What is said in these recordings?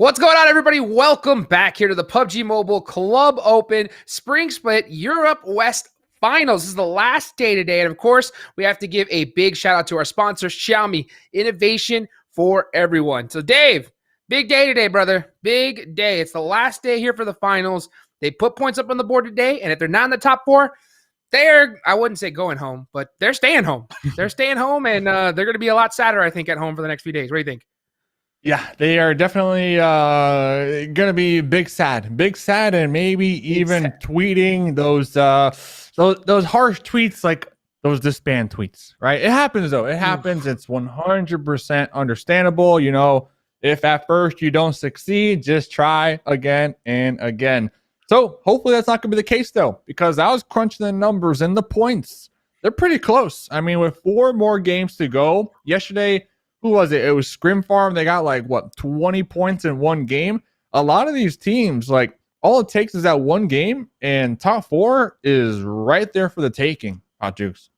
What's going on, everybody? Welcome back here to the PUBG Mobile Club Open Spring Split Europe West Finals. This is the last day today, and of course, we have to give a big shout out to our sponsors, Xiaomi, innovation for everyone. So, Dave, big day today, brother. Big day. It's the last day here for the finals. They put points up on the board today, and if they're not in the top four, they're, I wouldn't say going home, but they're staying home. They're staying home, and they're going to be a lot sadder, I think, at home for the next few days. What do you think? Yeah, they are definitely going to be big sad, and maybe even tweeting those harsh tweets, like those disband tweets, right? It happens though. It happens. It's 100% understandable. You know, if at first you don't succeed, just try again and again. So hopefully that's not going to be the case though, because I was crunching the numbers and the points. They're pretty close. I mean, with 4 more games to go, yesterday, who was it? It was Scrimfarms. They got like, 20 points in one game? A lot of these teams, like, all it takes is that one game, and top 4 is right there for the taking, Hot Jukes.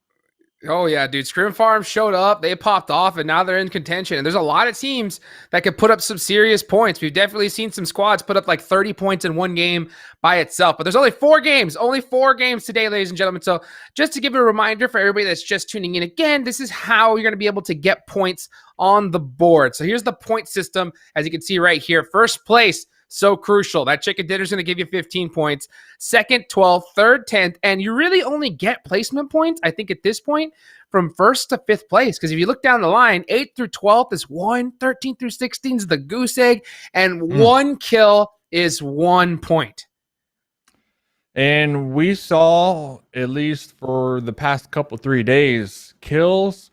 Oh, yeah, dude. Scrimfarms showed up. They popped off, and now they're in contention. And there's a lot of teams that could put up some serious points. We've definitely seen some squads put up like 30 points in one game by itself. But there's only 4 games. Only 4 games today, ladies and gentlemen. So just to give you a reminder for everybody that's just tuning in again, this is how you're going to be able to get points on the board. So here's the point system, as you can see right here. First place, so crucial. That chicken dinner is going to give you 15 points. Second, 12th, third, 10th. And you really only get placement points, I think, at this point, from 1st to 5th place. Because if you look down the line, 8th through 12th is 1, 13th through 16th is the goose egg, and 1 kill is 1 point. And we saw, at least for the past 3 days, kills.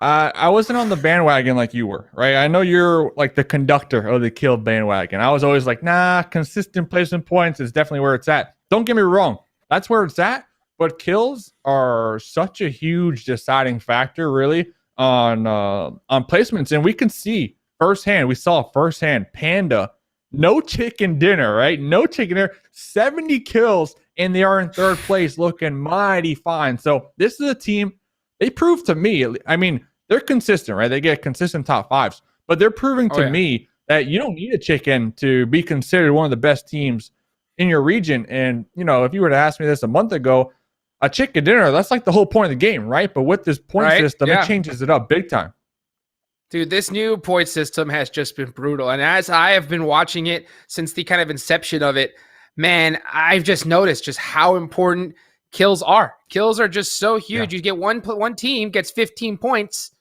I wasn't on the bandwagon like you were, right? I know you're like the conductor of the kill bandwagon. I was always like, nah, consistent placement points is definitely where it's at. Don't get me wrong. That's where it's at. But kills are such a huge deciding factor, really, on placements. And we can see firsthand, we saw firsthand, Panda, no chicken dinner, right? No chicken dinner, 70 kills, and they are in 3rd place looking mighty fine. So this is a team, they proved to me, I mean, they're consistent, right? They get consistent top 5s, but they're proving to me that you don't need a chicken to be considered one of the best teams in your region. And, you know, if you were to ask me this a month ago, a chicken dinner, that's like the whole point of the game, right? But with this point system, it changes it up big time. Dude, this new point system has just been brutal. And as I have been watching it since the kind of inception of it, man, I've just noticed just how important kills are. Kills are just so huge. You get one team gets 15 points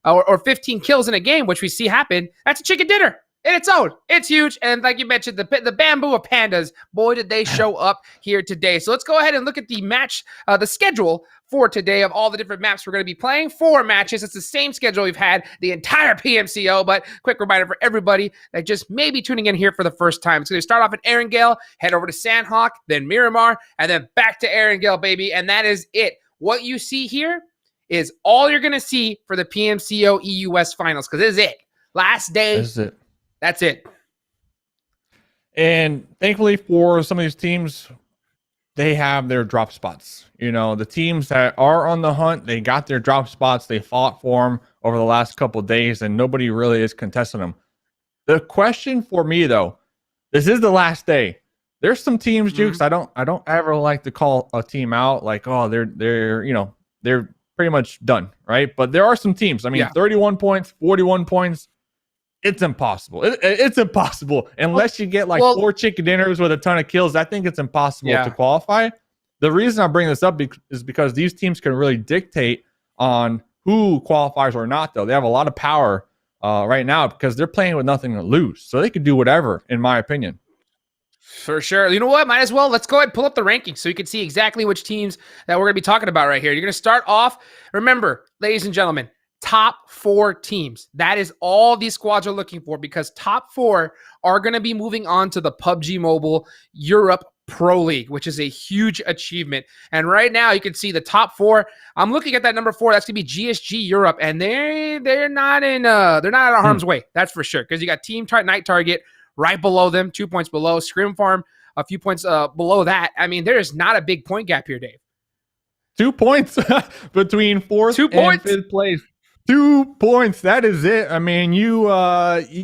or 15 kills in a game, which we see happen. That's a chicken dinner in its own. It's huge. And like you mentioned, the bamboo of pandas, boy, did they show up here today. So let's go ahead and look at the match, the schedule for today of all the different maps we're going to be playing. 4 matches. It's the same schedule we've had the entire PMCO, but quick reminder for everybody that just may be tuning in here for the first time. It's going to start off at Erangel, head over to Sanhok, then Miramar, and then back to Erangel, baby. And that is it. What you see here is all you're going to see for the PMCO EU West Finals, because this is it. Last day. This is it. That's it. And thankfully for some of these teams, they have their drop spots. You know, the teams that are on the hunt, they got their drop spots. They fought for them over the last couple of days, and nobody really is contesting them. The question for me, though, this is the last day. There's some teams, Jukes, I don't ever like to call a team out like, oh, they're you know, they're pretty much done, right? But there are some teams. I mean, 31 points, 41 points. It's impossible. It's impossible unless you get like 4 chicken dinners with a ton of kills. I think it's impossible to qualify. The reason I bring this up is because these teams can really dictate on who qualifies or not, though. They have a lot of power right now because they're playing with nothing to lose. So they could do whatever, in my opinion. For sure. You know what? Might as well. Let's go ahead and pull up the rankings so you can see exactly which teams that we're going to be talking about right here. You're going to start off. Remember, ladies and gentlemen, top 4 teams. That is all these squads are looking for, because top 4 are going to be moving on to the PUBG Mobile Europe Pro League, which is a huge achievement. And right now you can see the top 4. I'm looking at that number 4. That's going to be GSG Europe, and they're not in they're not out of harm's way. That's for sure, because you got Team Night Target right below them, 2 points below. Scrimfarms a few points below that. I mean, there is not a big point gap here, Dave. 2 points between 4th and 5th place. 2 points. That is it. I mean, you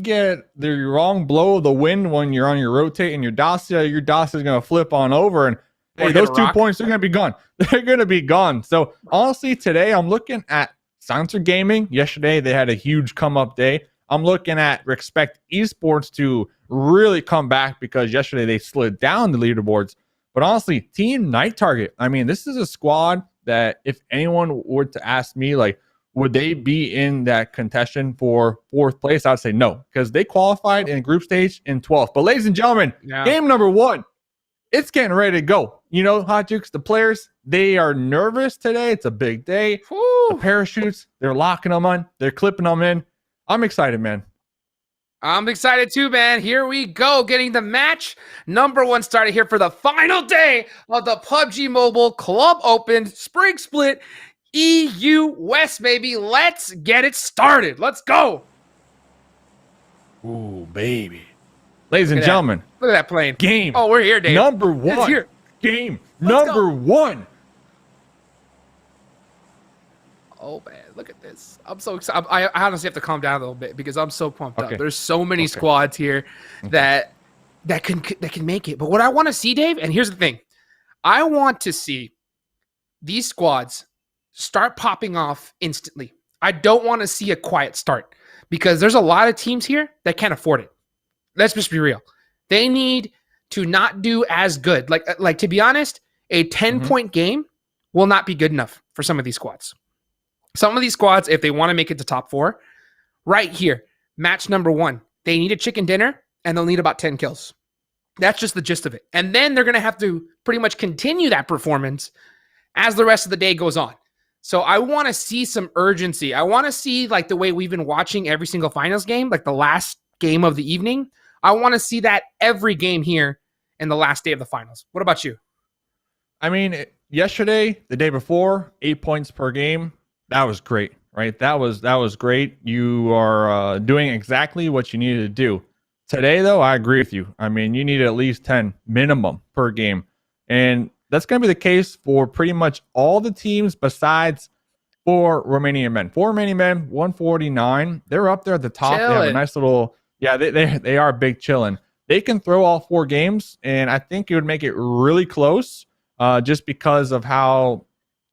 get the wrong blow of the wind when you're on your rotate and your Dacia is going to flip on over. And hey, those 2 points, they're going to be gone. They're going to be gone. So honestly, today I'm looking at Silencer Gaming. Yesterday, they had a huge come up day. I'm looking at Rexpect Esports to really come back because yesterday they slid down the leaderboards. But honestly, Team Night Target, I mean, this is a squad that if anyone were to ask me, like, would they be in that contention for 4th place? I'd say no, because they qualified in group stage in 12th. But ladies and gentlemen, game number 1, it's getting ready to go. You know, Hot Jukes, the players, they are nervous today. It's a big day. Woo. The parachutes, they're locking them on. They're clipping them in. I'm excited, man. I'm excited too, man. Here we go, getting the match number 1 started here for the final day of the PUBG Mobile Club Open Spring Split EU West, baby. Let's get it started. Let's go. Ooh, baby. Ladies and gentlemen. Look at that plane. Game. Oh, we're here, Dave. Number 1. Here. Game number 1. Oh, man. Look at this. I'm so excited. I honestly have to calm down a little bit because I'm so pumped up. There's so many squads here that can make it. But what I want to see, Dave, and here's the thing. I want to see these squads start popping off instantly. I don't want to see a quiet start because there's a lot of teams here that can't afford it. Let's just be real. They need to not do as good. Like to be honest, a 10-point game will not be good enough for some of these squads. Some of these squads, if they want to make it to top 4, right here, match number 1, they need a chicken dinner and they'll need about 10 kills. That's just the gist of it. And then they're going to have to pretty much continue that performance as the rest of the day goes on. So I want to see some urgency. I want to see like the way we've been watching every single finals game, like the last game of the evening. I want to see that every game here in the last day of the finals. What about you? I mean, yesterday, the day before, 8 points per game. That was great, right? That was great. You are doing exactly what you needed to do. Today, though, I agree with you. I mean, you need at least 10 minimum per game. And that's going to be the case for pretty much all the teams besides for Romanian Men. For Romanian Men, 149. They're up there at the top. Chillin'. They have a nice little, they are big chilling. They can throw all 4 games, and I think it would make it really close just because of how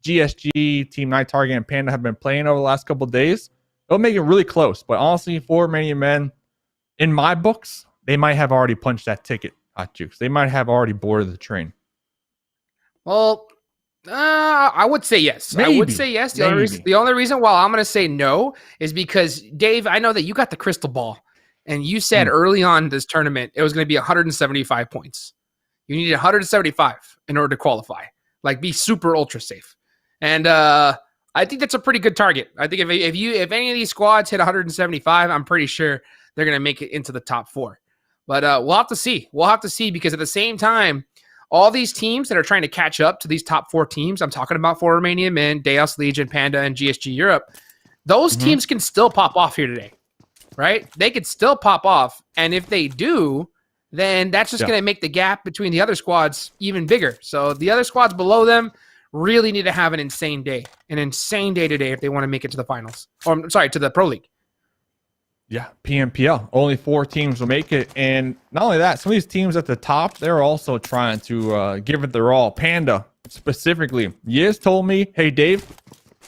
GSG, Team Night Target, and Panda have been playing over the last couple of days. It'll make it really close. But honestly, for Romanian Men, in my books, they might have already punched that ticket, Hot Jukes. They might have already boarded the train. Well, I would say yes. Maybe. I would say yes. The only reason why I'm going to say no is because, Dave, I know that you got the crystal ball, and you said early on this tournament it was going to be 175 points. You needed 175 in order to qualify. Like, be super ultra safe. And I think that's a pretty good target. I think if any of these squads hit 175, I'm pretty sure they're going to make it into the top 4. But we'll have to see. We'll have to see because at the same time, all these teams that are trying to catch up to these top 4 teams, I'm talking about for Romanian Men, Daos Legion, Panda, and GSG Europe, those teams can still pop off here today, right? They could still pop off. And if they do, then that's just going to make the gap between the other squads even bigger. So the other squads below them really need to have an insane day today if they want to make it to the finals. Or, sorry, to the Pro League. Yeah, PMPL. Only 4 teams will make it. And not only that, some of these teams at the top, they're also trying to give it their all. Panda, specifically. Yiz told me, hey, Dave,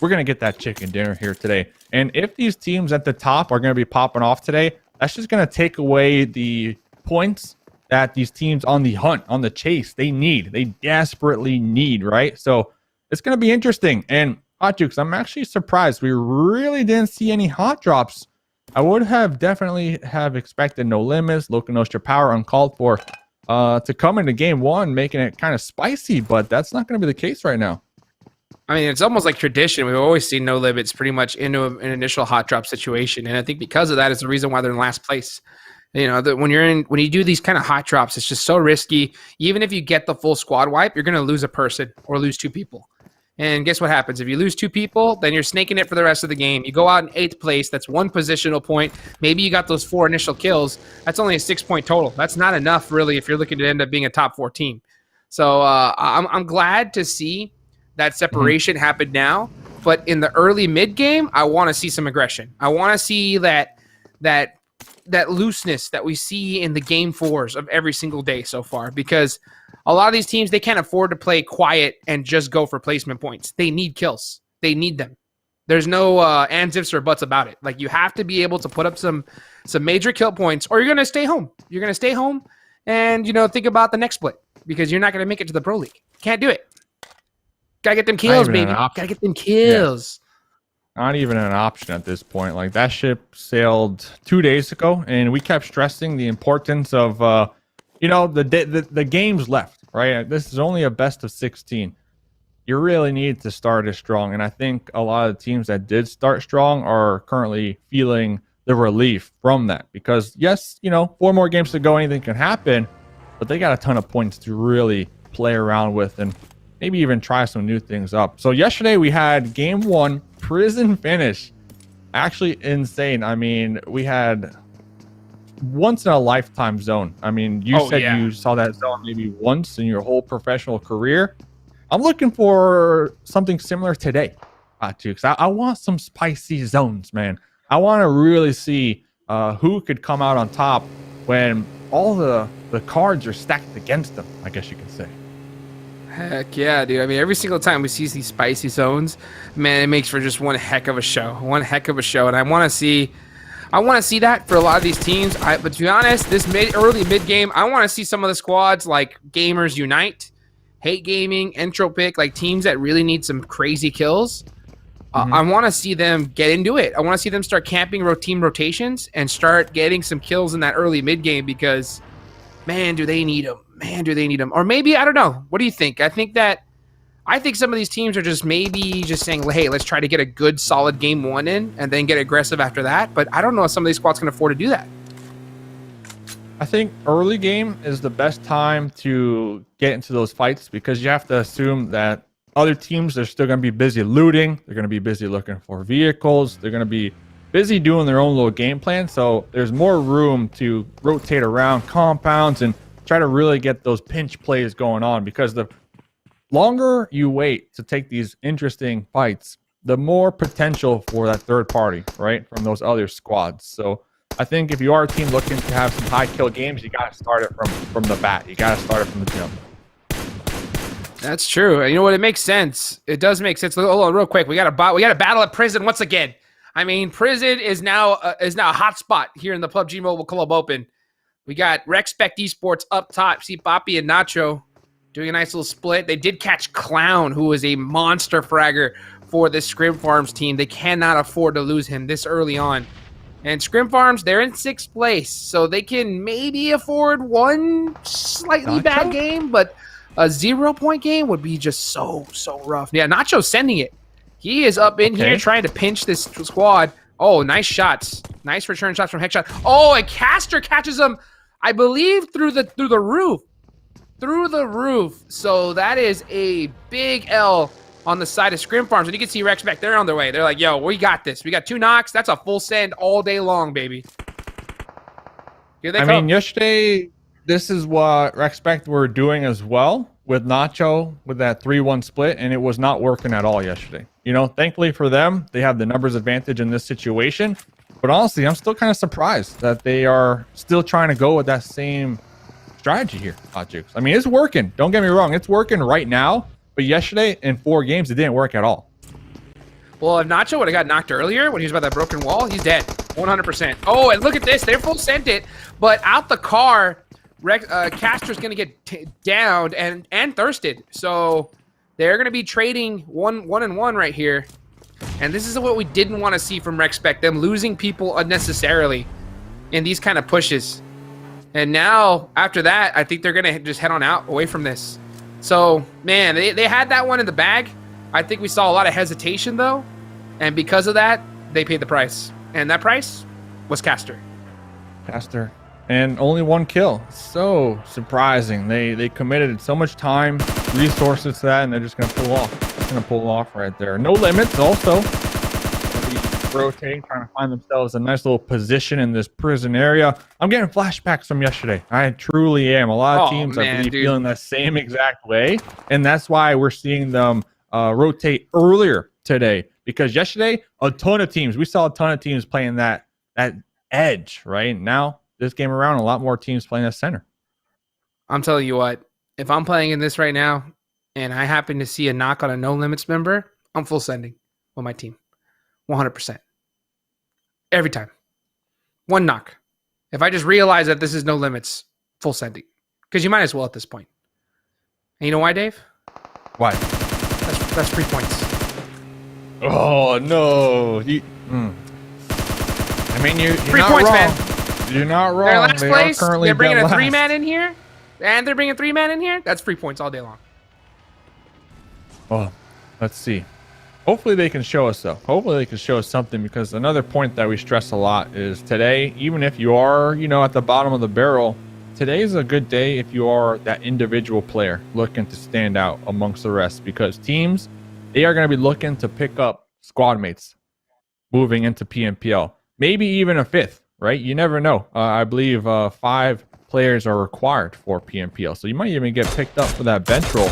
we're going to get that chicken dinner here today. And if these teams at the top are going to be popping off today, that's just going to take away the points that these teams on the hunt, on the chase, they desperately need, right? So it's going to be interesting. And Hot Jukes, I'm actually surprised. We really didn't see any hot drops. I would have definitely have expected No Limits, LakoNostra Power, Uncalled For to come into game 1, making it kind of spicy, but that's not going to be the case right now. I mean, it's almost like tradition. We've always seen No Limits pretty much into an initial hot drop situation, and I think because of that is the reason why they're in last place. You know, when you do these kind of hot drops, it's just so risky. Even if you get the full squad wipe, you're going to lose a person or lose 2 people. And guess what happens? If you lose 2 people, then you're snaking it for the rest of the game. You go out in 8th place. That's 1 positional point. Maybe you got those 4 initial kills. That's only a 6-point total. That's not enough, really, if you're looking to end up being a top 4 team. So I'm glad to see that separation happen now. But in the early mid game, I want to see some aggression. I want to see that looseness that we see in the game fours of every single day so far, because a lot of these teams, they can't afford to play quiet and just go for placement points. They need kills. They need them. There's no ands, ifs, or buts about it. Like, you have to be able to put up some major kill points, or you're going to stay home. You're going to stay home and, think about the next split, because you're not going to make it to the Pro League. Can't do it. Got to get them kills, baby. Got to get them kills. Yeah. Not even an option at this point. Like, that ship sailed 2 days ago, and we kept stressing the importance of, the games left, right? This is only a best of 16. You really need to start as strong. And I think a lot of the teams that did start strong are currently feeling the relief from that. Because, yes, 4 more games to go, anything can happen. But they got a ton of points to really play around with and maybe even try some new things up. So yesterday we had game 1, prison finish. Actually insane. I mean, we had once in a lifetime zone. I mean, you said you saw that zone maybe once in your whole professional career. I'm looking for something similar today, too, because I want some spicy zones, man. I want to really see who could come out on top when all the cards are stacked against them, I guess you could say. Heck yeah, dude. I mean, every single time we see these spicy zones, man, it makes for just one heck of a show. And I want to see that for a lot of these teams. But to be honest, this early mid game, I want to see some of the squads like Gamers Unite, Hate Gaming, Entropiq, like teams that really need some crazy kills. I want to see them get into it. I want to see them start camping team rotations and start getting some kills in that early mid game, because, man, do they need them. Or maybe, I don't know. What do you think? I think some of these teams are just saying, hey, let's try to get a good, solid game 1 in and then get aggressive after that. But I don't know if some of these squads can afford to do that. I think early game is the best time to get into those fights, because you have to assume that other teams are still going to be busy looting. They're going to be busy looking for vehicles. They're going to be busy doing their own little game plan. So there's more room to rotate around compounds and try to really get those pinch plays going on, because the longer you wait to take these interesting fights, the more potential for that third party, right, from those other squads. So I think if you are a team looking to have some high kill games, you got to start it from the bat. You got to start it from the jump. That's true. And you know what? It makes sense. It does make sense. Hold on, real quick. We got a battle at prison once again. I mean, prison is now a hot spot here in the PUBG Mobile Club Open. We got Rexpect Esports up top. See Papi and Nacho doing a nice little split. They did catch Clown, who is a monster fragger for this Scrimfarms team. They cannot afford to lose him this early on. And Scrimfarms, they're in 6th place, so they can maybe afford one slightly bad game, but a 0-point game would be just so rough. Yeah, Nacho's sending it. He is up in here trying to pinch this squad. Oh, nice shots. Nice return shots from Headshot. Oh, and Caster catches him, I believe, through the roof. Through the roof. So that is a big L on the side of Scrimfarms. And you can see Rexpect, they're on their way. They're like, yo, we got this. We got 2 knocks. That's a full send all day long, baby. Here they come. I mean, yesterday, this is what Rexpect were doing as well with Nacho with that 3-1 split, and it was not working at all yesterday. Thankfully for them, they have the numbers advantage in this situation. But honestly, I'm still kind of surprised that they are still trying to go with that same strategy here, Hot Jukes. I mean, it's working. Don't get me wrong. It's working right now. But yesterday, in 4 games, it didn't work at all. Well, if Nacho would have got knocked earlier when he was by that broken wall, he's dead. 100%. Oh, and look at this. They're full sent it. But out the car, Caster's going to get downed and thirsted. So they're going to be trading one and one right here. And this is what we didn't want to see from Rexpect, them losing people unnecessarily in these kind of pushes. And now, after that, I think they're going to just head on out away from this. So, man, they had that one in the bag. I think we saw a lot of hesitation, though. And because of that, they paid the price. And that price was Caster. And only 1 kill. So surprising. They committed so much time, resources to that, and they're just going to pull off. Just going to pull off right there. No limits also. Rotating, trying to find themselves a nice little position in this prison area. I'm getting flashbacks from yesterday. I truly am. A lot of teams are feeling that same exact way, and that's why we're seeing them rotate earlier today, because yesterday we saw a ton of teams playing that edge, right? Now this game around, a lot more teams playing that center. I'm telling you what, if I'm playing in this right now and I happen to see a knock on a no limits member, I'm full sending with my team. 100%. Every time. One knock. If I just realize that this is no limits, full sending. Because you might as well at this point. And you know why, Dave? Why? That's 3 points. Oh, no. I mean, you're 3 not points, wrong. man. You're not wrong. They're last place. They're bringing a last. 3-man in here. And they're bringing 3-man in here. That's 3 points all day long. Well, let's see. Hopefully they can show us, though. Hopefully they can show us something, because another point that we stress a lot is today, even if you are, at the bottom of the barrel, today is a good day if you are that individual player looking to stand out amongst the rest, because teams, they are going to be looking to pick up squad mates moving into PMPL. Maybe even a 5th, right? You never know. I believe 5 players are required for PMPL, so you might even get picked up for that bench role.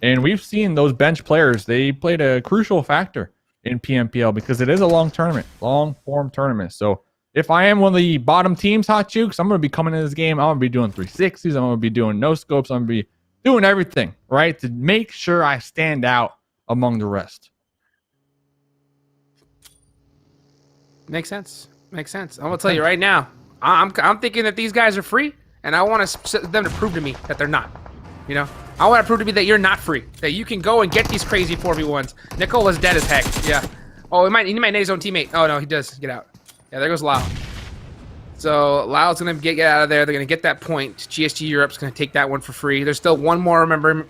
And we've seen those bench players, they played a crucial factor in PMPL, because it is a long form tournament. So if I am one of the bottom teams, Hot Jukes, I'm going to be coming in this game. I'm going to be doing 360s. I'm going to be doing no scopes. I'm going to be doing everything, right, to make sure I stand out among the rest. Makes sense. I'm going to tell you right now, I'm thinking that these guys are free, and I want them to prove to me that they're not. I want to prove to me that you're not free, that you can go and get these crazy 4v1s. Nicola's dead as heck. Yeah. Oh, he might need his own teammate. Oh, no, he does. Get out. Yeah, there goes Lau. So Lau's going to get out of there. They're going to get that point. GSG Europe's going to take that one for free. There's still one more member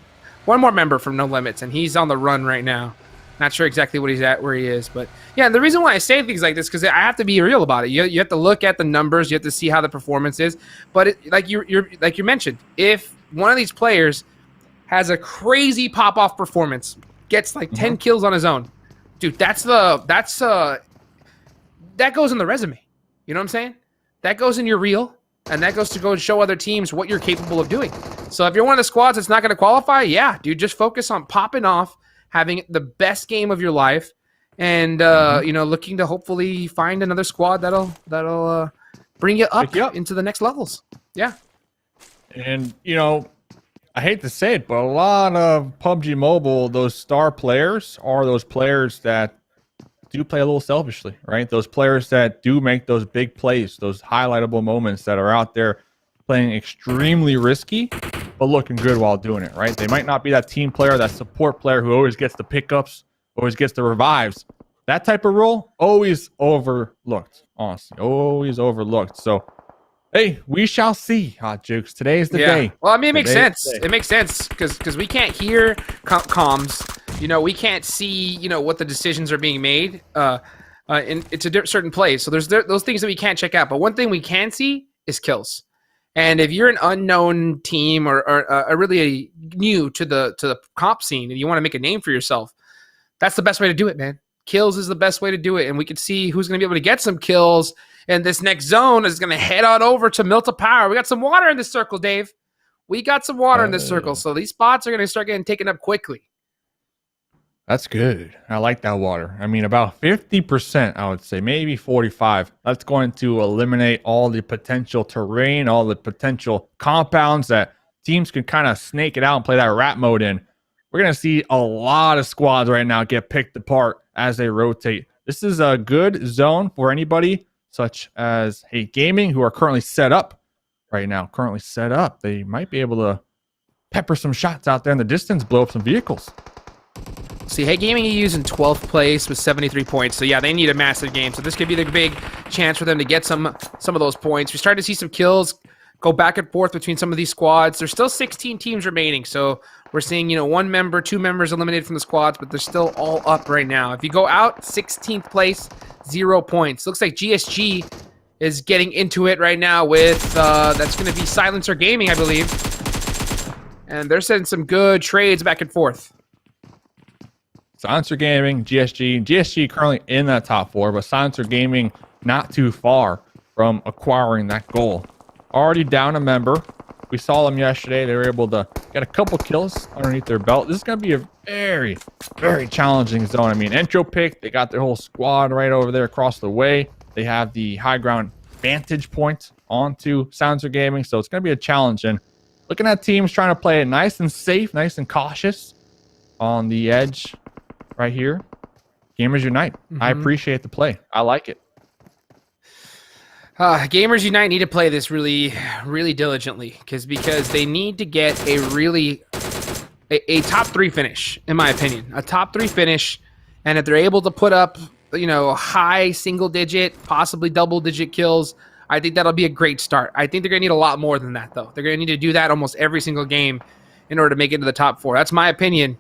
from No Limits, and he's on the run right now. Not sure exactly what he's at, where he is, but yeah. The reason why I say things like this, because I have to be real about it. You have to look at the numbers. You have to see how the performance is. But like you mentioned, if one of these players has a crazy pop-off performance, gets like 10 kills on his own, dude, that goes in the resume. You know what I'm saying? That goes in your reel, and that goes to go and show other teams what you're capable of doing. So if you're one of the squads that's not going to qualify, yeah, dude, just focus on popping off, having the best game of your life, and looking to hopefully find another squad that'll bring you up into the next levels. Yeah. And I hate to say it, but a lot of PUBG Mobile, those star players are those players that do play a little selfishly, right? Those players that do make those big plays, those highlightable moments that are out there playing extremely risky, but looking good while doing it, right? They might not be that team player, that support player who always gets the pickups, always gets the revives. That type of role, always overlooked, honestly, always overlooked. So, hey, we shall see, Hot Jukes. Today is the day. Well, I mean, it makes sense. It makes sense because we can't hear comms. We can't see, what the decisions are being made. And it's a certain place. So there's those things that we can't check out. But one thing we can see is kills. And if you're an unknown team or really new to the comp scene and you want to make a name for yourself, that's the best way to do it, man. Kills is the best way to do it. And we can see who's going to be able to get some kills. And this next zone is going to head on over to Milta Power. We got some water in this circle, Dave. We got some water in this circle. So these spots are going to start getting taken up quickly. That's good. I like that water. I mean, about 50%, I would say, maybe 45. That's going to eliminate all the potential terrain, all the potential compounds that teams can kind of snake it out and play that rat mode in. We're going to see a lot of squads right now get picked apart as they rotate. This is a good zone for anybody such as Hey Gaming, who are currently set up right now. They might be able to pepper some shots out there in the distance, blow up some vehicles. See, Hey Gaming is in 12th place with 73 points. So, yeah, they need a massive game. So, this could be the big chance for them to get some of those points. We're starting to see some kills go back and forth between some of these squads. There's still 16 teams remaining. So, we're seeing, 1 member, 2 members eliminated from the squads, but they're still all up right now. If you go out, 16th place, 0 points. Looks like GSG is getting into it right now with, that's going to be Silencer Gaming, I believe. And they're sending some good trades back and forth. Silencer Gaming, GSG currently in that top 4, but Silencer Gaming not too far from acquiring that goal. Already down a member. We saw them yesterday. They were able to get a couple kills underneath their belt. This is going to be a very, very challenging zone. I mean, Entropiq, they got their whole squad right over there across the way. They have the high ground vantage point onto Silencer Gaming, so it's going to be a challenge. And looking at teams trying to play it nice and safe, nice and cautious on the edge right here. Gamers Unite. I appreciate the play. I like it. Gamers Unite need to play this really, really diligently because they need to get a top 3 finish, in my opinion. A top 3 finish, and if they're able to put up, high single-digit, possibly double-digit kills, I think that'll be a great start. I think they're going to need a lot more than that, though. They're going to need to do that almost every single game in order to make it to the top 4. That's my opinion.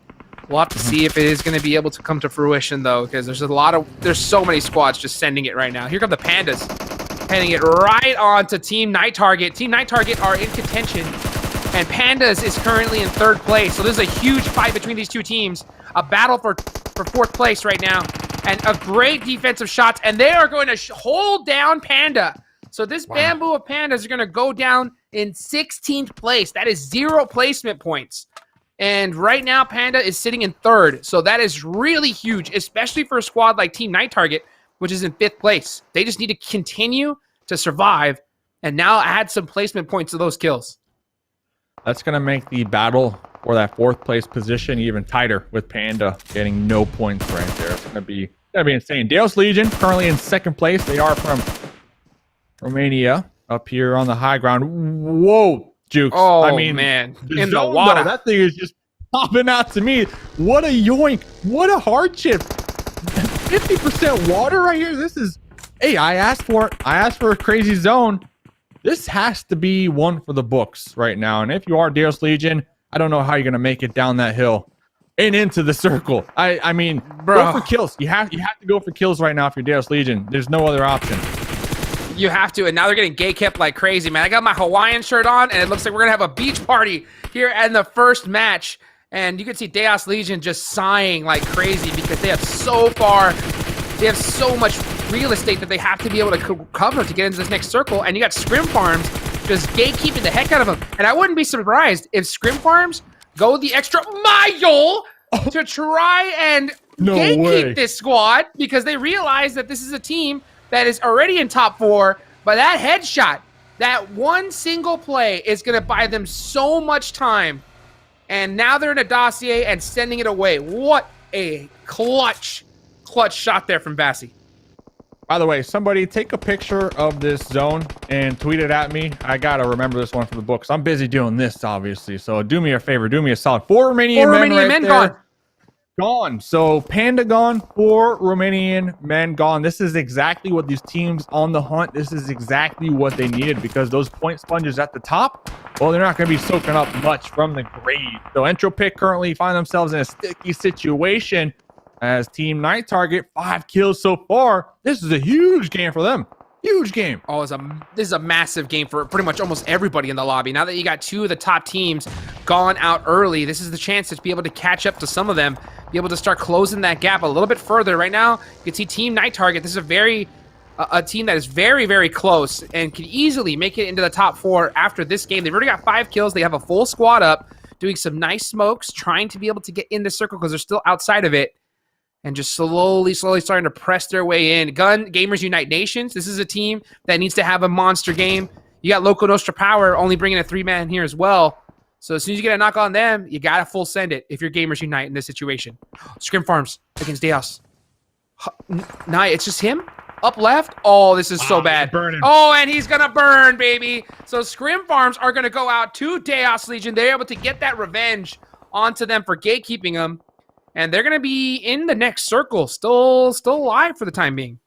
We'll have to see if it is going to be able to come to fruition, though, because there's so many squads just sending it right now. Here come the Pandas. Heading it right on to Team Night Target. Team Night Target are in contention, and Pandas is currently in 3rd place. So this is a huge fight between these two teams. A battle for 4th place right now, and a great defensive shots, and they are going to hold down Panda. So this bamboo of Pandas are going to go down in 16th place. That is 0 placement points. And right now, Panda is sitting in 3rd. So that is really huge, especially for a squad like Team Night Target, which is in 5th place. They just need to continue to survive and now add some placement points to those kills. That's going to make the battle for that 4th place position even tighter with Panda getting no points right there. It's going to be insane. Daos Legion currently in 2nd place. They are from Romania up here on the high ground. Whoa, Jukes. Oh, I mean, man. In the water. That thing is just popping out to me. What a yoink. What a hardship. 50% water right here. This is, hey, I asked for it. I asked for a crazy zone. This has to be one for the books right now. And if you are Daos Legion, I don't know how you're going to make it down that hill and into the circle. I mean, bro, go for kills. You have to go for kills right now if you're Daos Legion. There's no other option. You have to, and now they're getting gay kept like crazy, man. I got my Hawaiian shirt on, and it looks like we're going to have a beach party here in the first match. And you can see Daos Legion just sighing like crazy because they have so much real estate that they have to be able to cover to get into this next circle. And you got Scrimfarms just gatekeeping the heck out of them. And I wouldn't be surprised if Scrimfarms go the extra mile to try and gatekeep this squad because they realize that this is a team that is already in top 4. But that headshot, that one single play is going to buy them so much time. And now they're in a dossier and sending it away. What a clutch shot there from Bassi. By the way, somebody take a picture of this zone and tweet it at me. I got to remember this one for the books. I'm busy doing this, obviously. So do me a favor. Do me a solid. 4 Romanian men right gone. So Panda gone, 4 Romanian men gone. This is exactly what these teams on the hunt, this is exactly what they needed because those point sponges at the top, well, they're not going to be soaking up much from the grade. So Entropiq currently find themselves in a sticky situation as Team Night Target, 5 kills so far. This is a huge game for them. Huge game. Oh, this is a massive game for pretty much almost everybody in the lobby. Now that you got 2 of the top teams gone out early, this is the chance to be able to catch up to some of them, be able to start closing that gap a little bit further. Right now, you can see Team Night Target. This is a team that is very, very close and can easily make it into the top 4 after this game. They've already got 5 kills. They have a full squad up, doing some nice smokes, trying to be able to get in the circle because they're still outside of it. And just slowly starting to press their way in. Gamers Unite Nations. This is a team that needs to have a monster game. You got LakoNostra Power only bringing a 3-man here as well. So as soon as you get a knock on them, you got to full send it if you're Gamers Unite in this situation. Scrimfarms against Daos. Nah, it's just him? Up left? Oh, this is so bad. Oh, and he's going to burn, baby. So Scrimfarms are going to go out to Daos Legion. They're able to get that revenge onto them for gatekeeping them. And they're going to be in the next circle, still alive for the time being.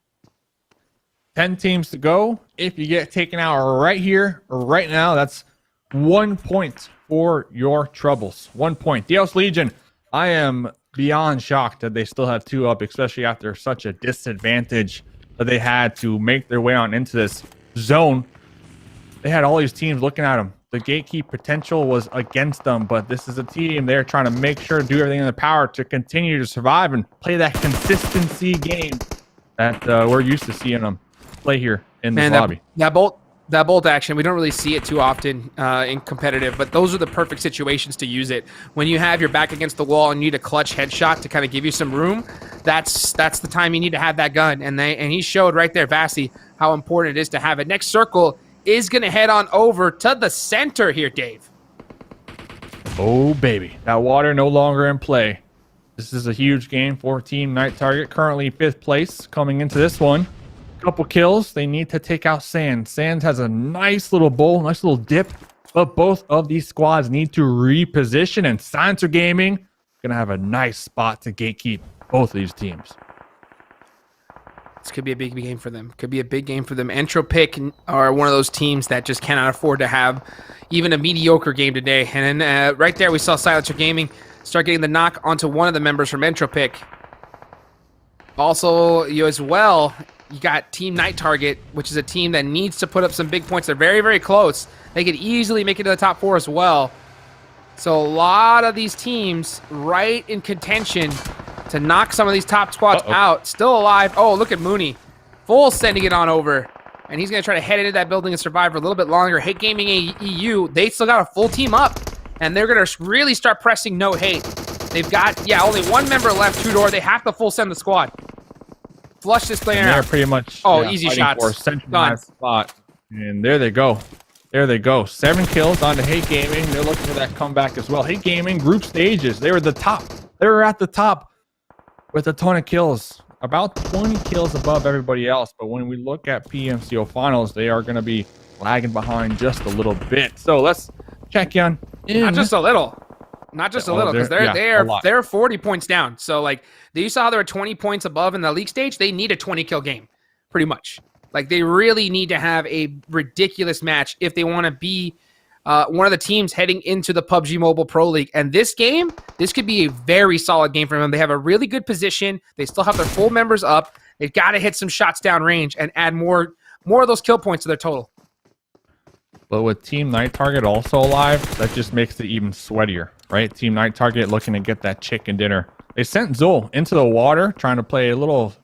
10 teams to go. If you get taken out right here, right now, that's 1 point for your troubles. 1 point. Daos Legion, I am beyond shocked that they still have 2 up, especially after such a disadvantage that they had to make their way on into this zone. They had all these teams looking at them. The gatekeep potential was against them, but this is a team they're trying to make sure to do everything in their power to continue to survive and play that consistency game that we're used to seeing them play here in this lobby. That bolt That bolt action, we don't really see it too often in competitive, but those are the perfect situations to use it. When you have your back against the wall and you need a clutch headshot to kind of give you some room, that's the time you need to have that gun. And he showed right there, Vasi, how important it is to have it. Next circle is going to head on over to the center here, Dave. Oh, baby. That water no longer in play. This is a huge game for Team Night Target. Currently 5th place coming into this one. Couple kills. They need to take out Sands. Sands has a nice little bowl, nice little dip, but both of these squads need to reposition, and Silencer Gaming gonna have a nice spot to gatekeep both of these teams. This could be a big game for them. Could be a big game for them. Entropiq are one of those teams that just cannot afford to have even a mediocre game today. And then right there, we saw Silencer Gaming start getting the knock onto one of the members from Entropiq. Also, you as well, you got Team Night Target, which is a team that needs to put up some big points. They're very, very close. They could easily make it to the top 4 as well. So a lot of these teams right in contention to knock some of these top squads out. Still alive. Oh, look at Mooney. Full sending it on over. And he's going to try to head into that building and survive for a little bit longer. Hate Gaming EU, they still got a full team up. And they're going to really start pressing no hate. They've got, only one member left, two-door. They have to full send the squad. Flush this player out. They're pretty much easy shots. For a centralized spot. And there they go. There they go. 7 kills onto Hate Gaming. They're looking for that comeback as well. Hate Gaming group stages. They were the top. They were at the top with a ton of kills. About 20 kills above everybody else. But when we look at PMCO Finals, they are going to be lagging behind just a little bit. So let's check in. Not just a little. Not just a little, because they're 40 points down. So, like, you saw how they were 20 points above in the league stage. They need a 20-kill game, pretty much. Like, they really need to have a ridiculous match if they want to be one of the teams heading into the PUBG Mobile Pro League. And this game, this could be a very solid game for them. They have a really good position. They still have their full members up. They've got to hit some shots down range and add more of those kill points to their total. But with Team Night Target also alive, that just makes it even sweatier, right? Team Night Target looking to get that chicken dinner. They sent Zul into the water, trying to play a little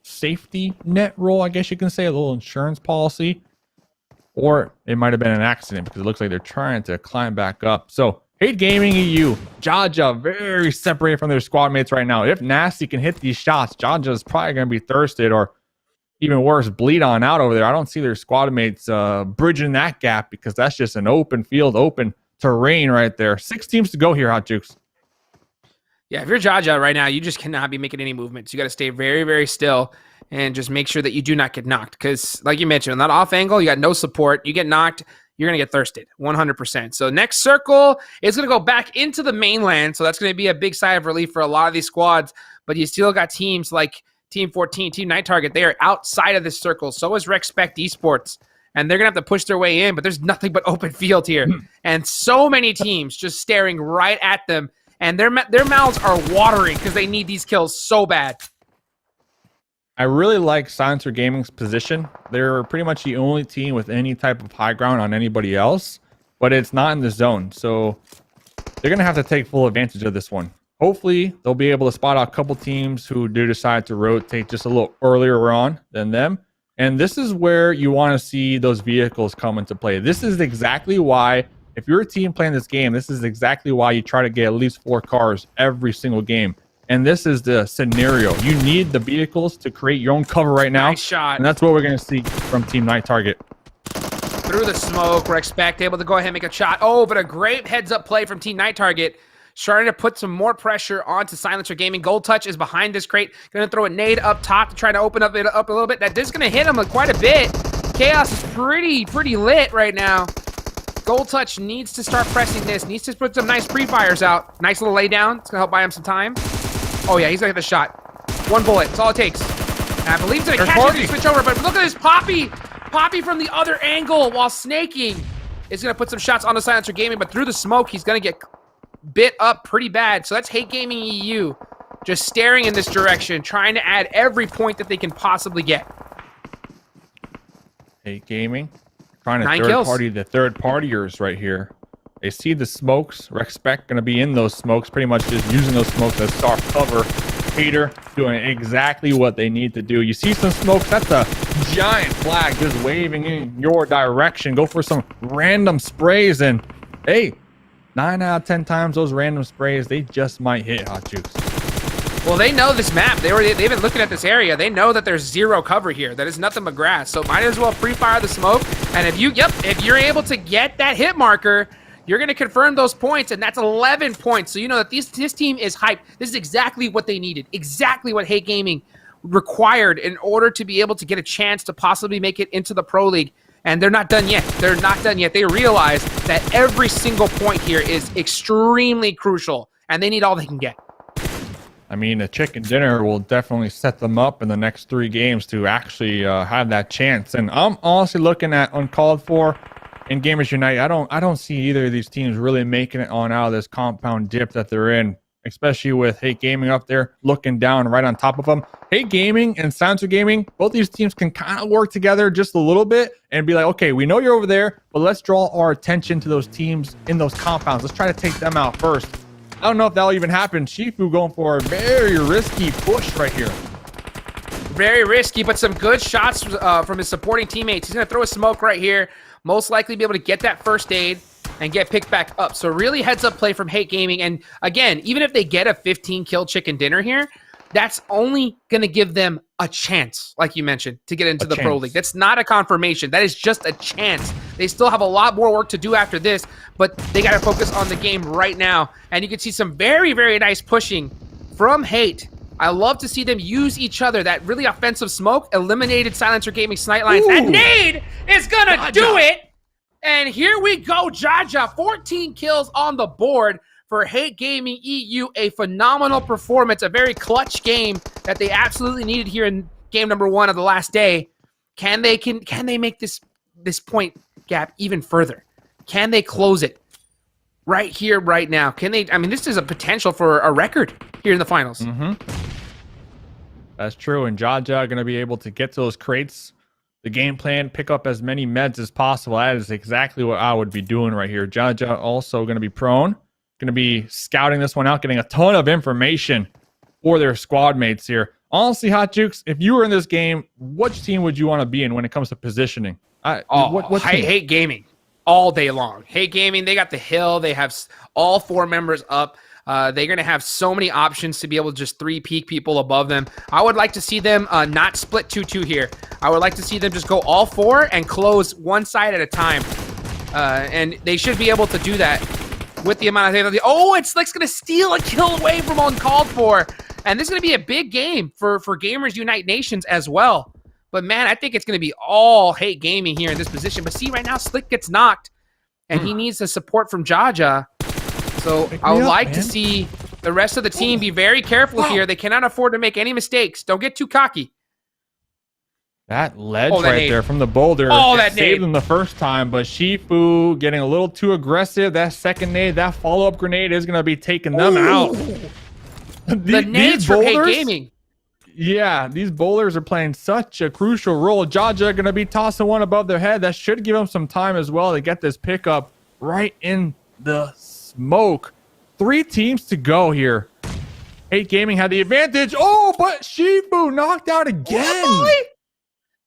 safety net role, I guess you can say, a little insurance policy. Or it might have been an accident because it looks like they're trying to climb back up. So, Hate Gaming EU, Jaja very separated from their squad mates right now. If Nasty can hit these shots, Jaja's probably going to be thirsted, or even worse, bleed on out over there. I don't see their squad mates bridging that gap, because that's just an open field, open terrain right there. 6 teams to go here, Hot Jukes. Yeah, if you're Jaja right now, you just cannot be making any movements. You got to stay very, very still and just make sure that you do not get knocked. Because, like you mentioned, on that off angle, you got no support. You get knocked, you're going to get thirsted, 100%. So next circle is going to go back into the mainland. So that's going to be a big sigh of relief for a lot of these squads. But you still got teams like Team 14, Team Night Target. They are outside of this circle. So is Rexpect Esports. And they're going to have to push their way in. But there's nothing but open field here. And so many teams just staring right at them. And their mouths are watering because they need these kills so bad. I really like Silencer Gaming's position. They're pretty much the only team with any type of high ground on anybody else, but it's not in the zone. So they're going to have to take full advantage of this one. Hopefully, they'll be able to spot out a couple teams who do decide to rotate just a little earlier on than them. And this is where you want to see those vehicles come into play. This is exactly why, if you're a team playing this game, this is exactly why you try to get at least 4 cars every single game. And this is the scenario. You need the vehicles to create your own cover right now. Nice shot. And that's what we're going to see from Team Night Target. Through the smoke, Rexpect able to go ahead and make a shot. Oh, but a great heads-up play from Team Night Target. Starting to put some more pressure onto Silencer Gaming. Gold Touch is behind this crate. Going to throw a nade up top to try to open up it up a little bit. That is going to hit him quite a bit. Chaos is pretty lit right now. Gold Touch needs to start pressing this. Needs to put some nice pre-fires out. Nice little laydown. It's going to help buy him some time. Oh, yeah, he's going to get the shot. 1 bullet. That's all it takes. And I believe he's going to catch it to switch over. But look at this Poppy. Poppy from the other angle while snaking is going to put some shots on the Silencer Gaming. But through the smoke, he's going to get bit up pretty bad. So that's Hate Gaming EU just staring in this direction, trying to add every point that they can possibly get. Hate Gaming trying to the third partiers right here. They see the smokes. Rexpect going to be in those smokes, pretty much just using those smokes as soft cover. Hater doing exactly what they need to do. You see some smokes, that's a giant flag just waving in your direction. Go for some random sprays, and hey, 9 out of 10 times those random sprays, they just might hit, Hot Jukes. Well, they know this map. They've been looking at this area. They know that there's zero cover here. That is nothing but grass. So might as well pre-fire the smoke. And if you're able to get that hit marker, you're going to confirm those points, and that's 11 points. So you know that this team is hyped. This is exactly what they needed. Exactly what Hate Gaming required in order to be able to get a chance to possibly make it into the Pro League. And they're not done yet. They're not done yet. They realize that every single point here is extremely crucial, and they need all they can get. I mean, a chicken dinner will definitely set them up in the next 3 games to actually have that chance. And I'm honestly looking at Uncalled For and Gamers Unite. I don't see either of these teams really making it on out of this compound dip that they're in, especially with Hate Gaming up there looking down right on top of them. Hate Gaming and Silencer Gaming, both these teams can kind of work together just a little bit and be like, okay, we know you're over there, but let's draw our attention to those teams in those compounds. Let's try to take them out first. I don't know if that'll even happen. Shifu going for a very risky push right here. Very risky, but some good shots from his supporting teammates. He's going to throw a smoke right here. Most likely be able to get that first aid and get picked back up. So really heads up play from Hate Gaming. And again, even if they get a 15 kill chicken dinner here, that's only going to give them a chance, like you mentioned, to get into the Pro League. That's not a confirmation. That is just a chance. They still have a lot more work to do after this, but they got to focus on the game right now. And you can see some very, very nice pushing from Hate. I love to see them use each other. That really offensive smoke eliminated Silencer Gaming Snight Lines. That nade is going to do it. And here we go, Jaja. 14 kills on the board for Hate Gaming EU. A phenomenal performance, a very clutch game that they absolutely needed here in game number 1 of the last day. Can they make this point gap even further? Can they close it right here, right now? Can they? I mean, this is a potential for a record here in the finals. Mm-hmm. That's true, and Jaja going to be able to get to those crates. The game plan, pick up as many meds as possible. That is exactly what I would be doing right here. Jaja also going to be prone. Going to be scouting this one out, getting a ton of information for their squad mates here. Honestly, Hot Jukes, if you were in this game, which team would you want to be in when it comes to positioning? What Hate Gaming all day long. Hate Gaming, they got the hill. They have all 4 members up. They're going to have so many options to be able to just 3-peak people above them. I would like to see them not split 2-2 here. I would like to see them just go all 4 and close one side at a time. And they should be able to do that with the amount of... Oh, it's like going to steal a kill away from Uncalled For. And this is going to be a big game for Gamers Unite Nations as well. But man, I think it's going to be all Hate Gaming here in this position. But see, right now, Slick gets knocked. And he needs the support from Jaja. So I would like to see the rest of the team be very careful here. They cannot afford to make any mistakes. Don't get too cocky. That ledge right there from the boulder that saved them the first time, but Shifu getting a little too aggressive. That second nade, that follow-up grenade is going to be taking them out. The nades from Hate Gaming. Yeah, these bowlers are playing such a crucial role. Jaja going to be tossing one above their head. That should give them some time as well to get this pickup right in the smoke. 3 teams to go here. Hate Gaming had the advantage. Oh, but Shifu knocked out again.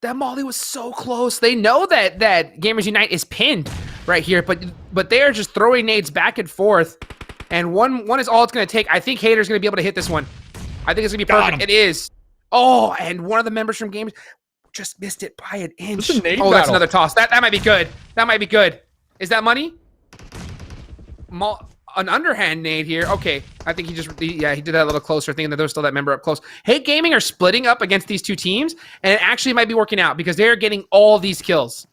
That molly was so close. They know that Gamers Unite is pinned right here, but they are just throwing nades back and forth. And one is all it's going to take. I think Hater's going to be able to hit this one. I think it's going to be perfect. It is. Oh, and one of the members from Gamers just missed it by an inch. Oh, that's another toss. That might be good. That might be good. Is that money? An underhand nade here. Okay, I think he did that a little closer, thinking that there's still that member up close. Hate Gaming are splitting up against these 2 teams, and it actually might be working out because they're getting all these kills,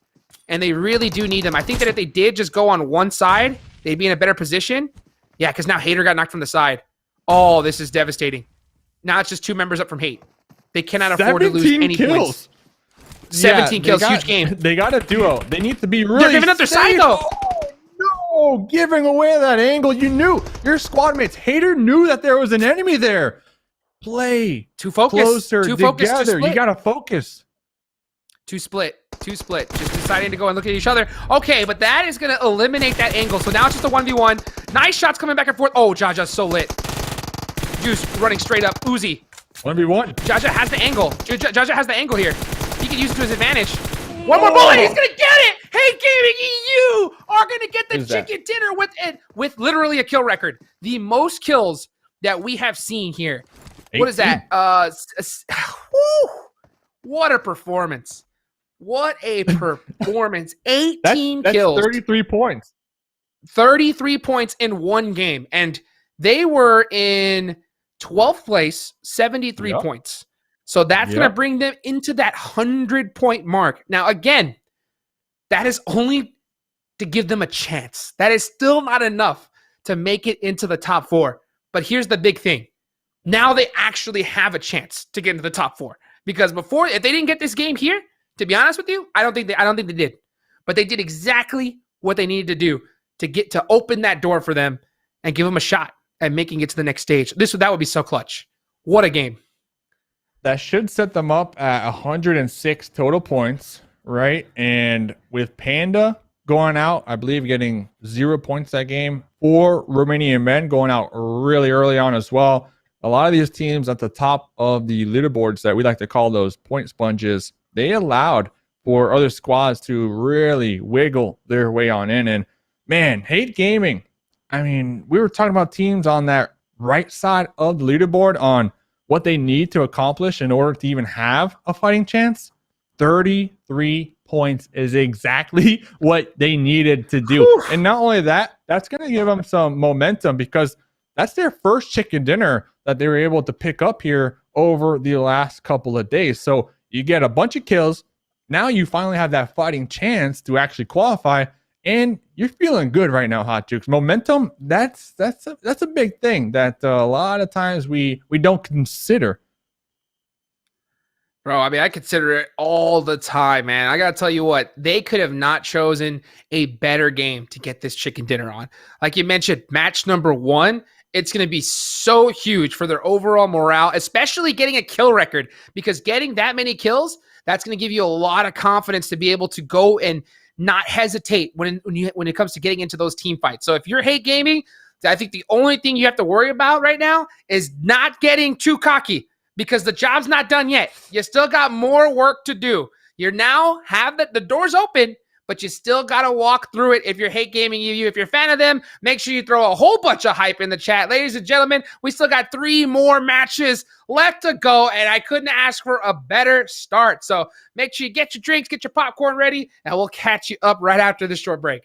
and they really do need them. I think that if they did just go on one side, they'd be in a better position. Yeah, because now Hater got knocked from the side. Oh, this is devastating. Now it's just 2 members up from Hate. They cannot afford to lose any points. 17 kills, huge game. They got a duo. They need to be really They're giving up their side, though. Oh, giving away that angle. You knew. Your squad mates. Hater knew that there was an enemy there. Play. Closer together. You got to focus. 2 split. Just deciding to go and look at each other. Okay, but that is going to eliminate that angle. So now it's just a 1v1. Nice shots coming back and forth. Oh, Jaja's so lit. Juice running straight up. Uzi. 1v1. Jaja has the angle. Jaja has the angle here. He can use it to his advantage. One more bullet. He's gonna get it. Hey, Gaming EU are gonna get the chicken dinner with literally a kill record. The most kills that we have seen here. 18. What is that? What a performance. What a performance. 18 kills. 33 points. 33 points in one game. And they were in 12th place, 73 points. So that's going to bring them into that 100-point mark. Now, again, that is only to give them a chance. That is still not enough to make it into the top 4. But here's the big thing. Now they actually have a chance to get into the top 4. Because before, if they didn't get this game here, to be honest with you, I don't think they did. But they did exactly what they needed to do to open that door for them and give them a shot at making it to the next stage. That would be so clutch. What a game. That should set them up at 106 total points, right? And with Panda going out, I believe getting 0 points that game, 4 Romanian Men going out really early on as well. A lot of these teams at the top of the leaderboards that we like to call those point sponges, they allowed for other squads to really wiggle their way on in. And man, Hate Gaming, I mean, we were talking about teams on that right side of the leaderboard on what they need to accomplish in order to even have a fighting chance. 33 points is exactly what they needed to do. Whew. And not only that, that's going to give them some momentum because that's their first chicken dinner that they were able to pick up here over the last couple of days. So you get a bunch of kills. Now you finally have that fighting chance to actually qualify, and you're feeling good right now, Hot Jukes. Momentum, that's a big thing that a lot of times we don't consider. Bro, I mean, I consider it all the time, man. I got to tell you what, they could have not chosen a better game to get this chicken dinner on. Like you mentioned, match number 1, it's going to be so huge for their overall morale, especially getting a kill record, because getting that many kills, that's going to give you a lot of confidence to be able to go and not hesitate when it comes to getting into those team fights. So if you're Hate Gaming, I think the only thing you have to worry about right now is not getting too cocky, because the job's not done yet. You still got more work to do. You're now have the doors open, but you still got to walk through it if you're Hate Gaming EU. If you're a fan of them, make sure you throw a whole bunch of hype in the chat. Ladies and gentlemen, we still got 3 more matches left to go, and I couldn't ask for a better start. So make sure you get your drinks, get your popcorn ready, and we'll catch you up right after this short break.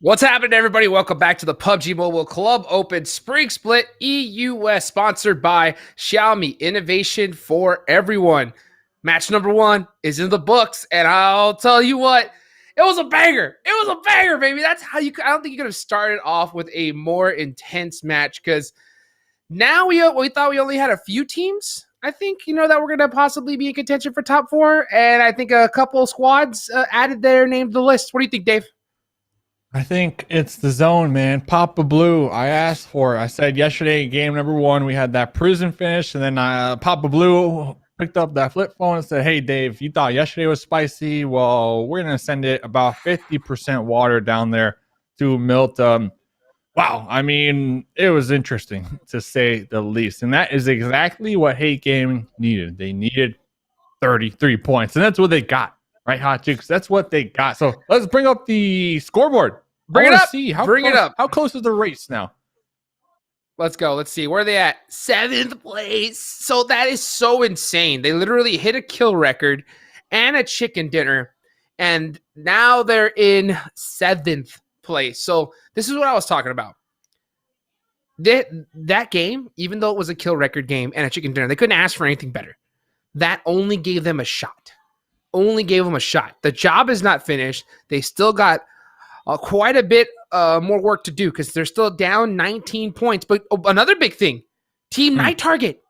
What's happening, everybody? Welcome back to the PUBG Mobile Club Open Spring Split EUS, sponsored by Xiaomi. Innovation for everyone. Match number 1 is in the books, and I'll tell you what, it was a banger. It was a banger, baby. That's how you. I don't think you could have started off with a more intense match, because now we thought we only had a few teams. I think, that we're going to possibly be in contention for top 4, and I think a couple of squads added their name to the list. What do you think, Dave? I think it's the zone, man. Papa Blue, I asked for it. I said yesterday, game number 1, we had that prison finish, and then Papa Blue picked up that flip phone and said, "Hey, Dave, you thought yesterday was spicy? Well, we're going to send it about 50% water down there to Milt." Wow, I mean, it was interesting, to say the least. And that is exactly what Hate Gaming needed. They needed 33 points, and that's what they got. Right, Hot Chicks? That's what they got. So let's bring up the scoreboard. Bring it up. See how Bring close, it up. How close is the race now? Let's go. Let's see. Where are they at? 7th place. So that is so insane. They literally hit a kill record and a chicken dinner, and now they're in 7th place. So this is what I was talking about. That game, even though it was a kill record game and a chicken dinner, they couldn't ask for anything better. That only gave them a shot. The job is not finished. They still got quite a bit more work to do, because they're still down 19 points. But another big thing, Team Night Target.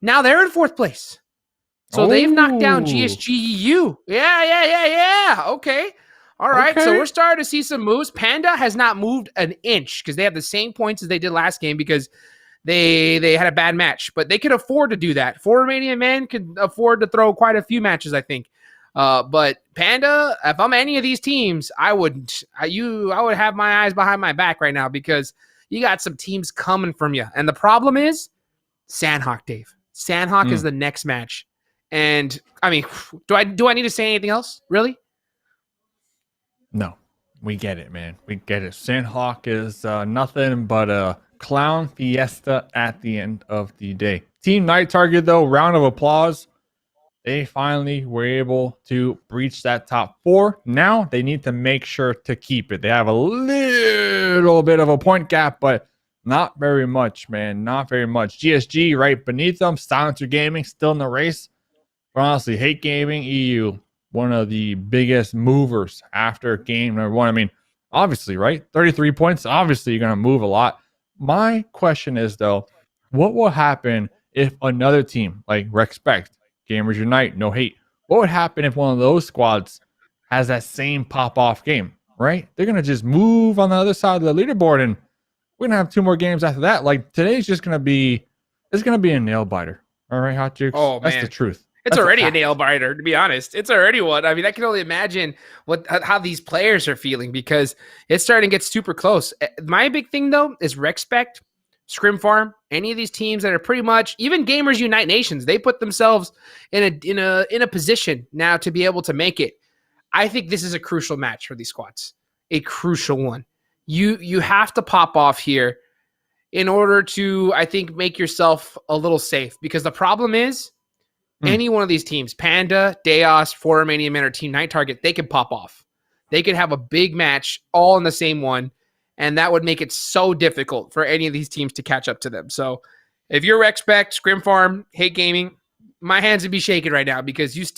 Now they're in 4th place. So they've knocked down GSGEU. Yeah. Okay. All right. Okay. So we're starting to see some moves. Panda has not moved an inch, because they have the same points as they did last game, because they had a bad match. But they can afford to do that. 4 Romanian Men can afford to throw quite a few matches, I think. But Panda, if I'm any of these teams, I would have my eyes behind my back right now, because you got some teams coming from you. And the problem is Sanhok, Dave. Sanhok is the next match. And I mean, do I need to say anything else? Really? No, we get it, man. We get it. Sanhok is nothing but a clown fiesta at the end of the day. Team Night Target, though, round of applause. They finally were able to breach that top 4. Now they need to make sure to keep it. They have a little bit of a point gap, but not very much, man. Not very much. GSG right beneath them. Silencer Gaming still in the race. But honestly, Hate Gaming, EU, one of the biggest movers after game number 1. I mean, obviously, right? 33 points. Obviously, you're going to move a lot. My question is, though, what will happen if another team like Rexpect, Gamers Unite, No Hate, what would happen if one of those squads has that same pop-off game, right? They're going to just move on the other side of the leaderboard, and we're going to have 2 more games after that. Like, today's just going to be, it's going to be a nail-biter. All right, Hot Jukes? Oh, That's man. the truth. It's already a nail biter, to be honest. It's already one. I mean, I can only imagine how these players are feeling because it's starting to get super close. My big thing, though, is Rexpect, Scrimfarm, any of these teams that are pretty much, even Gamers Unite Nations, they put themselves in a position now to be able to make it. I think this is a crucial match for these squads, a crucial one. You have to pop off here in order to, I think, make yourself a little safe because the problem is, any one of these teams, Panda, Daos, 4 Romanian Men, or Team Night Target, they could pop off. They could have a big match all in the same one, and that would make it so difficult for any of these teams to catch up to them. So if you're Rexpect, Scrimfarm, Hate Gaming, my hands would be shaking right now because this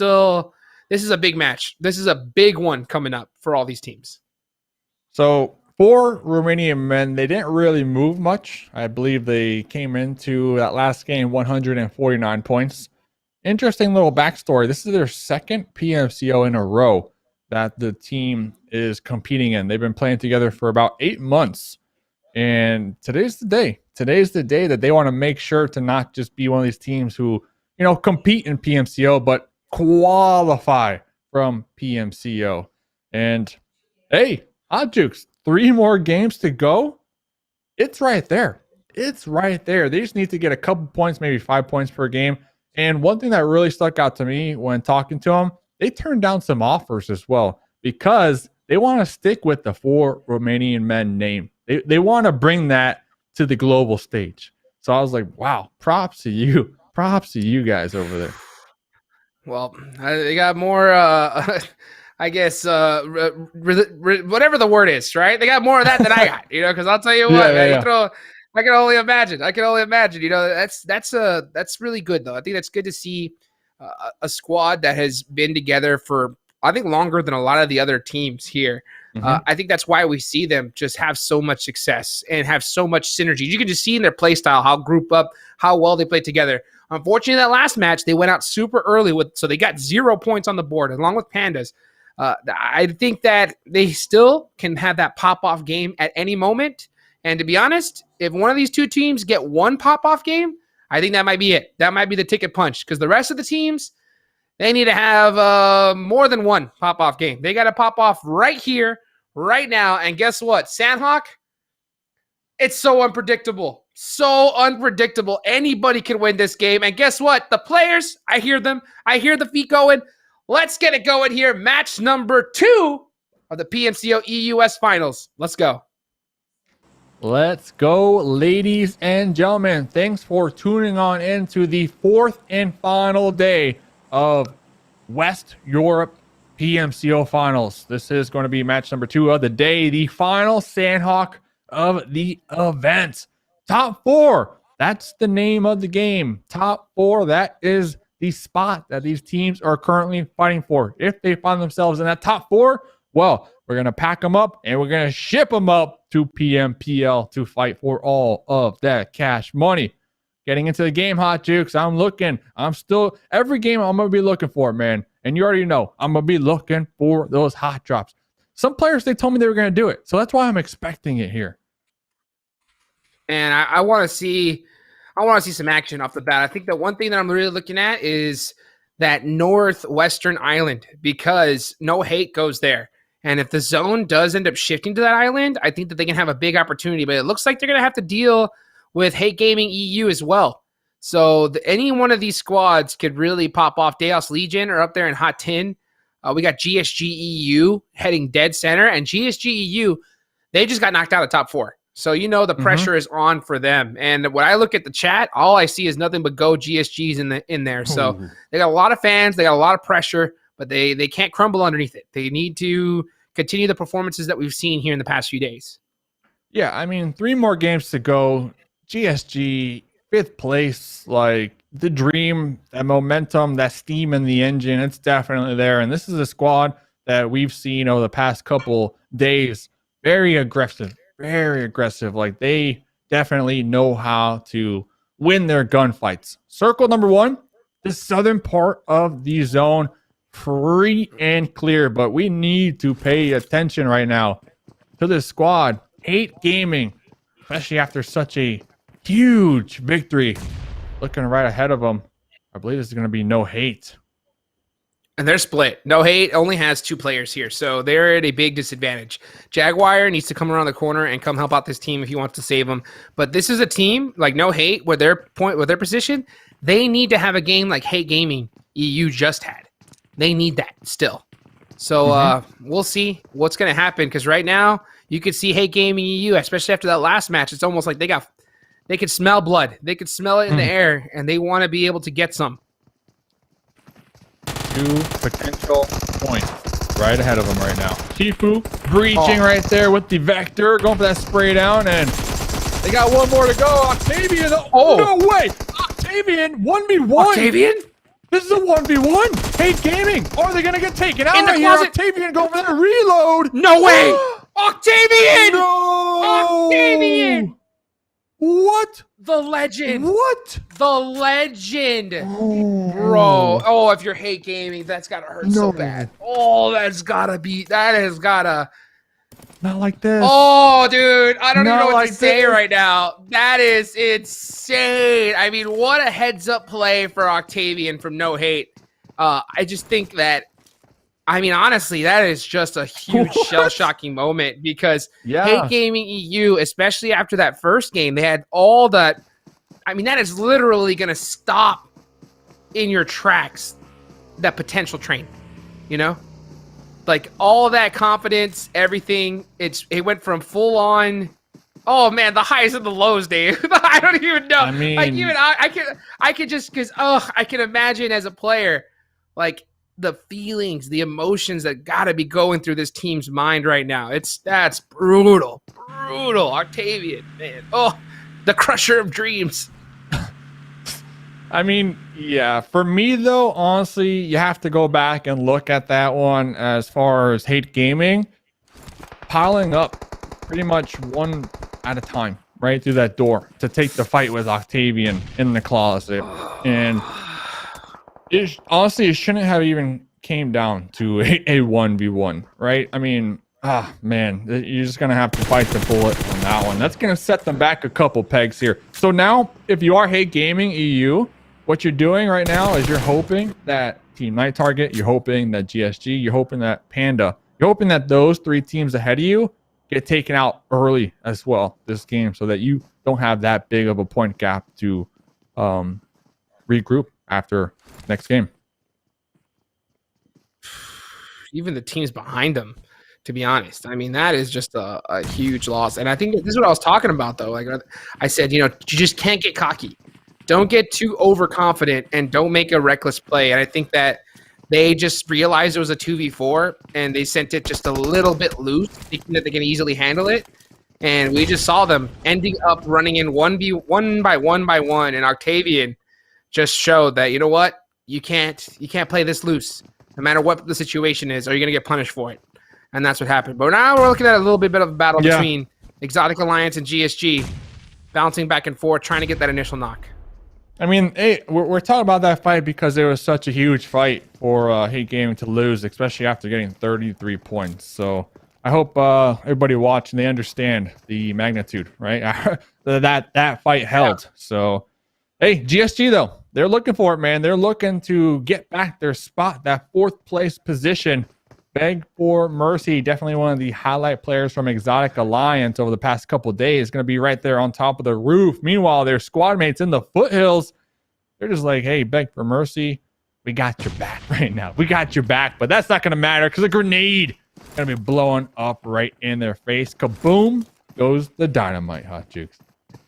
is a big match. This is a big one coming up for all these teams. So for Romanian Men, they didn't really move much. I believe they came into that last game 149 points. Interesting little backstory. This is their second PMCO in a row that the team is competing in. They've been playing together for about 8 months. And today's the day. Today's the day that they want to make sure to not just be one of these teams who, compete in PMCO, but qualify from PMCO. And hey, Hot Jukes, 3 more games to go. It's right there. It's right there. They just need to get a couple points, maybe 5 points per game. And one thing that really stuck out to me when talking to them, they turned down some offers as well because they want to stick with the 4 Romanian Men name. They want to bring that to the global stage. So I was like, wow, props to you. Props to you guys over there. Well, they got more, I guess, whatever the word is, right? They got more of that than I got, because I'll tell you what, man, I can only imagine. That's really good, though. I think that's good to see a squad that has been together for, I think, longer than a lot of the other teams here. Mm-hmm. I think that's why we see them just have so much success and have so much synergy. You can just see in their play style, how group up, how well they play together. Unfortunately, that last match, they went out super early, so they got 0 points on the board, along with Pandas. I think that they still can have that pop-off game at any moment. And to be honest, if one of these 2 teams get 1 pop-off game, I think that might be it. That might be the ticket punch because the rest of the teams, they need to have more than 1 pop-off game. They got to pop off right here, right now. And guess what? Sanhok, it's so unpredictable. So unpredictable. Anybody can win this game. And guess what? The players, I hear them. I hear the feet going. Let's get it going here. Match number 2 of the PMCO EUS Finals. Let's go. Let's go, ladies and gentlemen. Thanks for tuning on into the 4th and final day of West Europe PMCO Finals. This is going to be match number 2 of the day, the final Sanhok of the event. Top 4, that's the name of the game. Top 4, that is the spot that these teams are currently fighting for. If they find themselves in that top 4, well, we're going to pack them up and we're going to ship them up to PMPL to fight for all of that cash money. Getting into the game, Hot Jukes, every game I'm going to be looking for, man. And you already know, I'm going to be looking for those hot drops. Some players, they told me they were going to do it. So that's why I'm expecting it here. And I want to see some action off the bat. I think the one thing that I'm really looking at is that northwestern island because No Hate goes there. And if the zone does end up shifting to that island, I think that they can have a big opportunity. But it looks like they're going to have to deal with Hate Gaming EU as well. So any one of these squads could really pop off. Daos Legion are up there in hot 10. We got GSGEU heading dead center, and GSGEU, they just got knocked out of the top 4. So the pressure is on for them. And when I look at the chat, all I see is nothing but go GSGs in there. So they got a lot of fans, they got a lot of pressure, but they can't crumble underneath it. They need to continue the performances that we've seen here in the past few days. Yeah, I mean, 3 more games to go. GSG, 5th place, like the dream, that momentum, that steam in the engine, it's definitely there. And this is a squad that we've seen over the past couple days. Very aggressive, very aggressive. Like they definitely know how to win their gunfights. Circle number 1, the southern part of the zone, free and clear. But we need to pay attention right now to this squad. Hate Gaming, especially after such a huge victory. Looking right ahead of them, I believe this is going to be No Hate. And they're split. No Hate only has 2 players here, so they're at a big disadvantage. Jaguar needs to come around the corner and come help out this team if he wants to save them. But this is a team like No Hate, with their position, they need to have a game like Hate Gaming EU just had. They need that still. So we'll see what's going to happen, because right now you could see Hate Gaming EU, especially after that last match. It's almost like they could smell blood. They could smell it in the air, and they want to be able to get some. 2 potential points right ahead of them right now. Shifu breaching right there with the Vector, going for that spray down, and they got 1 more to go. Octavian, no way! Octavian, 1v1! Octavian? This is a 1v1! Hate Gaming! Are they gonna get taken out in the right closet? Here? Octavian going for that reload! No way! Octavian! No! Octavian! What? The legend. What? The legend. Bro. Oh, if you're Hate Gaming, that's got to hurt so bad. Oh, that has got to. Not like this. Oh, dude. I don't even know what like to say this. right now. That is insane. I mean, what a heads-up play for Octavian from No Hate. I just think that, I mean, honestly, that is just a huge shell-shocking moment, because Hate Gaming EU, especially after that first game, they had all that. I mean, that is literally going to stop in your tracks that potential train, Like, all that confidence, everything, it went from full-on, oh, man, the highs and the lows, Dave. I don't even know. I mean, like, even I can just, because, I can imagine as a player, like, the feelings, the emotions that gotta be going through this team's mind right now. That's brutal. Octavian, man. Oh, the crusher of dreams. I mean, yeah, for me though, honestly, you have to go back and look at that one as far as Hate Gaming piling up pretty much 1 at a time right through that door to take the fight with Octavian in the closet. And honestly, it shouldn't have even came down to a 1v1, right? I mean, man, you're just going to have to bite the bullet on that one. That's going to set them back a couple pegs here. So now, if you are Hate Gaming EU, what you're doing right now is you're hoping that Team Night Target, you're hoping that GSG, you're hoping that Panda, you're hoping that those 3 teams ahead of you get taken out early as well this game, so that you don't have that big of a point gap to regroup after next game. Even the teams behind them, to be honest. I mean, that is just a huge loss. And I think this is what I was talking about, though. Like I said, you just can't get cocky. Don't get too overconfident, and don't make a reckless play. And I think that they just realized it was a 2v4, and they sent it just a little bit loose, thinking that they can easily handle it. And we just saw them ending up running in 1 by 1 by 1. And Octavian just showed that, you know what? You can't play this loose. No matter what the situation is, or you're going to get punished for it. And that's what happened. But now we're looking at a little bit of a battle between Exotic Alliance and GSG, bouncing back and forth, trying to get that initial knock. I mean, hey, we're talking about that fight because it was such a huge fight for Hate Gaming to lose, especially after getting 33 points. So I hope everybody watching, they understand the magnitude, right? that fight held. Yeah. So, hey, GSG, though, they're looking for it, man. They're looking to get back their spot, that 4th place position. Beg for mercy. Definitely one of the highlight players from Exotic Alliance over the past couple of days. Going to be right there on top of the roof. Meanwhile, their squad mates in the foothills, they're just like, hey, beg for mercy. We got your back right now. We got your back, but that's not going to matter because a grenade is going to be blowing up right in their face. Kaboom goes the dynamite, Hot Jukes.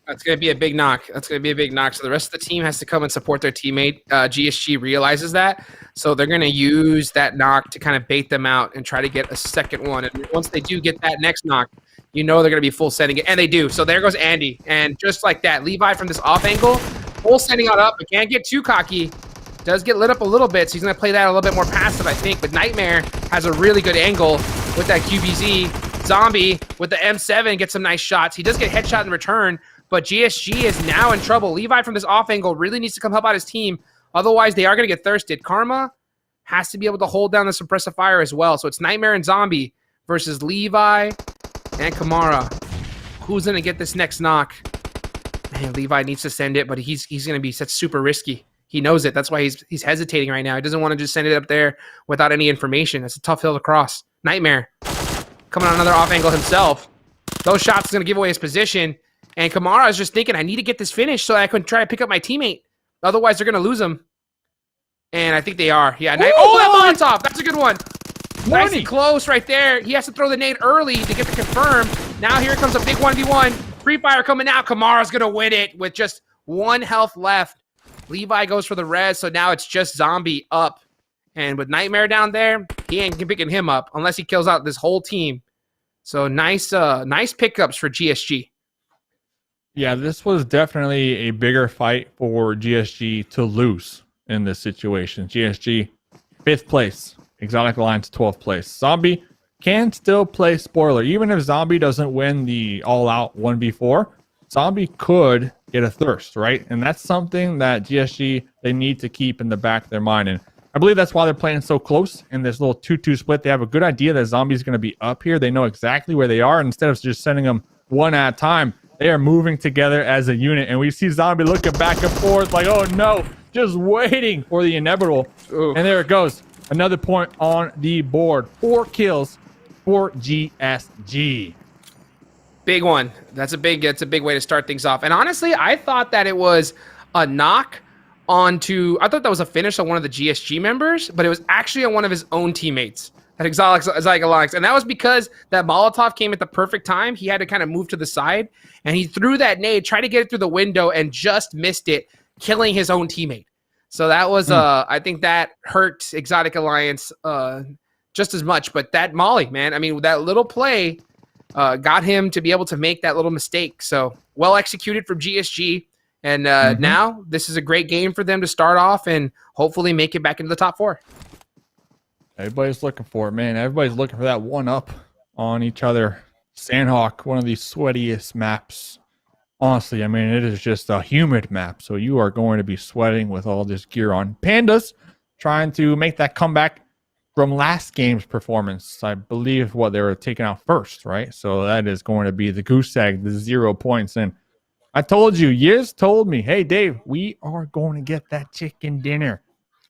That's going to be a big knock. That's going to be a big knock. So the rest of the team has to come and support their teammate. GSG realizes that. So they're going to use that knock to kind of bait them out and try to get a second one. And once they do get that next knock, you know they're going to be full sending it. And they do. So there goes Andy. And just like that, Levi from this off angle, full sending out up, but can't get too cocky. Does get lit up a little bit, so he's going to play that a little bit more passive, I think. But Nightmare has a really good angle with that QBZ. Zombie with the M7 gets some nice shots. He does get headshot in return, but GSG is now in trouble. Levi from this off angle really needs to come help out his team. Otherwise, they are going to get thirsted. Karma has to be able to hold down the suppressive fire as well. So it's Nightmare and Zombie versus Levi and Kamara. Who's going to get this next knock? Man, Levi needs to send it, but he's going to be such super risky. He knows it. That's why he's hesitating right now. He doesn't want to just send it up there without any information. It's a tough hill to cross. Nightmare coming on another off angle himself. Those shots is going to give away his position. And Kamara is just thinking, I need to get this finished so I can try to pick up my teammate. Otherwise, they're going to lose him. And I think they are. Yeah. That Molotov. That's a good one. Nice and close right there. He has to throw the nade early to get the confirm. Now here comes a big 1v1. Free fire coming out. Kamara's going to win it with just 1 health left. Levi goes for the res, so now it's just Zombie up. And with Nightmare down there, he ain't picking him up unless he kills out this whole team. So nice pickups for GSG. Yeah, this was definitely a bigger fight for GSG to lose in this situation. GSG, 5th place. Exotic Alliance, 12th place. Zombie can still play spoiler. Even if Zombie doesn't win the all-out 1v4, Zombie could get a thirst, right? And that's something that GSG, they need to keep in the back of their mind. And I believe that's why they're playing so close in this little 2-2 split. They have a good idea that Zombie's going to be up here. They know exactly where they are. And instead of just sending them one at a time, they are moving together as a unit. And we see Zombie looking back and forth like, oh no, just waiting for the inevitable. Ooh. And there it goes. Another point on the board. 4 kills for GSG. Big one. That's a big way to start things off. And honestly, I thought that it was a knock onto, I thought that was a finish on one of the GSG members, but it was actually on one of his own teammates at Exotic Alliance. And that was because that Molotov came at the perfect time. He had to kind of move to the side, and he threw that nade, tried to get it through the window, and just missed it, killing his own teammate. So that was, I think that hurt Exotic Alliance just as much. But that Molly, man, I mean, that little play got him to be able to make that little mistake. So well executed from GSG. And now this is a great game for them to start off and hopefully make it back into the top 4. Everybody's looking for it, man. Everybody's looking for that one up on each other. Sanhok, one of the sweatiest maps. Honestly, I mean, it is just a humid map. So you are going to be sweating with all this gear on. Pandas trying to make that comeback from last game's performance. I believe what they were taking out first, right? So that is going to be the goose egg, the 0 points. And I told you, Yiz told me, hey, Dave, we are going to get that chicken dinner.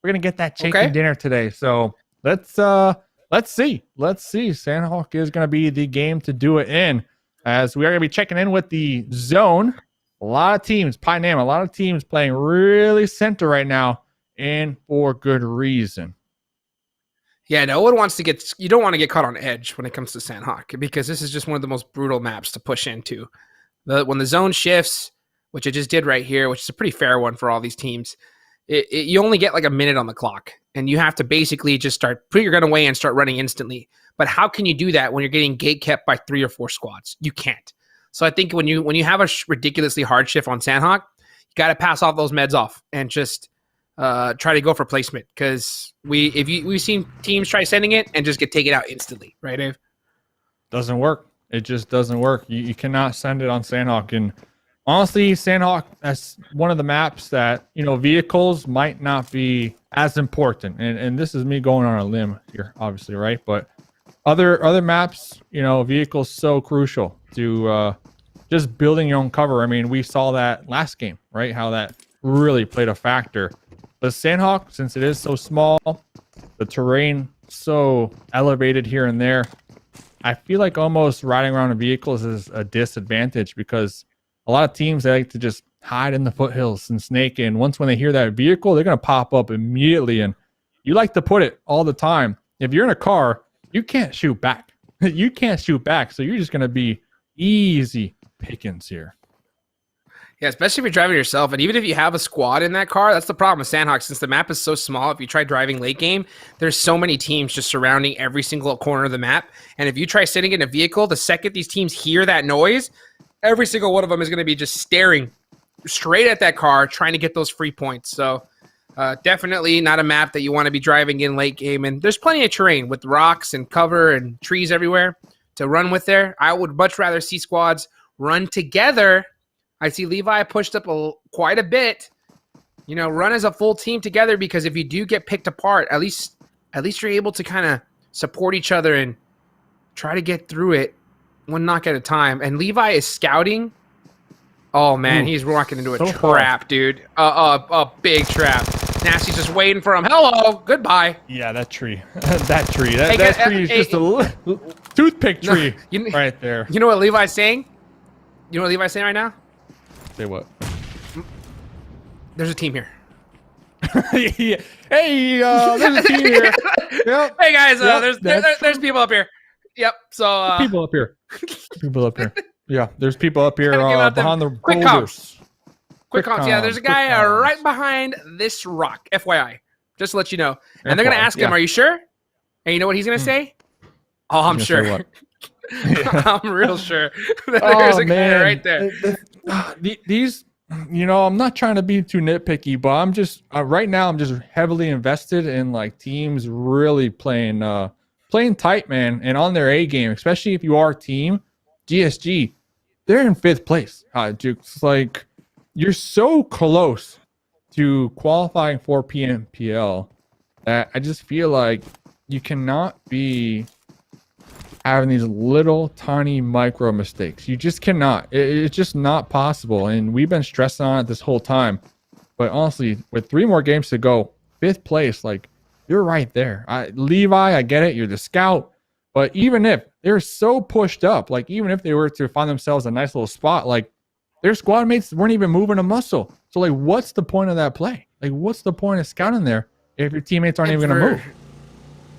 We're going to get that chicken dinner today. So let's see. Sanhok is going to be the game to do it in, as we are going to be checking in with the zone. A lot of teams, Pynam, a lot of teams playing really center right now, and for good reason. Yeah, no one wants to get, you don't want to get caught on edge when it comes to Sanhok, because this is just one of the most brutal maps to push into. When the zone shifts, which it just did right here, which is a pretty fair one for all these teams, you only get like a minute on the clock, and you have to basically just put your gun away and start running instantly. But how can you do that when you're getting gate kept by 3 or 4 squads? You can't. So I think when you have a ridiculously hard shift on Sanhok, you got to pass off those meds off and just try to go for placement, because we've seen teams try sending it and just get taken out instantly, right, Dave? Doesn't work. It just doesn't work. You cannot send it on Sanhok. And honestly, Sanhok, that's one of the maps that, vehicles might not be as important. And this is me going on a limb here, obviously, right? But other maps, vehicles so crucial to just building your own cover. I mean, we saw that last game, right? How that really played a factor. But Sanhok, since it is so small, the terrain so elevated here and there, I feel like almost riding around in vehicles is a disadvantage, because a lot of teams, they like to just hide in the foothills and snake in. Once when they hear that vehicle, they're going to pop up immediately. And you like to put it all the time. If you're in a car, you can't shoot back. You can't shoot back. So you're just going to be easy pickings here. Yeah, especially if you're driving yourself. And even if you have a squad in that car, that's the problem with Sanhok. Since the map is so small, if you try driving late game, there's so many teams just surrounding every single corner of the map. And if you try sitting in a vehicle, the second these teams hear that noise, every single one of them is going to be just staring straight at that car, trying to get those free points. So definitely not a map that you want to be driving in late game. And there's plenty of terrain with rocks and cover and trees everywhere to run with there. I would much rather see squads run together. I see Levi pushed up quite a bit. Run as a full team together, because if you do get picked apart, at least you're able to kind of support each other and try to get through it one knock at a time. And Levi is scouting. Oh man, he's walking into a trap, dude. A big trap. Nasty's just waiting for him. Hello, goodbye. Yeah, that tree. that tree is just a toothpick tree right there. You know what Levi's saying? You know what Levi's saying right now? Say what? There's a team here. Yeah. Hey, there's a team here. Yep. Hey guys, there's people up here. Yep. So people up here. People up here. Yeah, there's people up here behind the quick boulders. Quick comms. Yeah, there's a guy right behind this rock. FYI, just to let you know. And they're gonna ask him, "Are you sure?" And you know what he's gonna say? Oh, I'm sure. I'm real sure. There's a guy right there. These, I'm not trying to be too nitpicky, but I'm just right now I'm just heavily invested in like teams really playing tight, man, and on their A game, especially if you are a team. GSG, they're in 5th place. It's like you're so close to qualifying for PMPL that I just feel like you cannot be having these little tiny micro mistakes. You just cannot. It's just not possible. And we've been stressing on it this whole time. But honestly, with 3 more games to go, 5th place, like you're right there. Levi, I get it. You're the scout. But even if they're so pushed up, like even if they were to find themselves a nice little spot, like their squad mates weren't even moving a muscle. So like, what's the point of that play? Like, what's the point of scouting there if your teammates aren't even going to move?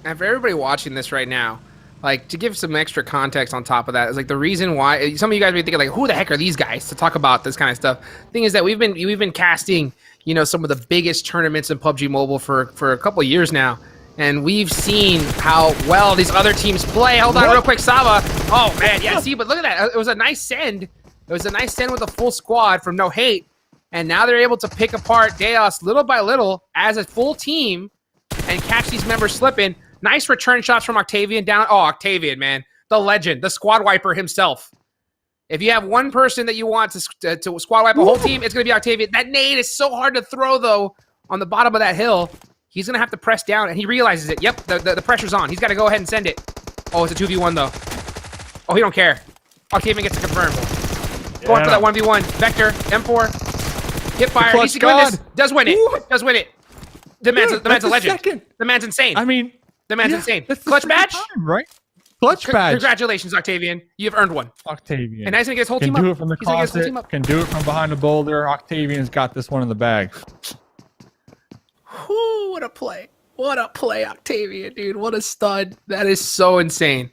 And for everybody watching this right now, like to give some extra context on top of that, is like the reason why some of you guys may be thinking like, who the heck are these guys to talk about this kind of stuff? Thing is that we've been casting, some of the biggest tournaments in PUBG Mobile for a couple of years now. And we've seen how well these other teams play. Hold on real quick, Sava. Oh, man. Yeah, see, but look at that. It was a nice send. It was a nice send with a full squad from No Hate. And now they're able to pick apart Daos little by little as a full team and catch these members slipping. Nice return shots from Octavian down. Oh, Octavian, man. The legend. The squad wiper himself. If you have one person that you want to squad wipe a whole team, it's going to be Octavian. That nade is so hard to throw, though, on the bottom of that hill. He's going to have to press down, and he realizes it. Yep, the pressure's on. He's got to go ahead and send it. Oh, it's a 2v1, though. Oh, he don't care. Octavian gets to confirm. Going for that 1v1. Vector, M4. Hip fire. Needs to go in this. Does win it. Does win it. The man's a legend. Second. The man's insane. I mean, the man's insane. Clutch badge? Time, right? Clutch badge. Congratulations, Octavian. You've earned one. Octavian. And now he's going to get his whole team up. Can do it from the closet. Can do it from behind the boulder. Octavian's got this one in the bag. Whoo, what a play. What a play, Octavian, dude. What a stud. That is so insane.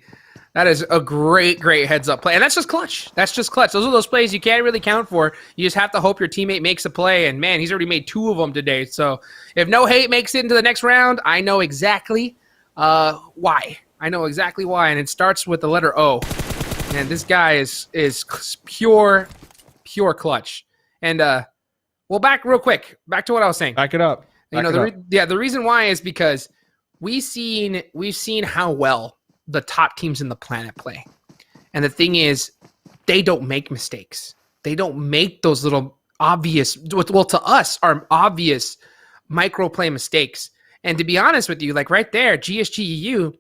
That is a great heads up play. And that's just clutch. That's just clutch. Those are those plays you can't really count for. You just have to hope your teammate makes a play. And man, he's already made 2 of them today. So if No Hate makes it into the next round, I know exactly why. I know exactly why. And it starts with the letter O. And this guy is pure clutch. And well, back real quick. Back to what I was saying. Back it up. The reason why is because we've seen how well the top teams in the planet play. And the thing is, they don't make mistakes. They don't make those little obvious, well, to us, are obvious micro play mistakes. And to be honest with you, like right there, GSGEU,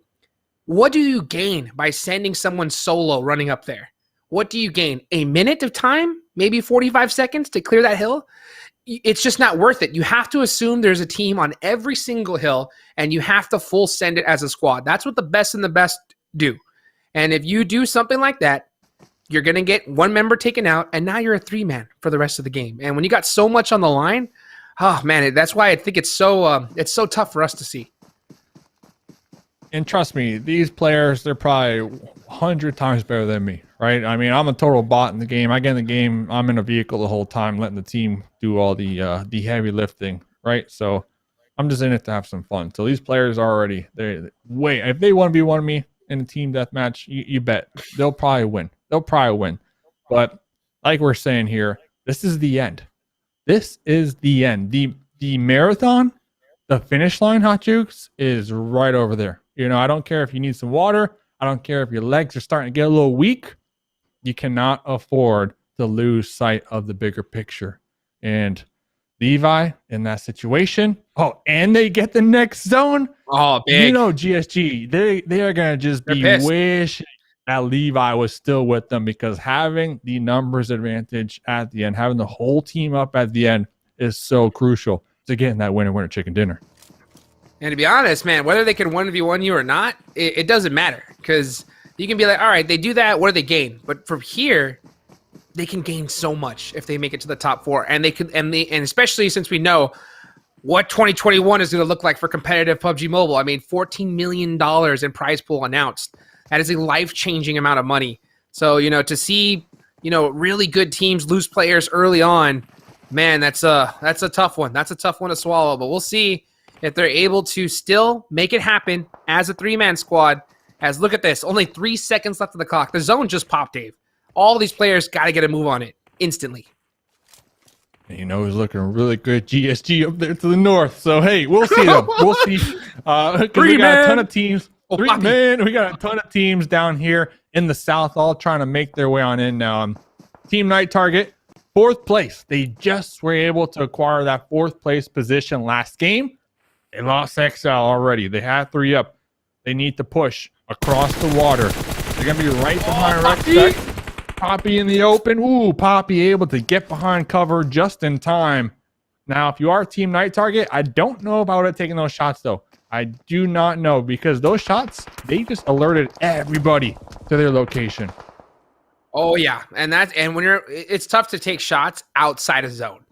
what do you gain by sending someone solo running up there? What do you gain? A minute of time? Maybe 45 seconds to clear that hill? It's just not worth it. You have to assume there's a team on every single hill, and you have to full send it as a squad. That's what the best and the best do. And if you do something like that, you're going to get one member taken out, and now you're a 3-man for the rest of the game. And when you got so much on the line, oh man, that's why I think it's so tough for us to see. And trust me, these players, they're probably 100 times better than me, right? I mean, I'm a total bot in the game. I get in the game, I'm in a vehicle the whole time, letting the team do all the heavy lifting, right? So I'm just in it to have some fun. So these players already, if they want to be one of me in a team deathmatch, you bet they'll probably win. But like we're saying here, this is the end. This is the end. The marathon, the finish line, Hot Jukes, is right over there. You know, I don't care if you need some water. I don't care if your legs are starting to get a little weak. You cannot afford to lose sight of the bigger picture. And Levi in that situation. Oh, and they get the next zone. Oh, big. You know, GSG, they are going to just be wishing that Levi was still with them, because having the numbers advantage at the end, having the whole team up at the end is so crucial to getting that winner chicken dinner. And to be honest, man, whether they can 1v1 you or not, it doesn't matter, because you can be like, all right, they do that, what do they gain? But from here, they can gain so much if they make it to the top 4, and they could, and especially since we know what 2021 is going to look like for competitive PUBG Mobile. I mean, $14 million in prize pool announced. That is a life-changing amount of money. So, you know, to see, you know, really good teams lose players early on, man, that's a tough one. That's a tough one to swallow. But we'll see if they're able to still make it happen as a 3-man squad. As look at this, only 3 seconds left of the clock. The zone just popped, Dave. All these players got to get a move on it instantly. You know, he's looking really good. GSG up there to the north. So, hey, we'll see them. We'll see. We got a ton of teams. 3-man. We got a ton of teams down here in the south all trying to make their way on in now. Team Night Target, 4th place. They just were able to acquire that 4th place position last game. They lost XL already. They had 3 up. They need to push across the water. They're going to be right behind Rexpect. Poppy in the open. Ooh, Poppy able to get behind cover just in time. Now, if you are Team Night Target, I don't know about it taking those shots, though. I do not know, because those shots, they just alerted everybody to their location. Oh, yeah. And when it's tough to take shots outside of zone.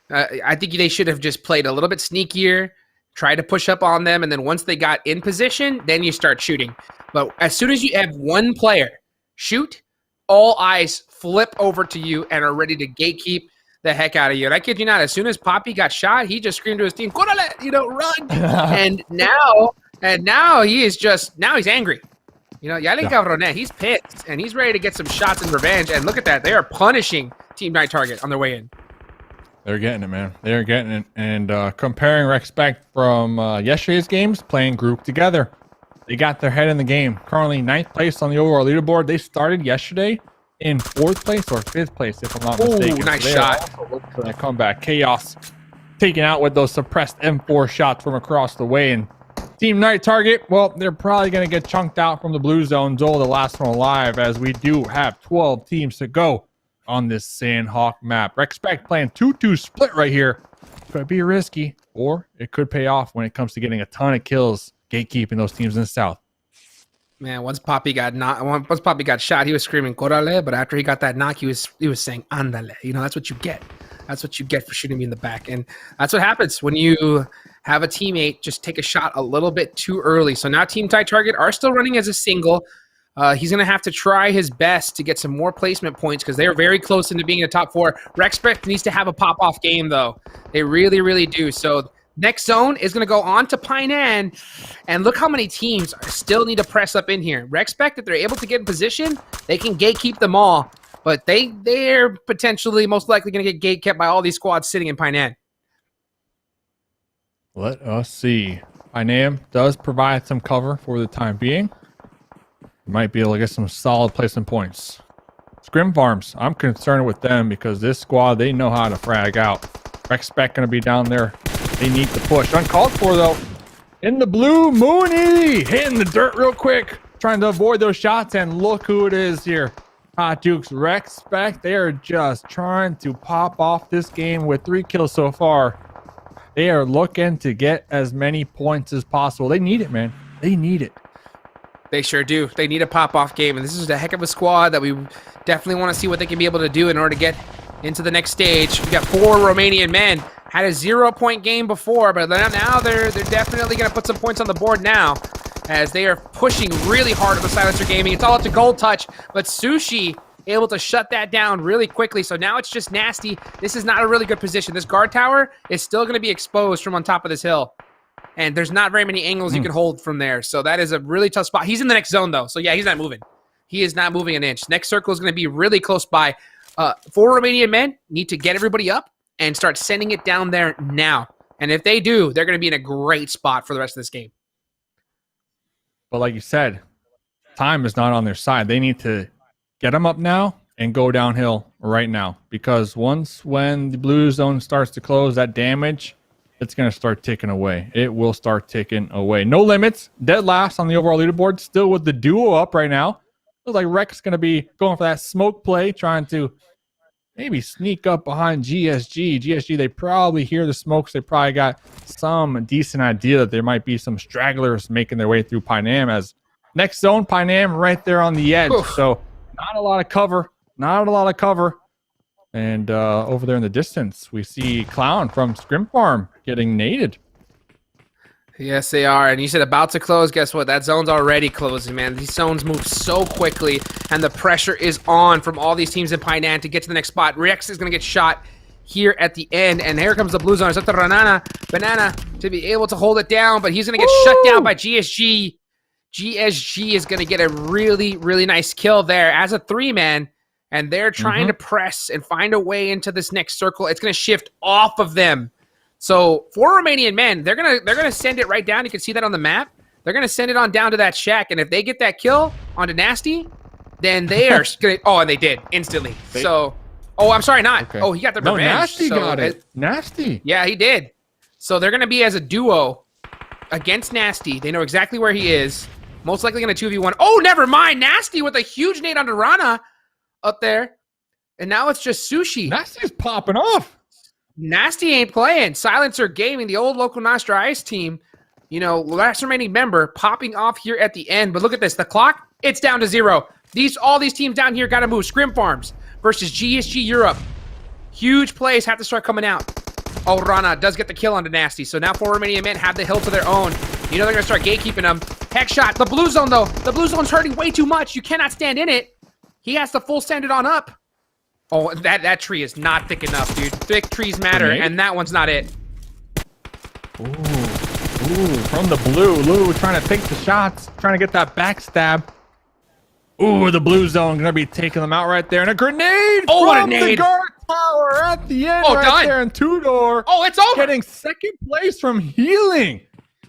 I think they should have just played a little bit sneakier, try to push up on them, and then once they got in position, then you start shooting. But as soon as you have one player shoot, all eyes flip over to you and are ready to gatekeep the heck out of you. And I kid you not, as soon as Poppy got shot, he just screamed to his team, "Corale!" You know, run. and now he's angry. You know, Yalen Cabronet, he's pissed, and he's ready to get some shots in revenge. And look at that. They are punishing Team Night Target on their way in. They're getting it, man. They're getting it. And comparing Rexpect from yesterday's games, playing group together. They got their head in the game. Currently 9th place on the overall leaderboard. They started yesterday in 4th place or 5th place, if I'm not mistaken. Nice shot. For that comeback. Chaos taken out with those suppressed M4 shots from across the way. And Team Night Target, well, they're probably going to get chunked out from the blue zone. Zol, the last one alive, as we do have 12 teams to go on this Sanhok map. Rexpect playing 2-2 split right here. Could be risky, or it could pay off when it comes to getting a ton of kills, gatekeeping those teams in the south. Man, once Poppy got shot, he was screaming "Corale," but after he got that knock, he was saying "Andale." You know, that's what you get. That's what you get for shooting me in the back, and that's what happens when you have a teammate just take a shot a little bit too early. So now Team Night Target are still running as a single. He's going to have to try his best to get some more placement points, because they are very close into being in the top 4. Rexpect needs to have a pop-off game, though. They really, really do. So next zone is going to go on to Painan, and look how many teams still need to press up in here. Rexpect, if they're able to get in position, they can gatekeep them all, but they're potentially most likely going to get gatekept by all these squads sitting in Painan. Let us see. Painan does provide some cover for the time being. Might be able to get some solid placement points. Scrimfarms, I'm concerned with them, because this squad, they know how to frag out. Rexpect going to be down there. They need to push. Uncalled for, though. In the blue, Mooney hitting the dirt real quick, trying to avoid those shots. And look who it is here. Hot Dukes, Rexpect. They are just trying to pop off this game with 3 kills so far. They are looking to get as many points as possible. They need it, man. They need it. They sure do. They need a pop-off game, and this is a heck of a squad that we definitely want to see what they can be able to do in order to get into the next stage. We got 4 Romanian men. Had a 0-point game before, but now they're definitely going to put some points on the board now, as they are pushing really hard on the Silencer Gaming. It's all up to Gold Touch, but Sushi able to shut that down really quickly. So now it's just Nasty. This is not a really good position. This guard tower is still going to be exposed from on top of this hill. And there's not very many angles you can hold from there. So that is a really tough spot. He's in the next zone, though. So, yeah, he's not moving. He is not moving an inch. Next circle is going to be really close by. 4 Romanian men need to get everybody up and start sending it down there now. And if they do, they're going to be in a great spot for the rest of this game. But like you said, time is not on their side. They need to get them up now and go downhill right now. Because when the blue zone starts to close, that damage, it's going to start ticking away. It will start ticking away. No limits. Dead last on the overall leaderboard. Still with the duo up right now. Looks like Rex going to be going for that smoke play, trying to maybe sneak up behind GSG. GSG, they probably hear the smokes. They probably got some decent idea that there might be some stragglers making their way through Pinam, as next zone, Pinam right there on the edge. Oof. So not a lot of cover. Not a lot of cover. And over there in the distance, we see Clown from Scrimfarm getting naded. Yes, they are. And you said about to close. Guess what? That zone's already closing, man. These zones move so quickly, and the pressure is on from all these teams in Painan to get to the next spot. Rex is going to get shot here at the end, and here comes the blue zone. It's up to Banana to be able to hold it down, but he's going to get shut down by GSG. GSG is going to get a really, really nice kill there as a 3-man. And they're trying to press and find a way into this next circle. It's going to shift off of them. So 4 Romanian men, they're gonna send it right down. You can see that on the map. They're gonna send it on down to that shack, and if they get that kill onto Nasty, then they are gonna. Oh, and they did instantly. I'm sorry, not. Okay. Oh, he got the revenge. No, Nasty got it. Nasty. Yeah, he did. So they're gonna be as a duo against Nasty. They know exactly where he is. Most likely gonna 2v1. Oh, never mind. Nasty with a huge nade onto Rana up there, and now it's just Sushi. Nasty's popping off. Nasty ain't playing. Silencer Gaming, the old LakoNostra ICE team, you know, last remaining member, popping off here at the end. But look at this. The clock, it's down to 0. All these teams down here got to move. Scrimfarms versus GSG Europe. Huge plays have to start coming out. Oh, Rana does get the kill onto Nasty. So now 4 Romanian men have the hill to their own. You know they're going to start gatekeeping them. Heck shot. The blue zone, though. The blue zone's hurting way too much. You cannot stand in it. He has to full send it on up. Oh, that tree is not thick enough, dude. Thick trees matter, and that one's not it. Ooh, from the blue. Lou trying to take the shots, trying to get that backstab. Ooh, the blue zone going to be taking them out right there. And a grenade from the guard tower at the end there. And Tudor it's over. Getting second place from healing.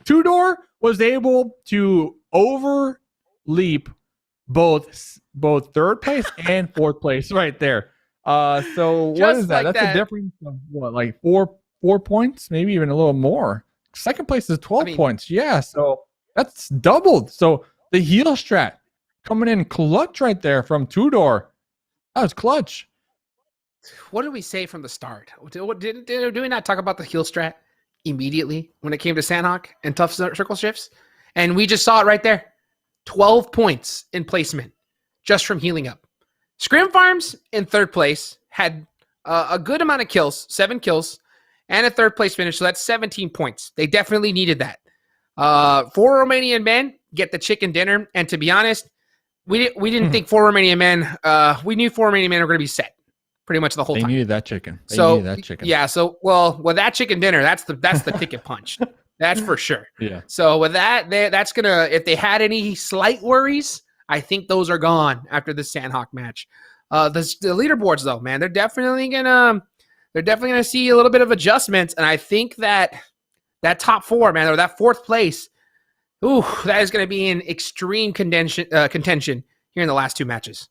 Tudor was able to overleap both third place and fourth place right there. So what is that? That's a difference of what, like four points, maybe even a little more. Second place is 12 points. Yeah, so that's doubled. So the heal strat coming in clutch right there from Tudor. That was clutch. What did we say from the start? Did we not talk about the heal strat immediately when it came to Sanhok and tough circle shifts? And we just saw it right there. 12 points in placement just from healing up. Scrimfarms in third place had a good amount of kills, 7 kills, and a third place finish. So that's 17 points. They definitely needed that. 4 Romanian men get the chicken dinner. And to be honest, we didn't think 4 Romanian men, we knew 4 Romanian men were going to be set pretty much the whole time. They needed that chicken. Yeah. So, with that chicken dinner, that's the ticket punch. That's for sure. Yeah. So with that, that's going to, if they had any slight worries, I think those are gone after the Sanhok match. The leaderboards, though, man, they're definitely gonna see a little bit of adjustments, and I think that top 4, man, or that 4th place, that is going to be in extreme contention here in the last 2 matches.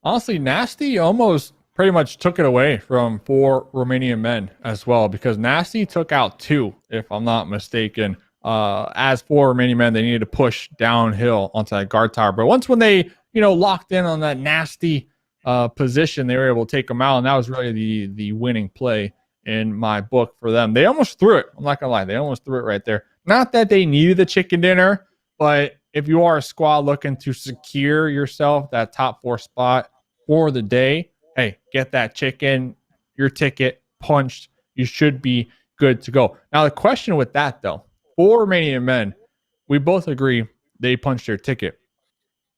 Honestly, Nasty almost pretty much took it away from 4 Romanian men as well, because Nasty took out 2, if I'm not mistaken. As 4 Romanian men, they needed to push downhill onto that guard tower. But once when they, locked in on that Nasty position, they were able to take them out. And that was really the winning play in my book for them. They almost threw it. I'm not going to lie. They almost threw it right there. Not that they needed the chicken dinner, but if you are a squad looking to secure yourself that top 4 spot for the day, hey, get that chicken, your ticket punched. You should be good to go. Now, the question with that, though, for Romanian Men, we both agree they punched their ticket.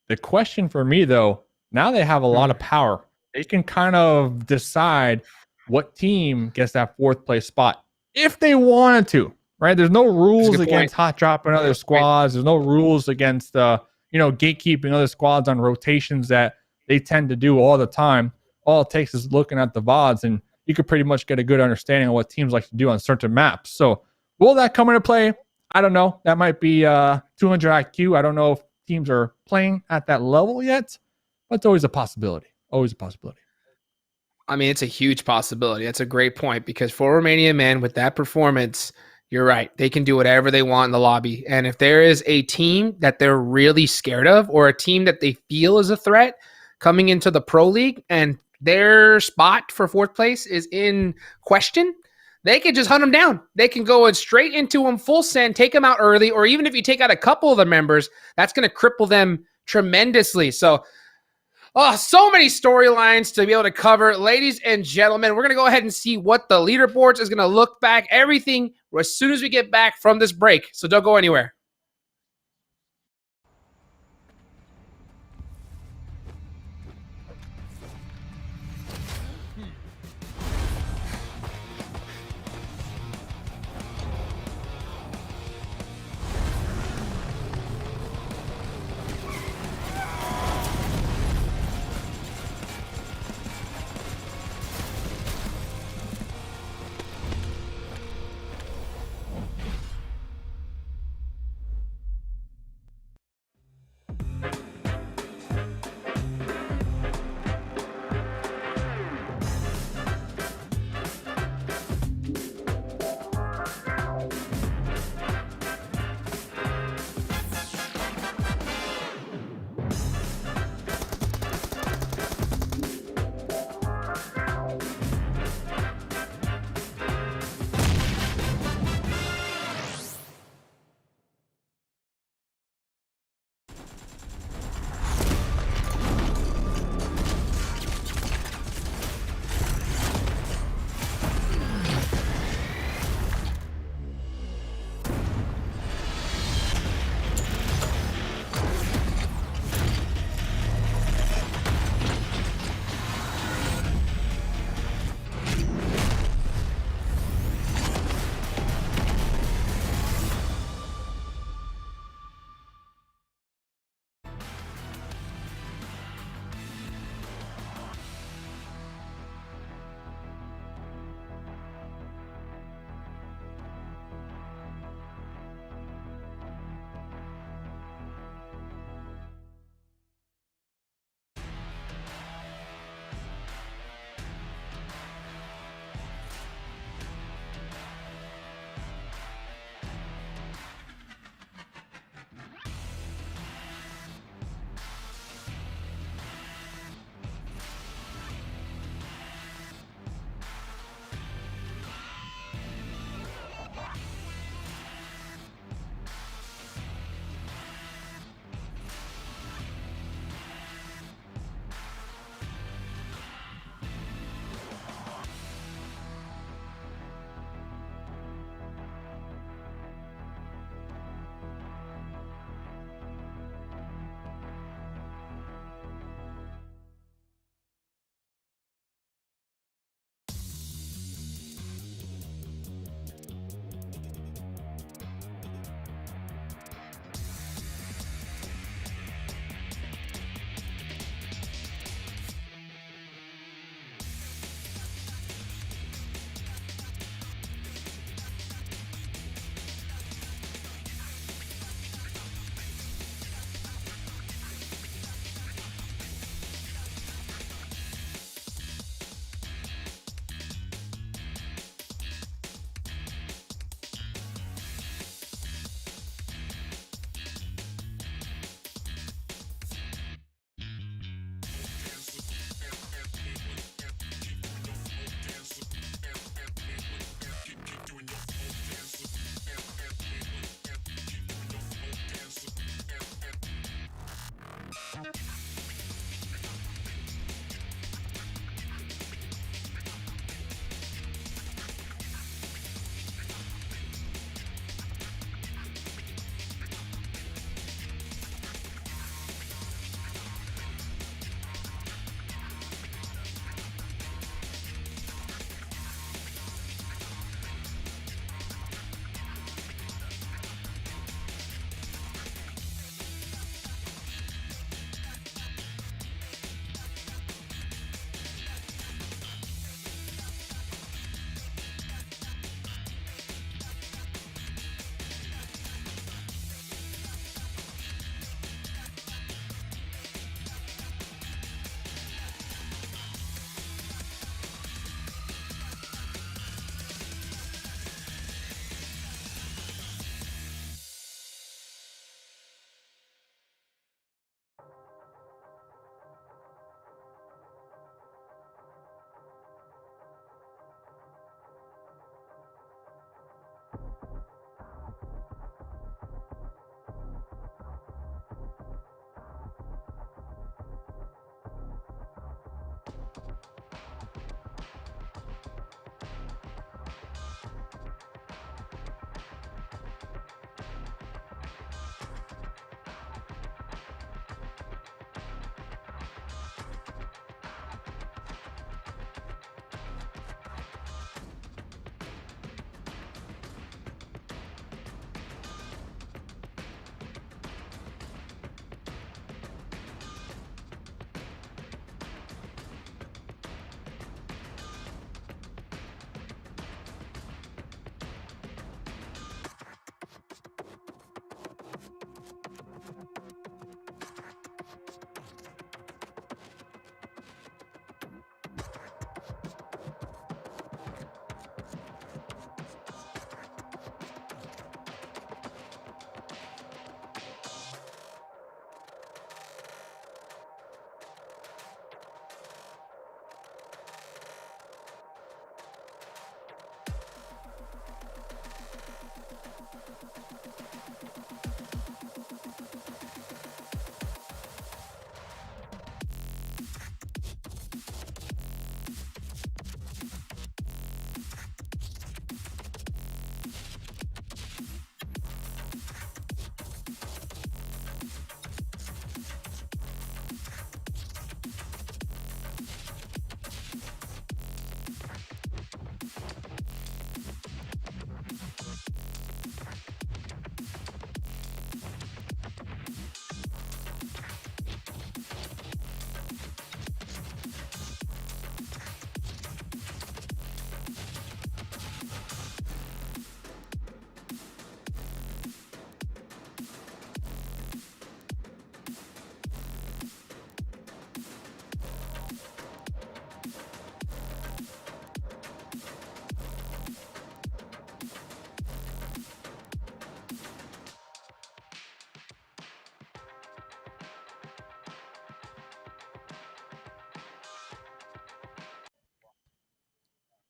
The question for me, though, now they have a lot of power. They can kind of decide what team gets that 4th place spot if they wanted to, right? There's no rules against hot dropping other squads. There's no rules against, gatekeeping other squads on rotations that they tend to do all the time. All it takes is looking at the VODs, and you could pretty much get a good understanding of what teams like to do on certain maps. So will that come into play? I don't know. That might be 200 IQ. I don't know if teams are playing at that level yet, but it's always a possibility. Always a possibility. I mean, it's a huge possibility. That's a great point, because for Romanian Men, with that performance, you're right. They can do whatever they want in the lobby. And if there is a team that they're really scared of, or a team that they feel is a threat coming into the Pro League, and their spot for 4th place is in question, they can just hunt them down. They can go straight into them, full send, take them out early, or even if you take out a couple of the members, that's going to cripple them tremendously. So, so many storylines to be able to cover. Ladies and gentlemen, we're going to go ahead and see what the leaderboards is going to look back. Everything as soon as we get back from this break. So don't go anywhere.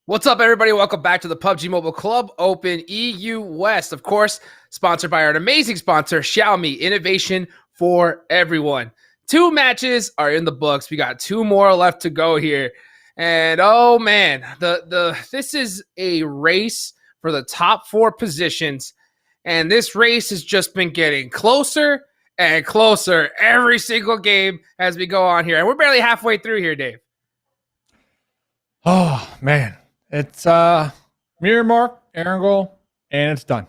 What's up, everybody? Welcome back to the PUBG Mobile Club Open EU West. Of course, sponsored by our amazing sponsor, Xiaomi, innovation for everyone. 2 matches are in the books. We got 2 more left to go here. And oh man, this is a race for the top 4 positions. And this race has just been getting closer and closer every single game as we go on here. And we're barely halfway through here, Dave. Oh man. It's Miramar, Erangel, and it's done.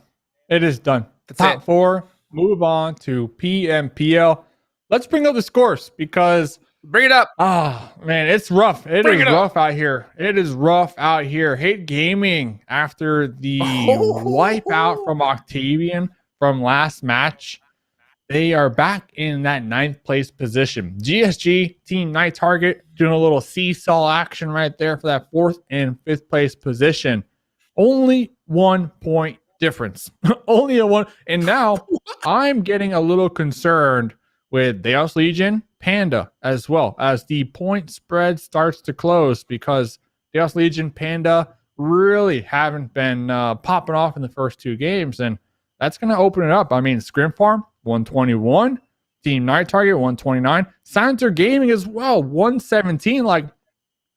It is done. The top 4 move on to PMPL. Let's bring up the scores because bring it up. Oh man, it's rough. It is rough out here. It is rough out here. Hate Gaming after the wipeout from Octavian from last match. They are back in that 9th place position. GSG, Team Night Target, doing a little seesaw action right there for that 4th and 5th place position. Only 1 point difference. Only a 1. And now I'm getting a little concerned with Daos Legion, Panda, as well as the point spread starts to close because Daos Legion, Panda really haven't been popping off in the first 2 games. And that's going to open it up. I mean, Scrimfarms, 121. Team Night Target, 129. Sanhok Gaming as well, 117. Like,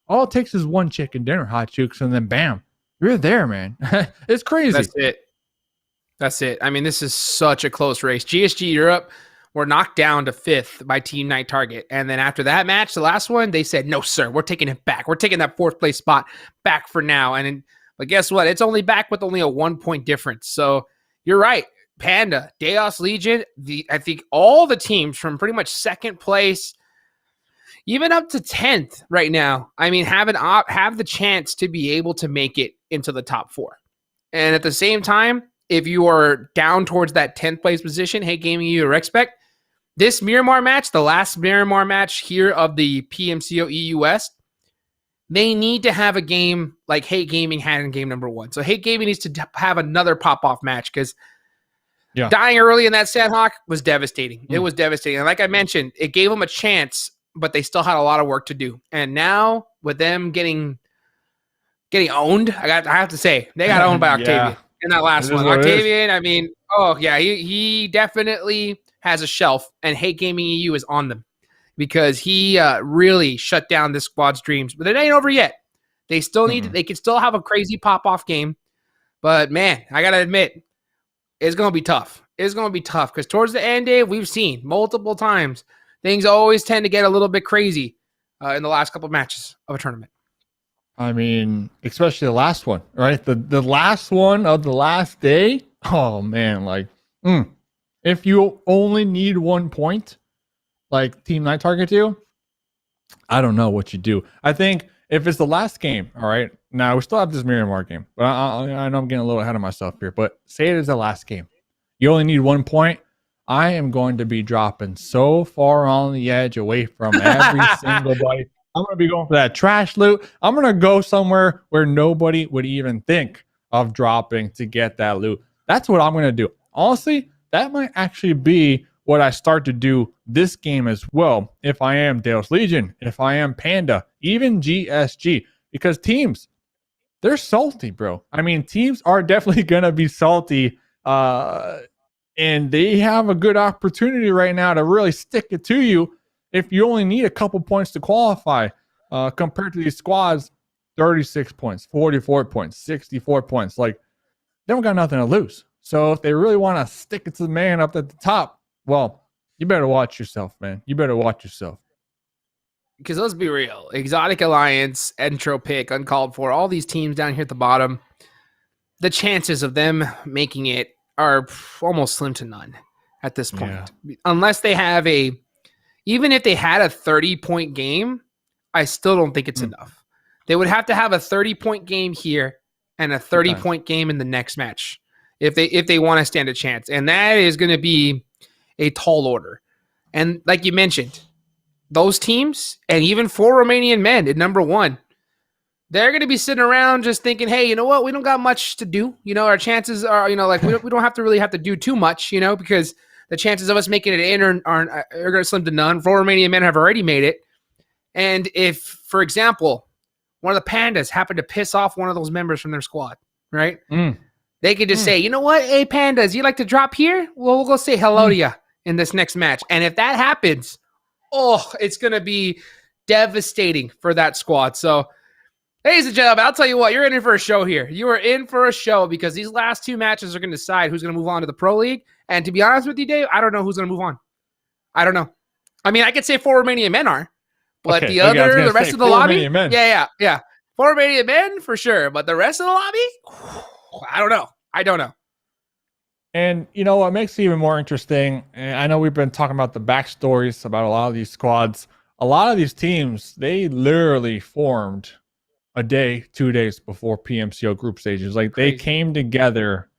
all it takes is 1 chicken dinner, hot chooks, and then bam, you're there, man. It's crazy. That's it. I mean, this is such a close race. GSG Europe were knocked down to 5th by Team Night Target. And then after that match, the last one, they said, no, sir, we're taking it back. We're taking that 4th place spot back for now. But guess what? It's only back with only a 1 point difference. So you're right. Panda, Daos Legion, I think all the teams from pretty much 2nd place, even up to 10th right now, I mean, have the chance to be able to make it into the top 4. And at the same time, if you are down towards that 10th place position, Hate Gaming, you Rexpect, this Miramar match, the last Miramar match here of the PMCO EU West, they need to have a game like Hate Gaming had in game number 1. So Hate Gaming needs to have another pop-off match because dying early in that Sanhok was devastating. It was devastating. And like I mentioned, it gave them a chance, but they still had a lot of work to do. And now with them getting owned, I have to say, they got owned by Octavian in that last one. Octavian, I mean, he definitely has a shelf, and Hate Gaming EU is on them because he really shut down this squad's dreams. But it ain't over yet. They still need they can still have a crazy pop-off game. But man, I got to admit, it's going to be tough. It's going to be tough because towards the end, Dave, we've seen multiple times things always tend to get a little bit crazy in the last couple of matches of a tournament. I mean, especially the last one, right? The last one of the last day. Oh, man. Like, if you only need 1 point, like Team Night Target do, I don't know what you do. I think if it's the last game, all right, now we still have this Miramar game, but I know I'm getting a little ahead of myself here, but say it is the last game. You only need 1 point. I am going to be dropping so far on the edge away from every single body. I'm going to be going for that trash loot. I'm going to go somewhere where nobody would even think of dropping to get that loot. That's what I'm going to do. Honestly, that might actually be what I start to do this game as well. If I am Daos Legion, if I am Panda, even GSG, because teams, they're salty, bro. I mean, teams are definitely going to be salty And they have a good opportunity right now to really stick it to you if you only need a couple points to qualify. Compared to these squads, 36 points, 44 points, 64 points. Like, they don't got nothing to lose. So if they really want to stick it to the man up at the top, well, you better watch yourself, man. You better watch yourself. Because let's be real, Exotic Alliance, Entropiq, Uncalled For, all these teams down here at the bottom, the chances of them making it are almost slim to none at this point. Yeah. Unless they have even if they had a 30-point game, I still don't think it's enough. They would have to have a 30-point game here and a 30-point game in the next match if they want to stand a chance. And that is going to be a tall order. And like you mentioned, those teams, and even for Romanian Men at number 1, they're going to be sitting around just thinking, hey, you know what? We don't got much to do. You know, our chances are, you know, like we don't have to do too much, you know, because the chances of us making it in are going to slim to none. For Romanian Men have already made it. And if, for example, one of the Pandas happened to piss off one of those members from their squad, right? They could just say, you know what? Hey, Pandas, you like to drop here? Well, we'll go say hello to you in this next match. And if that happens, it's going to be devastating for that squad. So, ladies and gentlemen, I'll tell you what, you're in for a show here. You are in for a show because these last 2 matches are going to decide who's going to move on to the Pro League. And to be honest with you, Dave, I don't know who's going to move on. I don't know. I mean, I could say 4 Romanian Men are, but the rest of the lobby, yeah. 4 Romanian Men for sure, but the rest of the lobby, I don't know. And you know what makes it even more interesting? And I know we've been talking about the backstories about a lot of these squads. A lot of these teams, they literally formed a day, 2 days before PMCO group stages. Like, they came together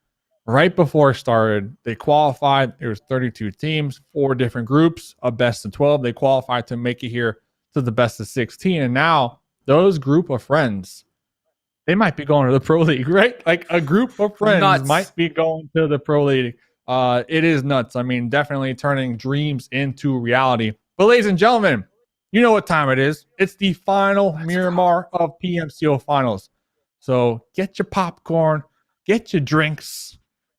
right before it started. They qualified. There was 32 teams, 4 different groups, a best of 12. They qualified to make it here to the best of 16. And now those group of friends, they might be going to the Pro League, right? Like, a group of friends might be going to the Pro League. It is nuts. I mean, definitely turning dreams into reality. But ladies and gentlemen, you know what time it is. It's the final Miramar of PMCO Finals. So get your popcorn, get your drinks,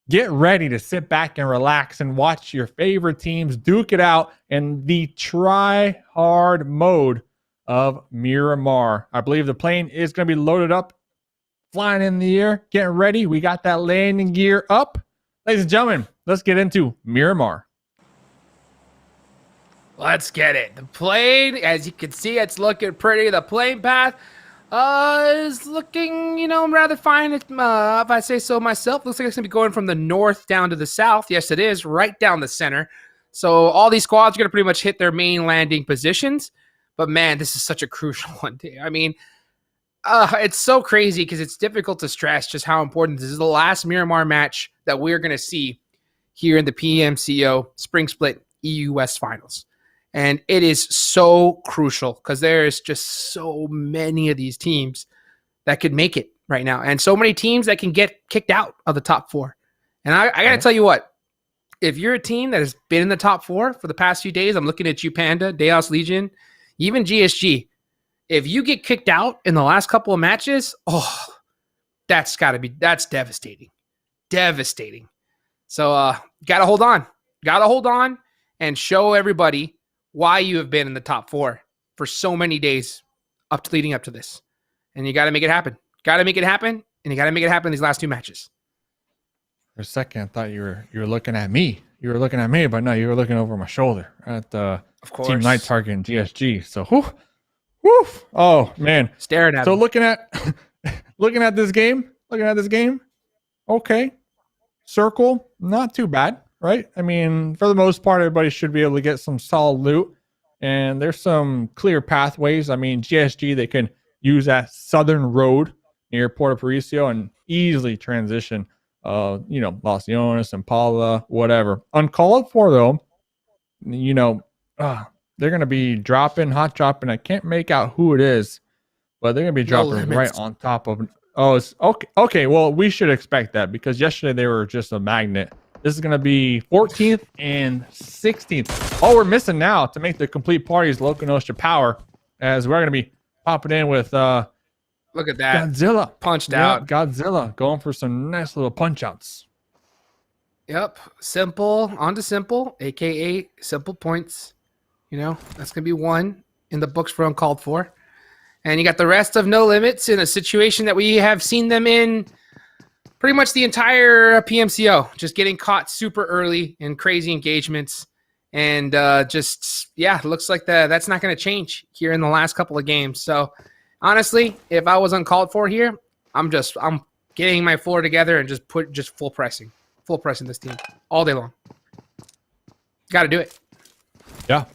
get ready to sit back and relax and watch your favorite teams duke it out in the try-hard mode of Miramar. I believe the plane is going to be loaded up, flying in the air, getting ready. We got that landing gear up. Ladies and gentlemen, let's get into Miramar. Let's get it. The plane, as you can see, it's looking pretty. The plane path is looking, rather fine. If I say so myself, looks like it's going to be going from the north down to the south. Yes, it is, right down the center. So all these squads are going to pretty much hit their main landing positions. But man, this is such a crucial one. I mean, it's so crazy because it's difficult to stress just how important this is. The last Miramar match that we're going to see here in the PMCO Spring Split EU West Finals. And it is so crucial because there's just so many of these teams that could make it right now. And so many teams that can get kicked out of the top 4. And I got to tell you what, if you're a team that has been in the top 4 for the past few days, I'm looking at you, Panda, Daos Legion, even GSG. If you get kicked out in the last couple of matches, that's devastating. Devastating. So got to hold on and show everybody why you have been in the top 4 for so many days leading up to this. And you got to make it happen. And you got to make it happen these last 2 matches. For a second, I thought you were looking at me. You were looking at me, but no, you were looking over my shoulder at Team Night Target and GSG. So, whew. Oh, man. Staring at So, looking at this game, okay. Circle, not too bad. Right? I mean, for the most part, everybody should be able to get some solid loot. And there's some clear pathways. I mean, GSG, they can use that southern road near Puerto Aparicio and easily transition, Los Leones, Impala, whatever. Uncalled For, though, they're going to be hot dropping. I can't make out who it is, but they're going to be dropping right on top of. Oh, it's okay. Okay, well, we should expect that because yesterday they were just a magnet. This is going to be 14th and 16th. All we're missing now to make the complete party is LakoNostra Power, as we're going to be popping in with look at that. Godzilla. Punched out. Godzilla going for some nice little punch outs. Yep. Simple. On to simple, aka simple points. You know, that's gonna be one in the books for uncalled for. And you got the rest of No Limits in a situation that we have seen them in pretty much the entire PMCO, just getting caught super early in crazy engagements. And it looks like that's not going to change here in the last couple of games. So honestly, if I was uncalled for here, I'm getting my floor together and just full pressing this team all day long. Got to do it. Yeah,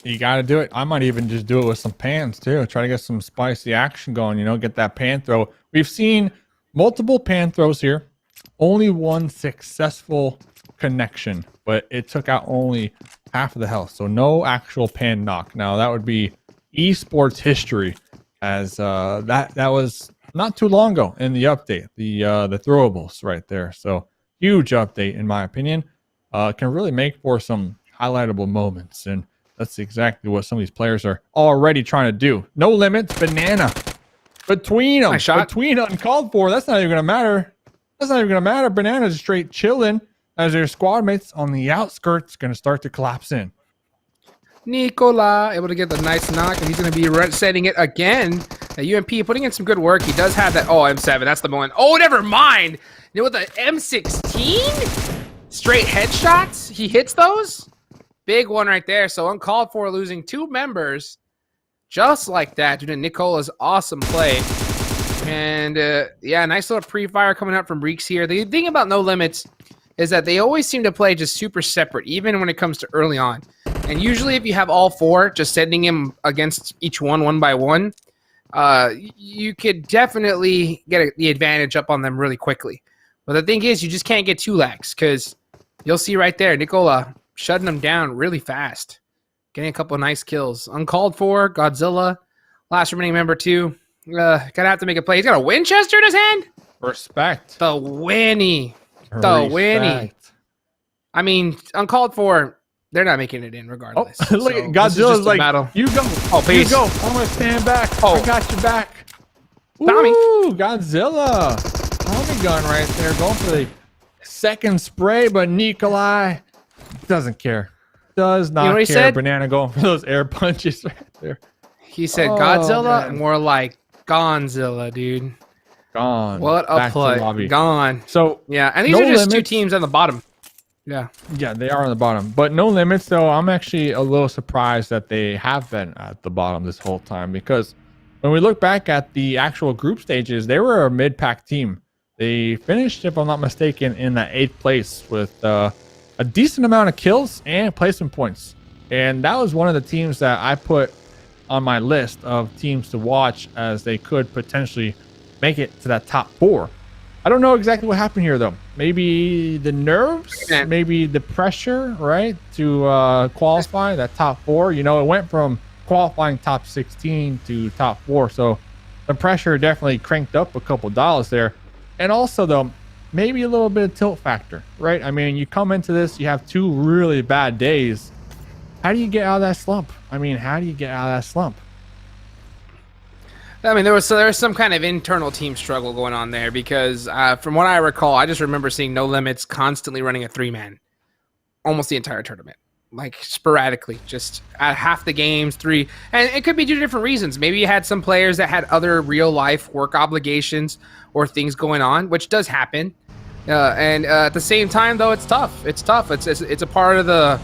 you got to do it. I might even just do it with some pans too. Try to get some spicy action going, you know, get that pan throw. We've seen multiple pan throws here. Only one successful connection, but it took out only half of the health. So no actual pan knock. Now that would be esports history, as that was not too long ago in the update. The throwables right there. So huge update in my opinion. Can really make for some highlightable moments, and that's exactly what some of these players are already trying to do. No Limits, Banana between them, between uncalled for. That's not even gonna matter. Banana's straight chilling as their squad mates on the outskirts gonna start to collapse in. Nicola able to get the nice knock, and he's going to be setting it again. UMP putting in some good work. He does have that. Oh, M7. That's the one. Oh, never mind. You know, with the M16, straight headshots. He hits those. Big one right there. So uncalled for, losing 2 members just like that due to Nicola's awesome play. And nice little pre-fire coming out from Reeks here. The thing about No Limits is that they always seem to play just super separate, even when it comes to early on. And usually if you have all 4, just sending him against each one by one, you could definitely get the advantage up on them really quickly. But the thing is, you just can't get too lax, because you'll see right there, Nicola shutting them down really fast. Getting a couple of nice kills. Uncalled for, Godzilla, last remaining member 2. Gonna have to make a play. He's got a Winchester in his hand? Respect. The Winnie. I mean, uncalled for, they're not making it in regardless. Oh, look at Godzilla's like, battle. You go. Oh, you go. I'm going to stand back. Oh. I got your back. Tommy. Ooh, Godzilla. Tommy gun right there. Going for the second spray, but Nikolai doesn't care. Does not care. Said? Banana going for those air punches right there. He said Godzilla, man. More like Gonzilla, dude. Gone. What a play. Gone. So, yeah, and these are just 2 teams on the bottom. Yeah, they are on the bottom. But No Limits, though, I'm actually a little surprised that they have been at the bottom this whole time, because when we look back at the actual group stages, they were a mid-pack team. They finished, if I'm not mistaken, in the 8th place with a decent amount of kills and placement points. And that was one of the teams that I put on my list of teams to watch, as they could potentially make it to that top 4. I don't know exactly what happened here, though. Maybe the nerves, maybe the pressure, right, to qualify that top 4. You know, it went from qualifying top 16 to top 4, so the pressure definitely cranked up a couple dollars there. And also, though, maybe a little bit of tilt factor, right? I mean, you come into this, you have 2 really bad days. How do you get out of that slump? I mean, how do you get out of that slump? I mean, there was some kind of internal team struggle going on there, because from what I recall, I just remember seeing No Limits constantly running a 3-man almost the entire tournament, like sporadically, just at half the games, 3. And it could be due to different reasons. Maybe you had some players that had other real life work obligations or things going on, which does happen. And at the same time, though, it's tough. It's tough. It's a part of the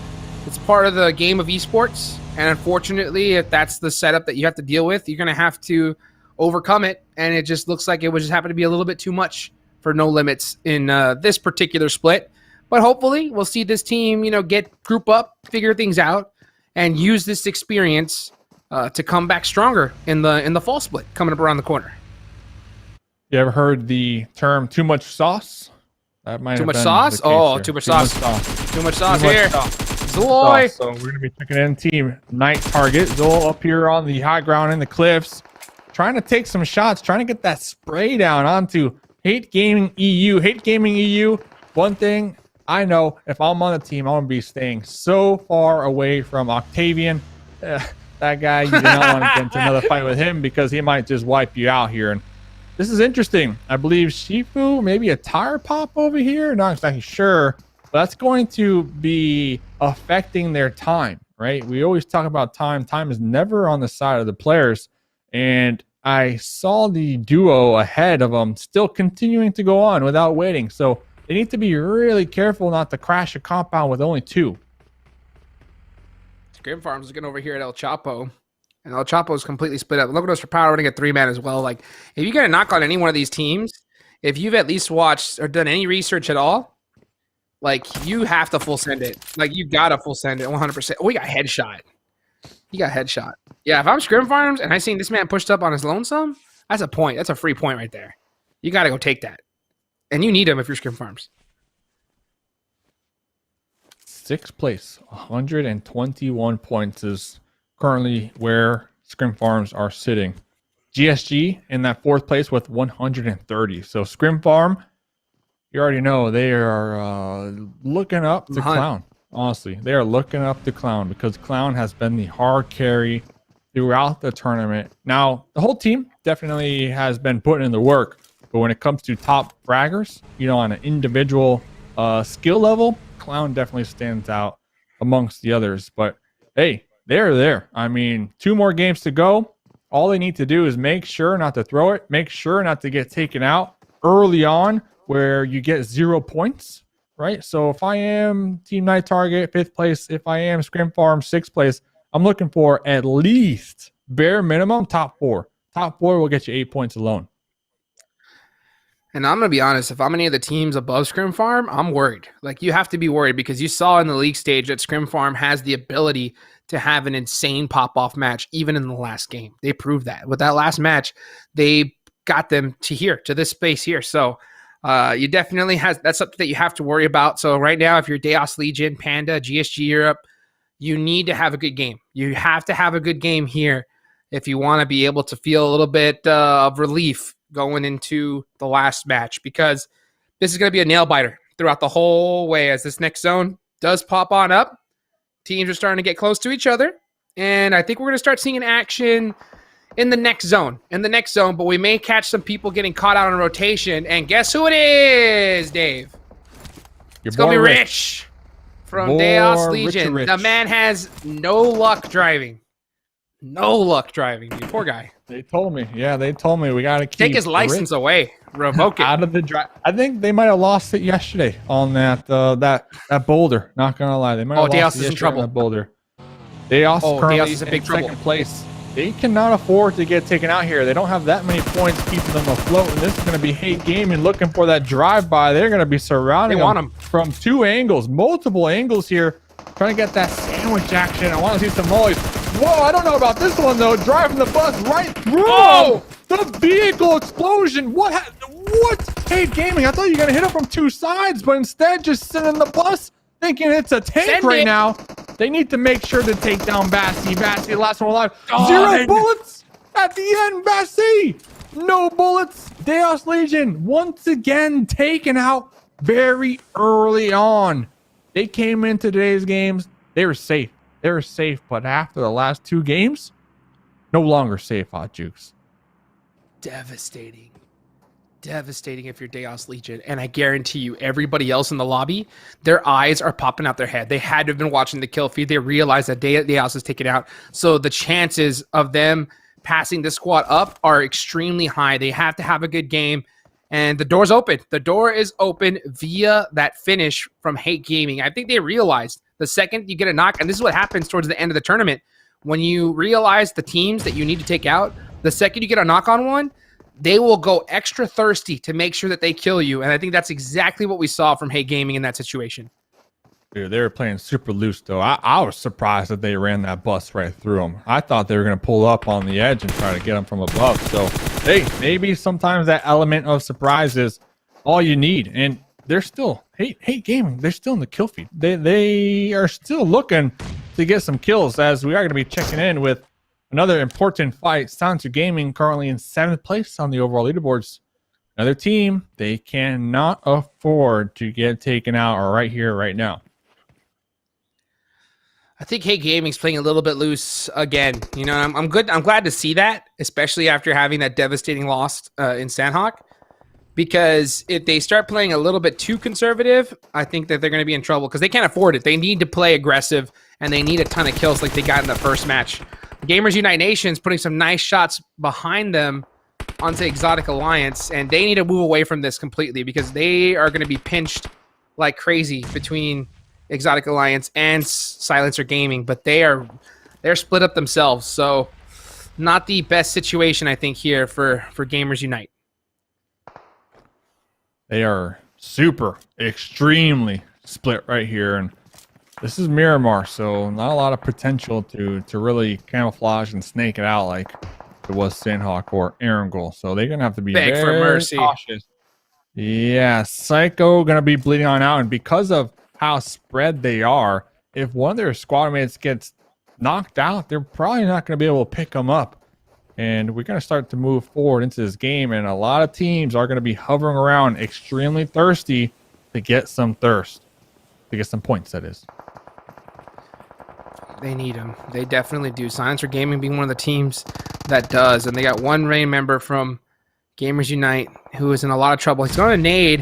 game of esports. And unfortunately, if that's the setup that you have to deal with, you're going to have to overcome it. And it just looks like it would just happen to be a little bit too much for No Limits in this particular split. But hopefully we'll see this team, group up, figure things out, and use this experience to come back stronger in the fall split coming up around the corner. You ever heard the term "too much sauce"? That might too much sauce. Oh, too much sauce. Too much sauce here. Zoloy. So we're gonna be checking in team night target. Zol up here on the high ground in the cliffs, trying to take some shots, trying to get that spray down onto Hate Gaming EU. Hate Gaming EU. One thing I know, if I'm on the team, I'm gonna be staying so far away from Octavian. That guy, you do not want to get into another fight with him, because he might just wipe you out here. And this is interesting. I believe Shifu, maybe a tire pop over here. Not exactly sure, That's going to be affecting their time, right? We always talk about time. Time is never on the side of the players. And I saw the duo ahead of them still continuing to go on without waiting. So they need to be really careful not to crash a compound with only 2. Scrimfarms is getting over here at El Chapo. And El Chapo is completely split up. LakoNostra Power running a 3-man as well. Like, if you get a knock on any one of these teams, if you've at least watched or done any research at all, like, you have to full send it. Like, you got to full send it 100%. Oh, he got headshot. He got headshot. Yeah, if I'm Scrimfarms and I seen this man pushed up on his lonesome, that's a point. That's a free point right there. You got to go take that. And you need him if you're Scrimfarms. 6th place, 121 points is currently where Scrimfarms are sitting. GSG in that 4th place with 130. So Scrimfarm, you already know they are looking up to Clown. Honestly, they are looking up to Clown because Clown has been the hard carry throughout the tournament. Now, the whole team definitely has been putting in the work, but when it comes to top fraggers, you know, on an individual skill level, Clown definitely stands out amongst the others. But hey, they're there. I mean, 2 more games to go. All they need to do is make sure not to throw it, make sure not to get taken out early on where you get 0 points, right? So if I am Team Night Target, 5th place, if I am Scrimfarm, 6th place, I'm looking for at least bare minimum top 4. Top 4 will get you 8 points alone. And I'm going to be honest, if I'm any of the teams above Scrimfarm, I'm worried. Like, you have to be worried because you saw in the league stage that Scrimfarm has the ability to have an insane pop-off match, even in the last game. They proved that. With that last match, they got them to here, to this space here. So you definitely that's something that you have to worry about. So right now, if you're Daos Legion, Panda, GSG Europe, you need to have a good game. You have to have a good game here if you want to be able to feel a little bit of relief going into the last match, because this is going to be a nail biter throughout the whole way as this next zone does pop on up. Teams are starting to get close to each other, and I think we're going to start seeing an action in the next zone. But we may catch some people getting caught out on rotation, and guess who it is, Dave? It's going to be Rich from Daos Legion. Rich. The man has no luck driving. No luck driving, you poor guy. They told me. Yeah, they told me we got to take his license away. Revoke it. Out of the drive. I think they might have lost it yesterday on that boulder. Not going to lie. They might have lost Daos is in trouble. That boulder. Daos currently Daos is in big trouble. 2nd place. They cannot afford to get taken out here. They don't have that many points keeping them afloat. And this is going to be Hate Gaming looking for that drive-by. They're going to be surrounding them from 2 angles, multiple angles here, trying to get that sandwich action. I want to see some mollies. Whoa, I don't know about this one, though. Driving the bus right through the vehicle explosion. What? Hate Gaming, I thought you were going to hit it from 2 sides, but instead just sitting in the bus thinking it's a tank now. They need to make sure to take down Bassi. Bassi, last one alive. 0 bullets at the end, Bassi. No bullets. Daos Legion once again taken out very early on. They came in today's games. They were safe. They were safe, but after the last 2 games, no longer safe, Hot Jukes. Devastating if you're Daos Legion. And I guarantee you, everybody else in the lobby, their eyes are popping out their head. They had to have been watching the kill feed. They realized that Daos is taken out. So the chances of them passing the squad up are extremely high. They have to have a good game. And the door's open. The door is open via that finish from Hate Gaming. I think they realized the second you get a knock, and this is what happens towards the end of the tournament, when you realize the teams that you need to take out, the second you get a knock on one, they will go extra thirsty to make sure that they kill you. And I think that's exactly what we saw from Hate Gaming in that situation. Dude, they were playing super loose, though. I was surprised that they ran that bus right through them. I thought they were going to pull up on the edge and try to get them from above. So, hey, maybe sometimes that element of surprise is all you need. And they're still, Hate Gaming, they're still in the kill feed. They are still looking to get some kills, as we are going to be checking in with another important fight. Sanhok Gaming currently in 7th place on the overall leaderboards. Another team they cannot afford to get taken out right here, right now. I think Hate Gaming's playing a little bit loose again. You know, I'm good. I'm glad to see that, especially after having that devastating loss in Sanhok. because if they start playing a little bit too conservative, I think that they're going to be in trouble because they can't afford it. They need to play aggressive, and they need a ton of kills like they got in the first match. Gamers Unite Nations putting some nice shots behind them onto Exotic Alliance, and they need to move away from this completely because they are going to be pinched like crazy between Exotic Alliance and Silencer Gaming, but they're split up themselves, so not the best situation, I think, here for Gamers Unite. They are super, extremely split right here. And this is Miramar, so not a lot of potential to really camouflage and snake it out like it was Sanhok or Erangel. So they're going to have to be Beg for mercy. cautious. Yeah, Psycho going to be bleeding on out. And because of how spread they are, if one of their squad mates gets knocked out, they're probably not going to be able to pick them up. And we're going to start to move forward into this game, and a lot of teams are going to be hovering around extremely thirsty to get some points, that is. They need them. They definitely do. Silencer Gaming being one of the teams that does, and they got one Rain member from Gamers Unite who is in a lot of trouble. He's going to nade.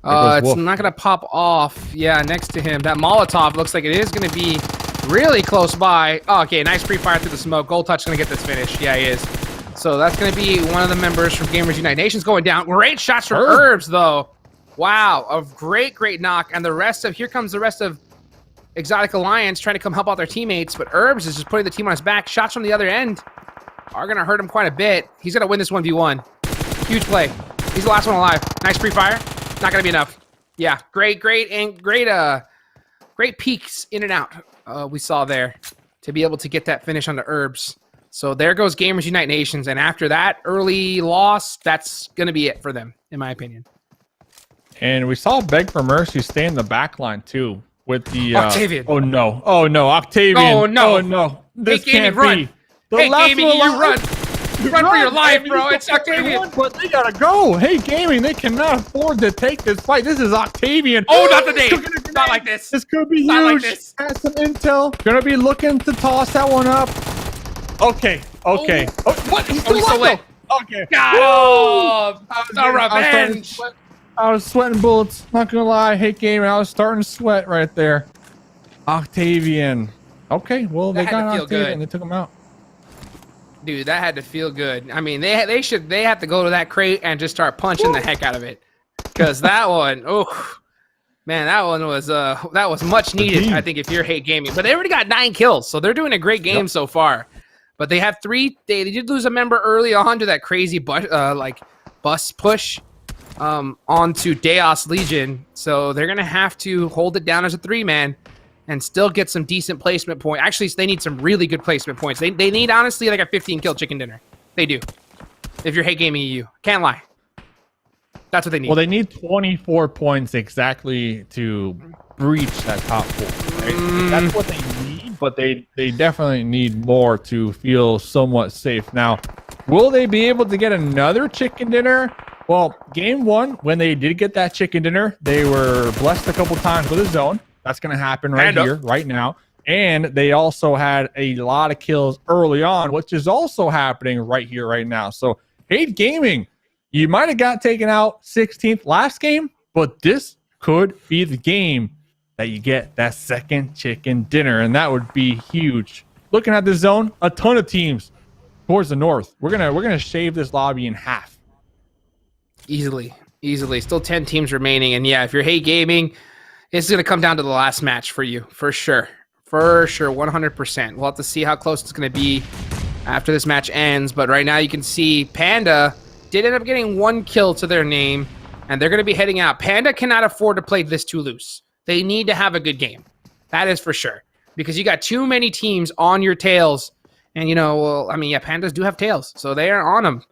It's not going to pop off. Yeah, next to him. That Molotov looks like it is going to be really close by. Oh, okay, nice pre-fire through the smoke. Gold Touch going to get this finish. Yeah, he is. So that's going to be one of the members from Gamers Unite Nations going down. Great shots from Herbs, though. Wow, a great knock. And here comes the rest of Exotic Alliance trying to come help out their teammates, but Herbs is just putting the team on his back. Shots from the other end are going to hurt him quite a bit. He's going to win this 1v1. Huge play. He's the last one alive. Nice pre-fire. Not going to be enough. Yeah, great peaks in and out. We saw there to be able to get that finish on the Herbs. So there goes Gamers Unite Nations, and after that early loss, that's going to be it for them, in my opinion. And we saw Beg for Mercy stay in the back line, too, with the... Octavian. Oh, no, Octavian. Oh, no. Oh, no. This hey, Gaming, can't run. be. Hey, Gaming, you run. Run for your life, bro. It's Octavian. But they gotta go. Hey, Gaming, they cannot afford to take this fight. This is Octavian. Oh, not the nade. Not like this. This could be not huge. Like this. Has some intel. Gonna be looking to toss that one up. Okay. Oh, what? He's still lit. Okay. Got him. The revenge. I was sweating bullets. Not gonna lie. Hey, Gaming, I was starting to sweat right there. Octavian. Okay, well, they got Octavian. They took him out. Dude, that had to feel good. I mean, they have to go to that crate and just start punching the heck out of it, because that one, oh man, that was much needed. I think if you're Hate Gaming, but they already got 9 kills, so they're doing a great game so far. But they have 3. They did lose a member early on to that crazy bus push onto Daos Legion, so they're gonna have to hold it down as a 3-man. And still get some decent placement point. Actually, they need some really good placement points. They need, honestly, like a 15-kill chicken dinner. They do. If you're Hate Gaming EU. Can't lie. That's what they need. Well, they need 24 points exactly to breach that top 4. Right? That's what they need, but they definitely need more to feel somewhat safe. Now, will they be able to get another chicken dinner? Well, game 1, when they did get that chicken dinner, they were blessed a couple times with a zone. That's going to happen here, right now. And they also had a lot of kills early on, which is also happening right here, right now. So, Hate Gaming, you might have got taken out 16th last game, but this could be the game that you get that second chicken dinner, and that would be huge. Looking at the zone, a ton of teams towards the north. We're gonna shave this lobby in half. Easily. Still 10 teams remaining, and yeah, if you're Hate Gaming, it's going to come down to the last match for you, for sure. For sure, 100%. We'll have to see how close it's going to be after this match ends. But right now you can see Panda did end up getting 1 kill to their name, and they're going to be heading out. Panda cannot afford to play this too loose. They need to have a good game. That is for sure. Because you got too many teams on your tails. And, Pandas do have tails, so they are on them.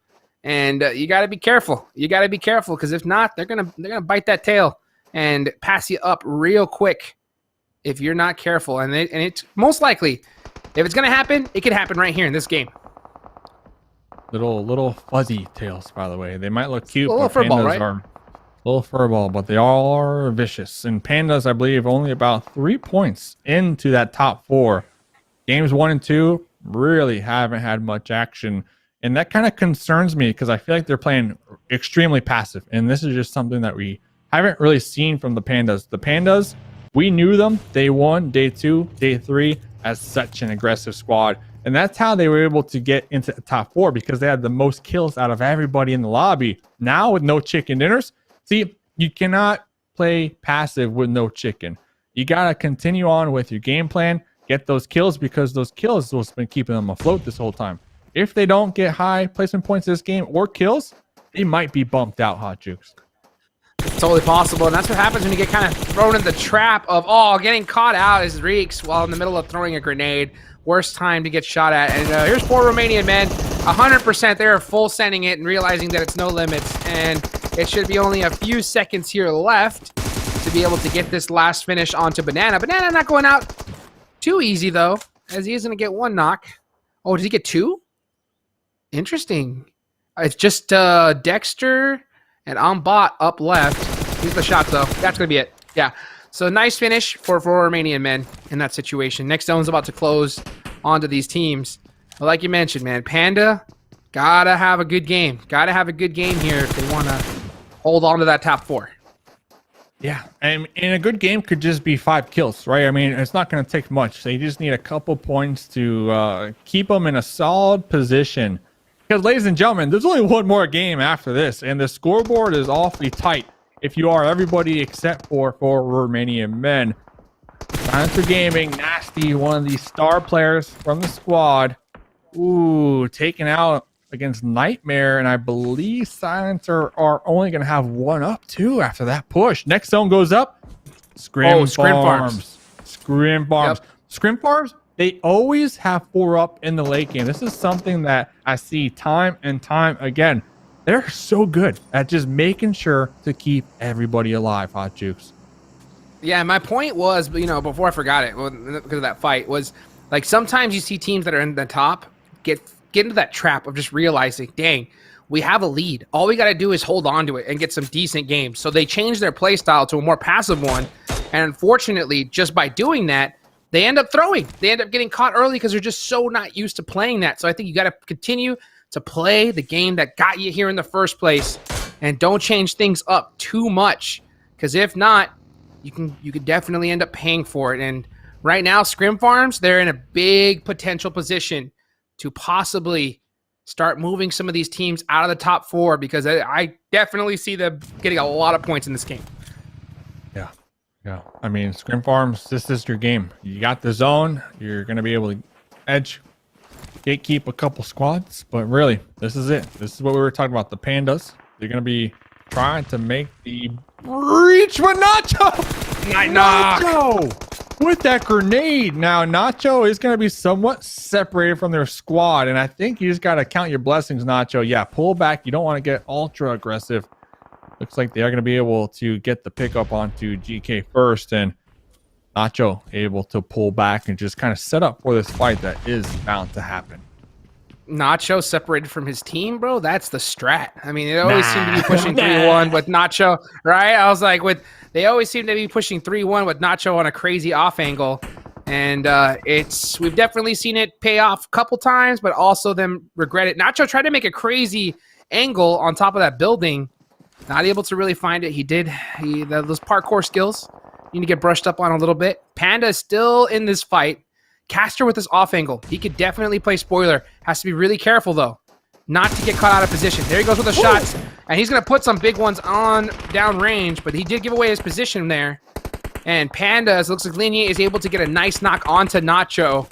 And you got to be careful. Because if not, they're gonna bite that tail and pass you up real quick if you're not careful. And it's most likely, if it's going to happen, it could happen right here in this game. Little fuzzy tails, by the way. They might look cute, but Pandas right? are little furball, but they all are vicious. And Pandas, I believe, only about 3 points into that top 4. Games 1 and 2 really haven't had much action. And that kind of concerns me because I feel like they're playing extremely passive. And this is just something that we haven't really seen from the Pandas. The Pandas, we knew them day 1, day 2, day 3 as such an aggressive squad. And that's how they were able to get into the top 4, because they had the most kills out of everybody in the lobby. Now with no chicken dinners, see, you cannot play passive with no chicken. You got to continue on with your game plan, get those kills, because those kills will been keeping them afloat this whole time. If they don't get high placement points this game or kills, they might be bumped out, Hot Jukes. It's totally possible, and that's what happens when you get kind of thrown in the trap of, oh, getting caught out as Reeks while in the middle of throwing a grenade. Worst time to get shot at. And here's 4 Romanian men, 100%. They're full sending it and realizing that it's no limits, and it should be only a few seconds here left to be able to get this last finish onto Banana. Banana not going out too easy, though, as he is going to get 1 knock. Oh, did he get 2? Interesting. It's just Dexter and Ambot up left. Here's the shot, though. That's going to be it. Yeah. So nice finish for Romanian men in that situation. Next zone's about to close onto these teams. But like you mentioned, man, Panda gotta have a good game. Gotta have a good game here if they want to hold on to that top 4. Yeah, and a good game could just be 5 kills, right? I mean, it's not going to take much. They just need a couple points to keep them in a solid position. Because, ladies and gentlemen, there's only one more game after this, and the scoreboard is awfully tight. If you are everybody except for Romanian men. Silencer Gaming, Nasty, one of the star players from the squad. Ooh, taken out against Nightmare, and I believe Silencer are only going to have 1 up too after that push. Next zone goes up. Scrimfarms. Scrimfarms. Yep. Scrimfarms, they always have 4 up in the late game. This is something that I see time and time again. They're so good at just making sure to keep everybody alive, Hot Jukes. Yeah, my point was, you know, before I forgot it, because of that fight, was like sometimes you see teams that are in the top get into that trap of just realizing, dang, we have a lead. All we got to do is hold on to it and get some decent games. So they change their play style to a more passive one. And unfortunately, just by doing that, they end up throwing. They end up getting caught early because they're just so not used to playing that. So I think you got to continue to play the game that got you here in the first place, and don't change things up too much, because if not, you could definitely end up paying for it. And right now, Scrimfarms, they're in a big potential position to possibly start moving some of these teams out of the top 4, because I definitely see them getting a lot of points in this game. Yeah. I mean, Scrimfarms, this is your game. You got the zone. You're going to be able to edge, gatekeep a couple squads, but really, this is it. This is what we were talking about. The Pandas, they're going to be trying to make the breach with Nacho. Nacho with that grenade. Now, Nacho is going to be somewhat separated from their squad, and I think you just got to count your blessings, Nacho. Yeah, pull back. You don't want to get ultra aggressive. Looks like they are going to be able to get the pickup onto GK first, and Nacho able to pull back and just kind of set up for this fight that is bound to happen. Nacho separated from his team, bro. That's the strat. I mean, they always seem to be pushing 3-1 with Nacho, right? I was like, they always seem to be pushing 3-1 with Nacho on a crazy off angle, and we've definitely seen it pay off a couple times, but also them regret it. Nacho tried to make a crazy angle on top of that building, not able to really find it. Those parkour skills need to get brushed up on a little bit. Panda is still in this fight. Caster with this off angle. He could definitely play spoiler. Has to be really careful, though, not to get caught out of position. There he goes with the shots, and he's going to put some big ones on down range, but he did give away his position there. And Panda, as it looks like Linia, is able to get a nice knock onto Nacho.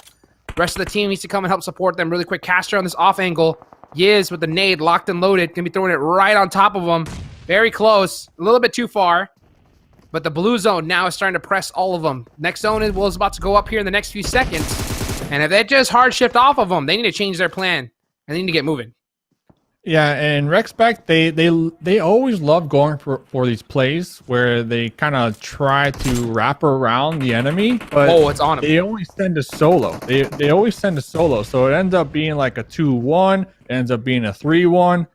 The rest of the team needs to come and help support them really quick. Caster on this off angle. Yiz with the nade locked and loaded. Going to be throwing it right on top of him. Very close. A little bit too far. But the blue zone now is starting to press all of them. Next zone is about to go up here in the next few seconds. And if they just hard shift off of them, they need to change their plan. And they need to get moving. Yeah, and Rexpect, they always love going for these plays where they kind of try to wrap around the enemy. But it's on them. They always send a solo. They always send a solo. So it ends up being like a 2-1. It ends up being a 3-1.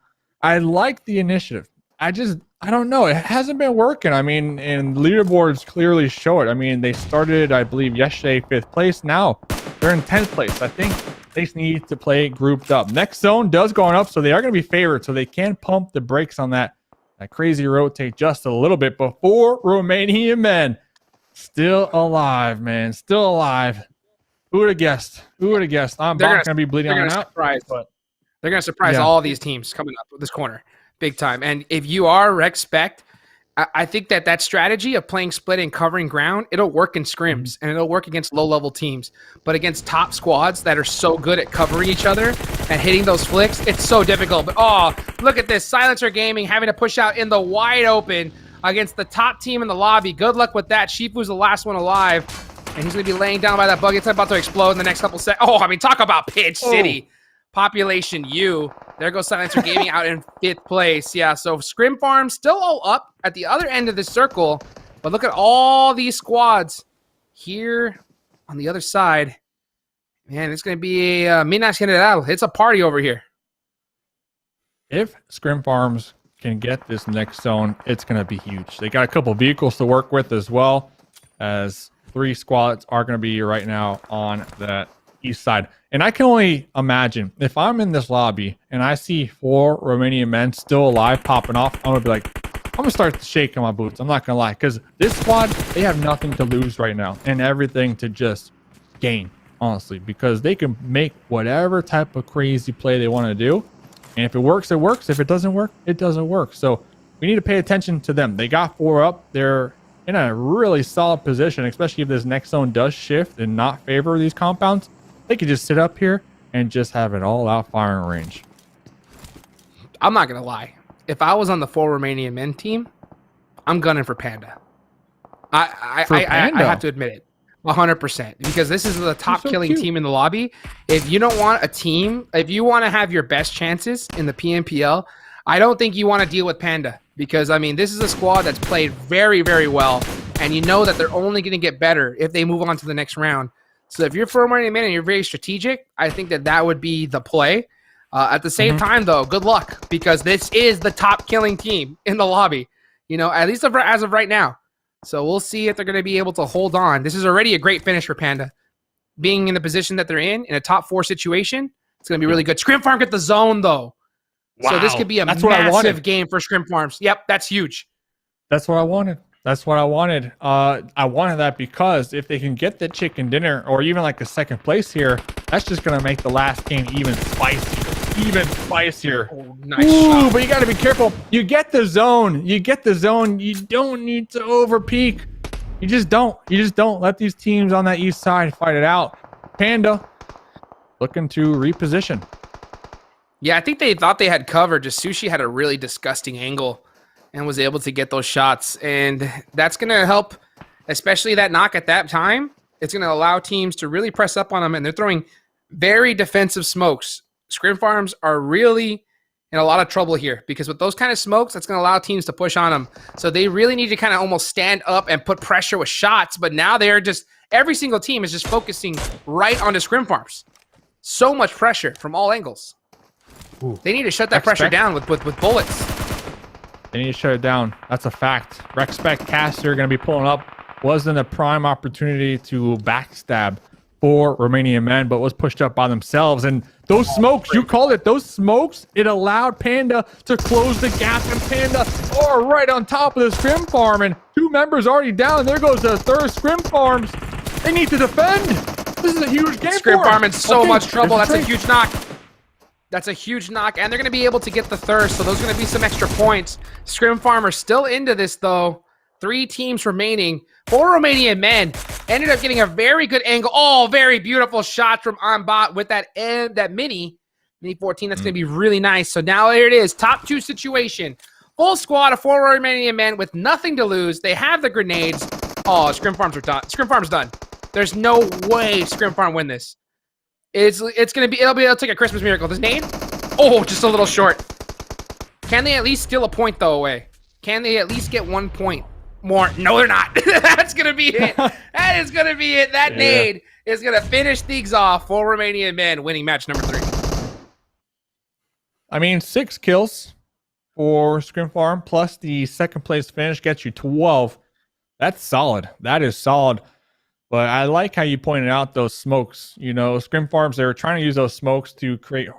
I like the initiative. I don't know. It hasn't been working. I mean, and leaderboards clearly show it. I mean, they started, I believe, yesterday 5th place. Now they're in 10th place. I think They just need to play grouped up. Next zone does go on up, so they are going to be favored, so they can pump the brakes on that crazy rotate just a little bit. Before Romanian Men still alive, man, still alive. Who would have guessed? Who would have guessed? I'm going to be bleeding on out. But they're going to surprise all these teams coming up with this corner big time. And if you are Rexpect, I think that strategy of playing split and covering ground, it'll work in scrims and it'll work against low-level teams. But against top squads that are so good at covering each other and hitting those flicks, it's so difficult. But, oh, look at this. Silencer Gaming having to push out in the wide open against the top team in the lobby. Good luck with that. Shifu's the last one alive. And he's going to be laying down by that bug. It's about to explode in the next couple seconds. Oh, I mean, talk about Pitch City. Population U. There goes Silencer Gaming out in 5th place. Yeah, so Scrimfarms still all up at the other end of the circle. But look at all these squads here on the other side. Man, it's going to be a Minas General. It's a party over here. If Scrimfarms can get this next zone, it's going to be huge. They got a couple vehicles to work with as well, as 3 squads are going to be right now on that east side. And I can only imagine if I'm in this lobby and I see 4 Romanian men still alive popping off, I'm going to be like, I'm going to start shaking my boots. I'm not going to lie. Because this squad, they have nothing to lose right now and everything to just gain, honestly. Because they can make whatever type of crazy play they want to do. And if it works, it works. If it doesn't work, it doesn't work. So we need to pay attention to them. They got 4 up. They're in a really solid position, especially if this next zone does shift and not favor these compounds. They could just sit up here and just have an all-out firing range. I'm not going to lie. If I was on the 4 Romanian Men team, I'm gunning for Panda. I have to admit it. 100%. Because this is the top killing team in the lobby. If you don't want a team, if you want to have your best chances in the PMPL, I don't think you want to deal with Panda. Because, I mean, this is a squad that's played very, very well. And you know that they're only going to get better if they move on to the next round. So if you're for Romanian Men and you're very strategic, I think that would be the play. At the same time, though, good luck. Because this is the top killing team in the lobby. You know, at least as of right now. So we'll see if they're going to be able to hold on. This is already a great finish for Panda. Being in the position that they're in a top 4 situation, it's going to be really good. Scrimfarm get the zone, though. Wow. So this could be a massive game for Scrimfarms. Yep, that's huge. That's what I wanted. That's what I wanted. I wanted that because if they can get the chicken dinner or even like a second place here, that's just going to make the last game even spicier. Even spicier. Oh, nice shot. But you got to be careful. You get the zone. You get the zone. You don't need to overpeak. You just don't. You just don't. Let these teams on that east side fight it out. Panda looking to reposition. Yeah, I think they thought they had cover. Just Sushi had a really disgusting angle and was able to get those shots. And that's going to help, especially that knock at that time. It's going to allow teams to really press up on them. And they're throwing very defensive smokes. Scrimfarms are really in a lot of trouble here because with those kind of smokes, that's going to allow teams to push on them. So they really need to kind of almost stand up and put pressure with shots. But now they're just, every single team is just focusing right onto Scrimfarms. So much pressure from all angles. Ooh. They need to shut that pressure down with bullets. They need to shut it down. That's a fact. Rexpect Caster going to be pulling up. Wasn't a prime opportunity to backstab for Romanian Men, but was pushed up by themselves. And those smokes, you called it, those smokes, it allowed Panda to close the gap. And Panda are right on top of the Scrim Farm. And 2 members already down. There goes the 3rd Scrim Farms. They need to defend. This is a huge game Scrim for Farm in so much trouble. That's a huge knock. That's a huge knock, and they're going to be able to get the 3rd, so those are going to be some extra points. Scrimfarm are still into this, though. 3 teams remaining. 4 Romanian Men ended up getting a very good angle. Oh, very beautiful shot from Onbot with that Mini 14. That's going to be really nice. So now here it is, top 2 situation. Full squad of 4 Romanian Men with nothing to lose. They have the grenades. Oh, Scrimfarms are done. Scrimfarm's done. There's no way Scrimfarm win this. It's gonna be it'll take a Christmas miracle. His name? Oh, just a little short. Can they at least steal a point though away? Can they at least get 1 point more? No, they're not. That's gonna be it. That is gonna be it. That nade is gonna finish things off for Romanian Men, winning match number 3. I mean, 6 kills for Scrimfarm plus the 2nd place finish gets you 12. That's solid. That is solid. But I like how you pointed out those smokes. You know, Scrimfarms, they were trying to use those smokes to create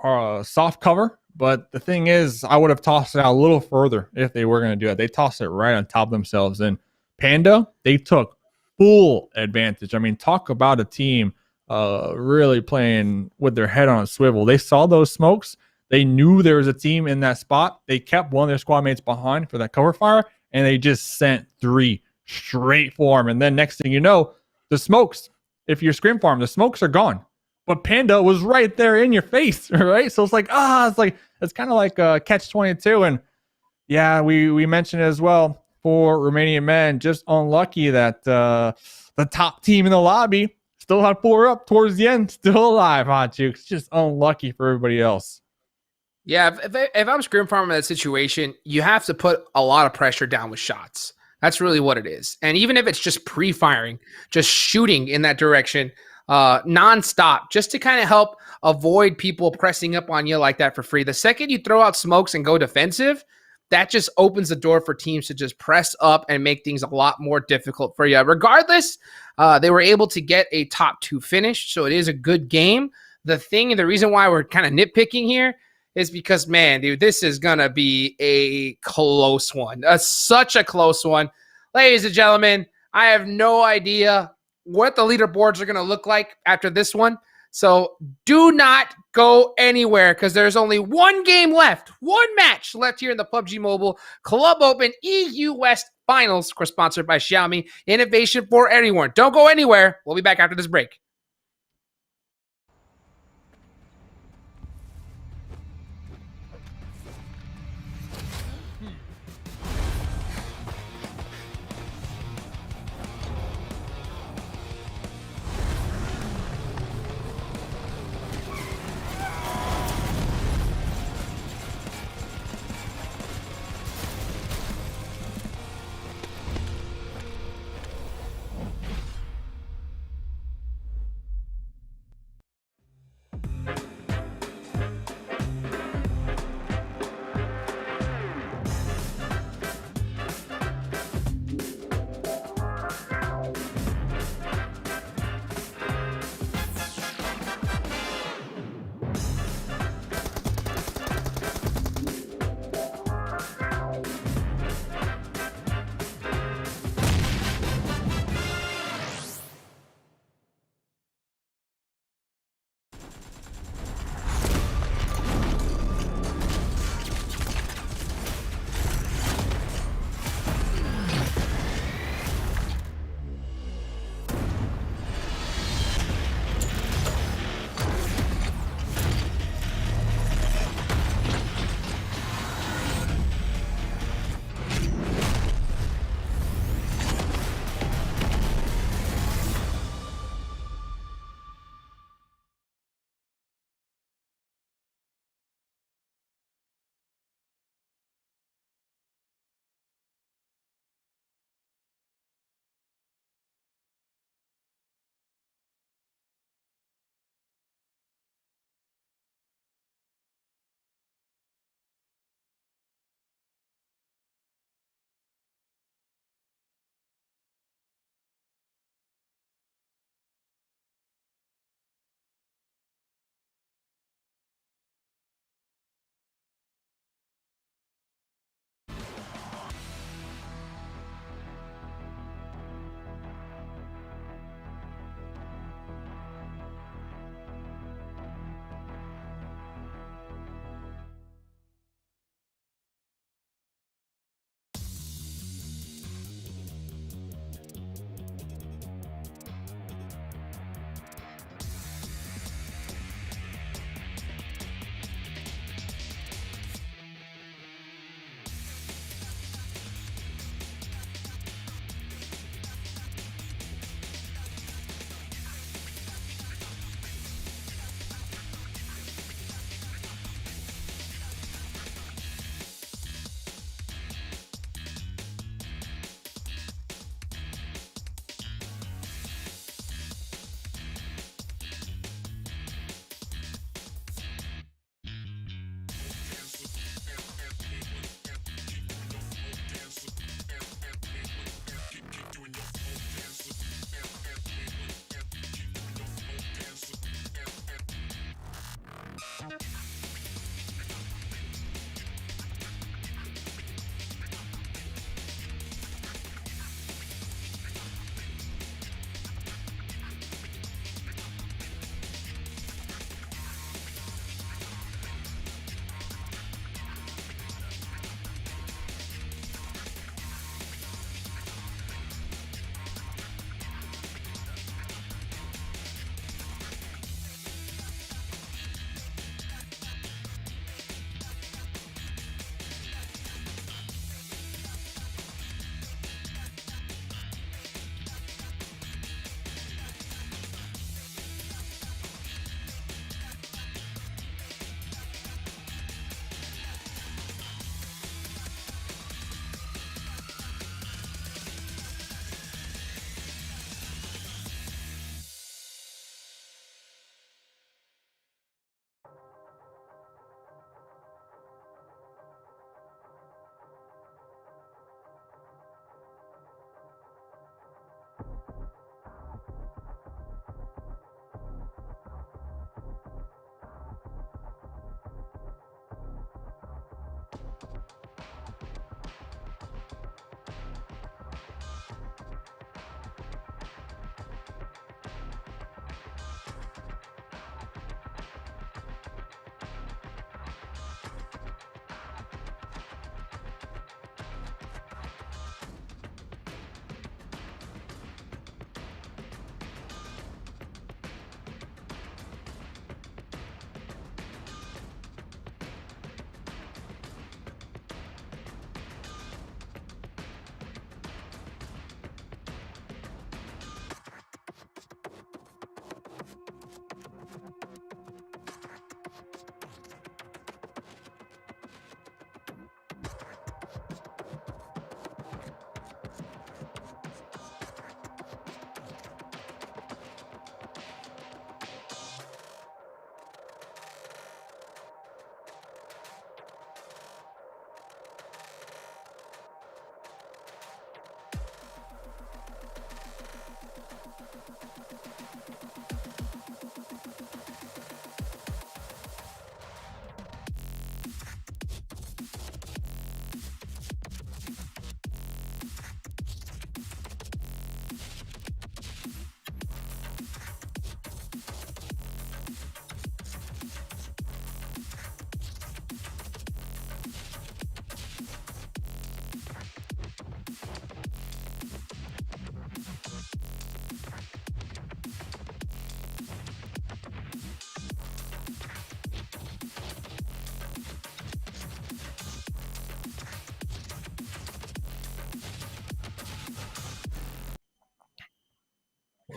soft cover. But the thing is, I would have tossed it out a little further if they were going to do it. They tossed it right on top of themselves. And Panda, they took full advantage. I mean, talk about a team really playing with their head on a swivel. They saw those smokes. They knew there was a team in that spot. They kept one of their squad mates behind for that cover fire, and they just sent 3 straight for him. And then next thing you know, the smokes, if you're Scrim Farm, the smokes are gone. But Panda was right there in your face, right? So it's like, it's kind of like catch-22. And yeah, we mentioned it as well for Romanian Men. Just unlucky that the top team in the lobby still had 4 up towards the end, still alive, Hot Jukes. Just unlucky for everybody else. Yeah, if I'm Scrim Farm in that situation, you have to put a lot of pressure down with shots. That's really what it is. And even if it's just pre-firing, just shooting in that direction, nonstop, just to kind of help avoid people pressing up on you like that for free. The second you throw out smokes and go defensive, that just opens the door for teams to just press up and make things a lot more difficult for you. Regardless, they were able to get a top 2 finish, so it is a good game. The reason why we're kind of nitpicking here is because, man, dude, this is going to be a close one. Such a close one. Ladies and gentlemen, I have no idea what the leaderboards are going to look like after this one. So do not go anywhere because there's only one game left, one match left here in the PUBG Mobile Club Open EU West Finals, sponsored by Xiaomi. Innovation for everyone. Don't go anywhere. We'll be back after this break.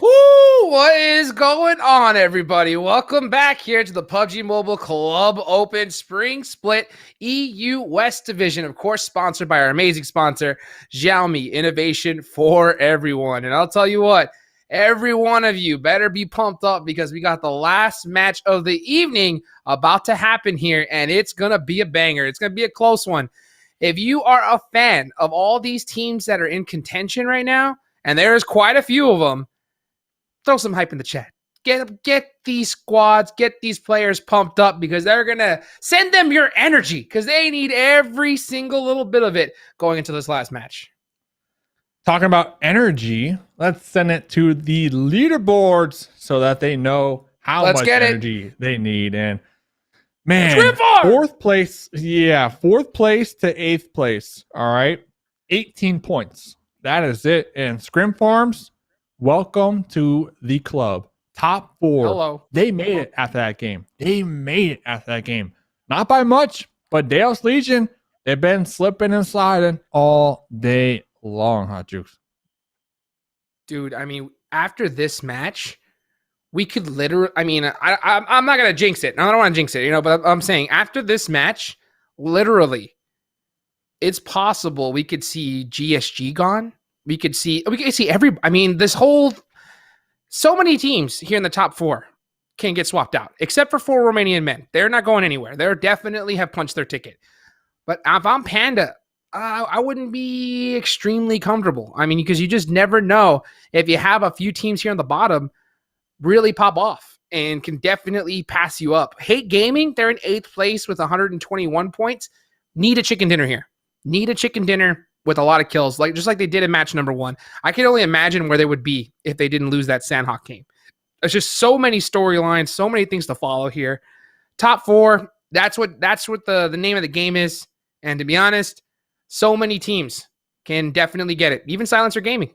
Woo! What is going on, everybody? Welcome back here to the PUBG Mobile Club Open Spring Split EU West Division. Of course, sponsored by our amazing sponsor, Xiaomi, innovation for everyone. And I'll tell you what, every one of you better be pumped up because we got the last match of the evening about to happen here, and it's going to be a banger. It's going to be a close one. If you are a fan of all these teams that are in contention right now, and there's quite a few of them, throw some hype in the chat. Get these squads, get these players pumped up because they're going to send them your energy because they need every single little bit of it going into this last match. Talking about energy, let's send it to the leaderboards so that they know how much energy they need. And man, fourth place to 8th place. All right. 18 points. That is it. And Scrimfarms, welcome to the club. Top 4. Hello. They made it after that game. Not by much, but Daos Legion, they've been slipping and sliding all day long, Hot Jukes. Dude, I mean, after this match, we could literally, I mean, I'm not going to jinx it. I don't want to jinx it, but I'm saying after this match, literally, it's possible we could see GSG gone. We could see so many teams here in the top 4 can get swapped out, except for 4 Romanian men. They're not going anywhere. They definitely have punched their ticket. But if I'm Panda, I wouldn't be extremely comfortable. I mean, because you just never know if you have a few teams here on the bottom really pop off and can definitely pass you up. Hate Gaming, they're in 8th place with 121 points. Need a chicken dinner here. Need a chicken dinner with a lot of kills, just like they did in match number 1. I can only imagine where they would be if they didn't lose that Sanhok game. There's just so many storylines, so many things to follow here. Top 4, that's what the name of the game is. And to be honest, so many teams can definitely get it. Even Silencer Gaming.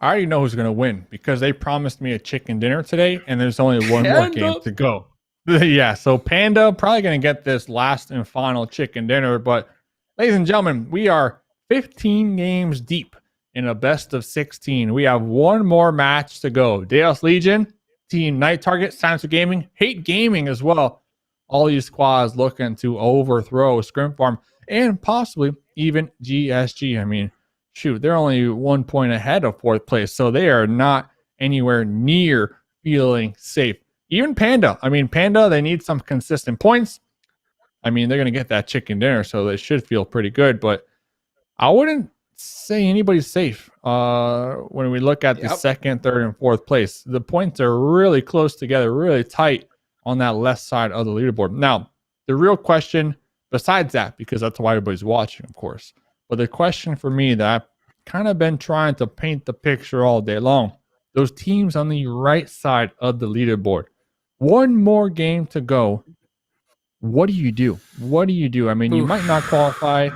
I already know who's going to win because they promised me a chicken dinner today, and there's only one more game to go. Yeah, so Panda probably going to get this last and final chicken dinner, but ladies and gentlemen, we are 15 games deep in a best of 16. We have one more match to go. Daos Legion, Team Night Target, Silencer Gaming, Hate Gaming as well. All these squads looking to overthrow Scrimfarm and possibly even GSG. I mean, shoot, they're only 1 point ahead of 4th place, so they are not anywhere near feeling safe. Even Panda. I mean, Panda, they need some consistent points. I mean, they're going to get that chicken dinner, so they should feel pretty good. But I wouldn't say anybody's safe when we look at the 2nd, 3rd, and 4th place. The points are really close together, really tight on that left side of the leaderboard. Now, the real question, besides that, because that's why everybody's watching, of course, but the question for me that I've kind of been trying to paint the picture all day long, those teams on the right side of the leaderboard. One more game to go. What do you do? I mean, you might not qualify,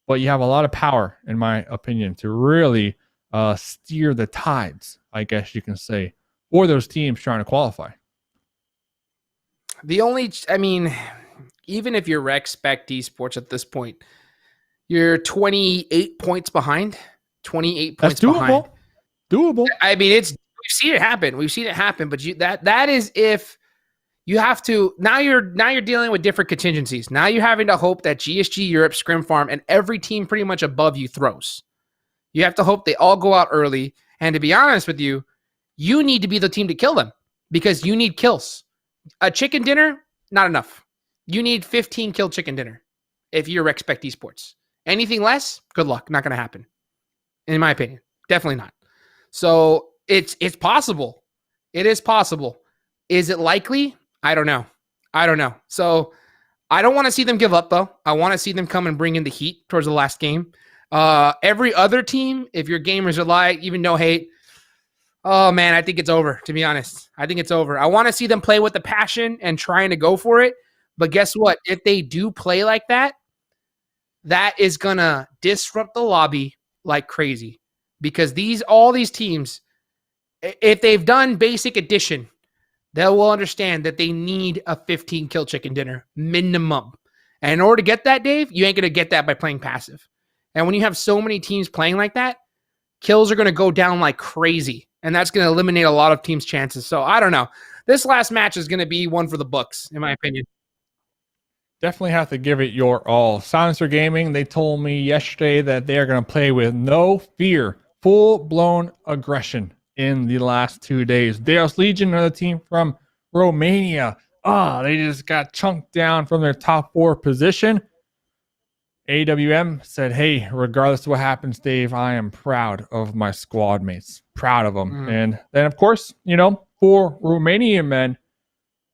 but you have a lot of power, in my opinion, to really steer the tides, I guess you can say, for those teams trying to qualify. Even if you're Rexpect Esports at this point, you're 28 points behind. 28 points behind. Doable. I mean, we've seen it happen. But that is if you have to. Now you're dealing with different contingencies. Now you're having to hope that GSG Europe, Scrimfarm, and every team pretty much above you throws. You have to hope they all go out early. And to be honest with you, you need to be the team to kill them because you need kills. A chicken dinner, not enough. You need 15 kill chicken dinner if you're Rexpect Esports. Anything less, good luck. Not going to happen. In my opinion. Definitely not. So It's possible. It is possible. Is it likely? I don't know. So I don't want to see them give up, though. I want to see them come and bring in the heat towards the last game. Every other team, if your gamers are like, even no hate, oh, man, I think it's over, to be honest. I think it's over. I want to see them play with the passion and trying to go for it. But guess what? If they do play like that, that is going to disrupt the lobby like crazy. Because all these teams, if they've done basic addition, they will understand that they need a 15 kill chicken dinner minimum. And in order to get that, Dave, you ain't going to get that by playing passive. And when you have so many teams playing like that, kills are going to go down like crazy. And that's going to eliminate a lot of teams' chances. So I don't know. This last match is going to be one for the books, in my opinion. Definitely have to give it your all. Silencer Gaming, they told me yesterday that they are going to play with no fear, full-blown aggression in the last 2 days. Daos Legion, another team from Romania. They just got chunked down from their top 4 position. AWM said, hey, regardless of what happens, Dave, I am proud of my squad mates. Proud of them. And then, of course, for Romanian Men,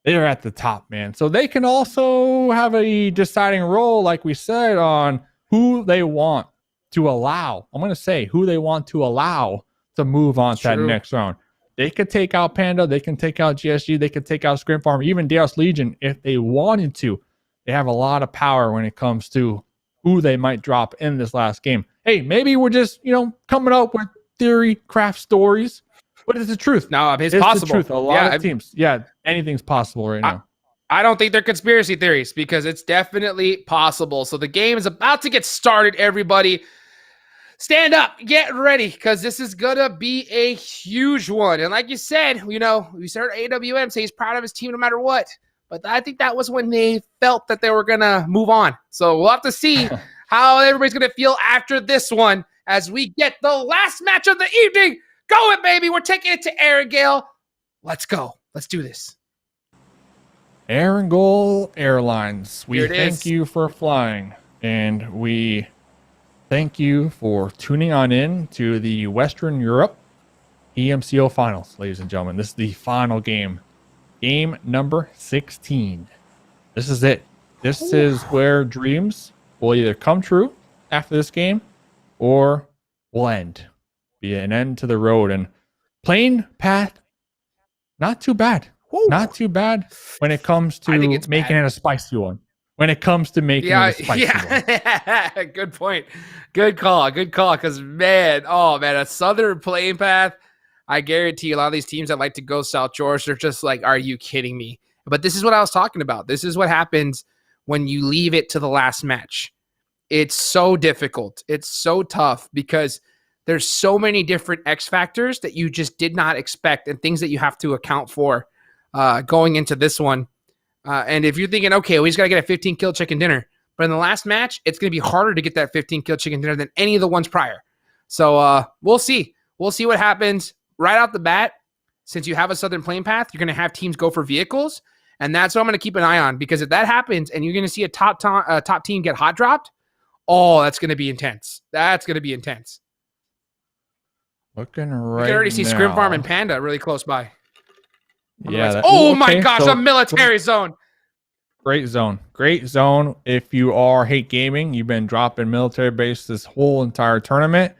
they're at the top, man. So they can also have a deciding role, like we said, on who they want to allow. I'm going to say who they want to allow to move on to that next round. They could take out Panda. They can take out GSG. They could take out Scrimfarms, even Daos Legion if they wanted to. They have a lot of power when it comes to who they might drop in this last game. Hey, maybe we're just, coming up with theory, craft stories. But it's the truth. No, it's possible. The truth. A lot of teams. Yeah, anything's possible right now. I don't think they're conspiracy theories because it's definitely possible. So the game is about to get started, everybody. Stand up, get ready, because this is going to be a huge one. And like you said, we heard AWM say he's proud of his team no matter what. But I think that was when they felt that they were going to move on. So we'll have to see how everybody's going to feel after this one as we get the last match of the evening. Go it, baby. We're taking it to Erangel. Let's go. Let's do this. Erangel Airlines. We thank you for flying. And we thank you for tuning on in to the Western Europe PMCO Finals, ladies and gentlemen. This is the final game. Game number 16. This is it. This is where dreams will either come true after this game or will end. Be an end to the road. And plain path, not too bad. Not too bad when it comes to making it a spicy one. When it comes to making it a spicy one. Good point. Good call. Because, a southern plain path, I guarantee a lot of these teams that like to go South George, they're just like, are you kidding me? But this is what I was talking about. This is what happens when you leave it to the last match. It's so difficult. It's so tough because there's so many different X factors that you just did not expect and things that you have to account for going into this one. And if you're thinking, okay, we just got to get a 15 kill chicken dinner. But in the last match, it's going to be harder to get that 15 kill chicken dinner than any of the ones prior. So we'll see. We'll see what happens right off the bat. Since you have a southern plane path, you're going to have teams go for vehicles. And that's what I'm going to keep an eye on. Because if that happens and you're going to see a top team get hot dropped, that's going to be intense. That's going to be intense. Looking right. You can already see now. Scrimfarm and Panda really close by. Yeah. My gosh, a military zone. Great zone. Great zone. If you are Hate Gaming, you've been dropping military base this whole entire tournament.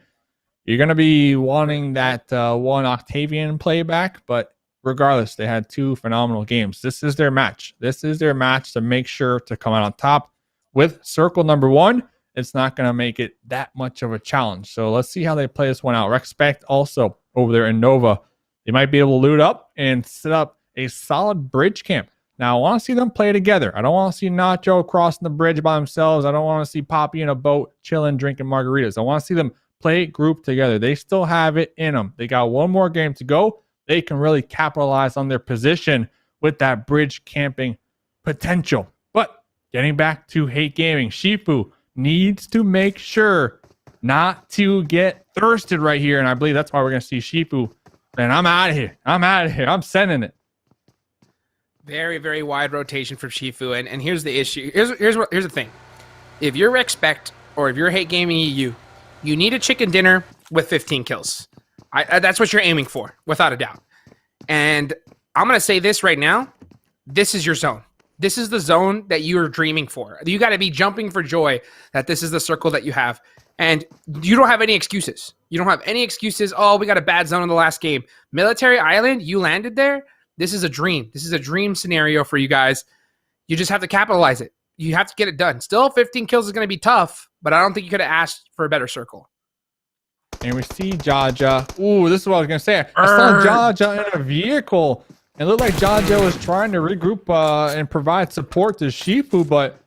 You're going to be wanting that one Octavian playback, but regardless, they had 2 phenomenal games. This is their match. This is their match to make sure to come out on top. With circle number 1, it's not going to make it that much of a challenge. So let's see how they play this one out. Rexpect also over there in Nova. They might be able to loot up and set up a solid bridge camp. Now, I want to see them play together. I don't want to see Nacho crossing the bridge by themselves. I don't want to see Poppy in a boat chilling, drinking margaritas. I want to see them play group together. They still have it in them. They got one more game to go. They can really capitalize on their position with that bridge camping potential. But getting back to Hate Gaming, Shifu needs to make sure not to get thirsted right here. And I believe that's why we're going to see Shifu. And I'm out of here. I'm sending it. Very, very wide rotation from Shifu. And here's the issue. Here's the thing. If you're Rexpect or if you're Hate Gaming EU, you need a chicken dinner with 15 kills. That's what you're aiming for, without a doubt. And I'm going to say this right now. This is your zone. This is the zone that you are dreaming for. You got to be jumping for joy that this is the circle that you have. And you don't have any excuses. You don't have any excuses. Oh, we got a bad zone in the last game. Military Island, you landed there. This is a dream. This is a dream scenario for you guys. You just have to capitalize it. You have to get it done. Still, 15 kills is going to be tough, but I don't think you could have asked for a better circle. And we see Jaja. Ooh, this is what I was going to say. I saw Jaja in a vehicle. It looked like Jaja was trying to regroup and provide support to Shifu, but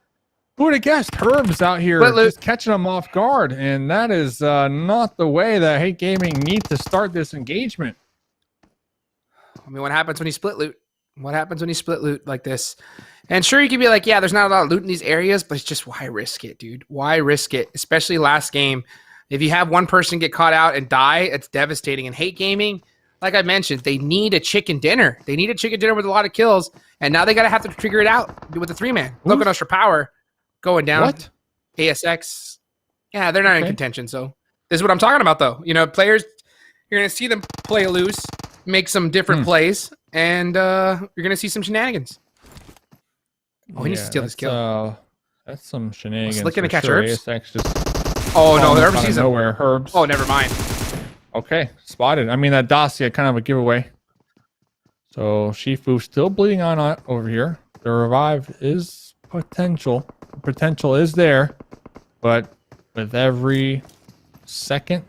who would have guessed? Herb's out here just catching him off guard, and that is not the way that Hate Gaming needs to start this engagement. I mean, what happens when you split loot? What happens when you split loot like this? And sure, you can be like, yeah, there's not a lot of loot in these areas, but it's just why risk it, dude? Why risk it? Especially last game. If you have one person get caught out and die, it's devastating. And Hate Gaming, like I mentioned, they need a chicken dinner. They need a chicken dinner with a lot of kills, and now they got to have to figure it out with the 3-man. LakoNostra Power going down. What? ASX. Yeah, they're not in contention, so this is what I'm talking about, though. You know, players, you're going to see them play loose, make some different plays, and you're going to see some shenanigans. Oh, he needs to steal this kill. That's some shenanigans. Looking to catch Herbs. ASX just no, Herbs sees nowhere. Herbs. Oh, never mind. Okay, spotted. I mean, that dossier kind of a giveaway. So Shifu still bleeding on over here. The revive is potential. The potential is there, but with every second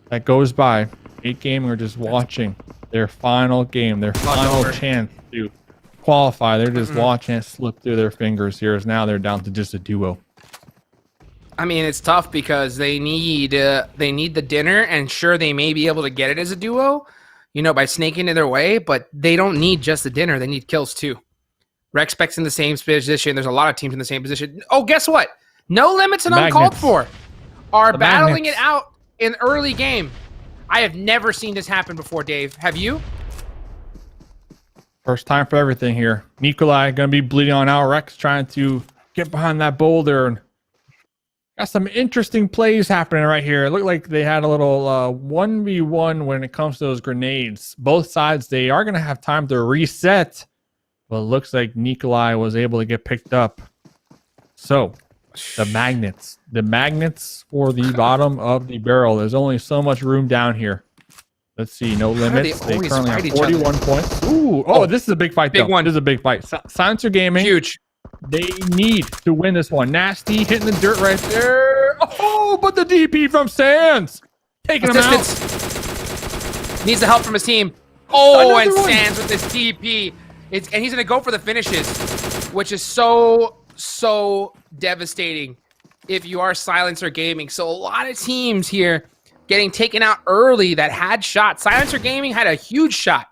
that goes by, Hate Gaming are just watching their final game, their final chance to qualify. They're just watching it slip through their fingers here, as now they're down to just a duo. I mean, it's tough because they need the dinner, and sure, they may be able to get it as a duo, you know, by snaking in their way, but they don't need just the dinner. They need kills too. Rexpect's in the same position. There's a lot of teams in the same position. Oh, guess what? No Limits and Uncalled For are battling it out in early game. I have never seen this happen before, Dave. Have you? First time for everything here. Nikolai going to be bleeding on out. Rex trying to get behind that boulder. And got some interesting plays happening right here. It looked like they had a little 1v1 when it comes to those grenades. Both sides, they are going to have time to reset. But it looks like Nikolai was able to get picked up. So, the magnets. The magnets for the bottom of the barrel. There's only so much room down here. Let's see. No Limits. They currently have 41 points. Ooh. Oh, this is a big fight, though. Big one. This is a big fight. Silencer Gaming. Huge. They need to win this one. Nasty hitting the dirt right there. Oh, but the DP from Sands. Taking him out. Needs the help from his team. Oh, and Sands with this DP. And he's going to go for the finishes, which is so devastating if you are Silencer Gaming. So a lot of teams here getting taken out early that had shots. Silencer Gaming had a huge shot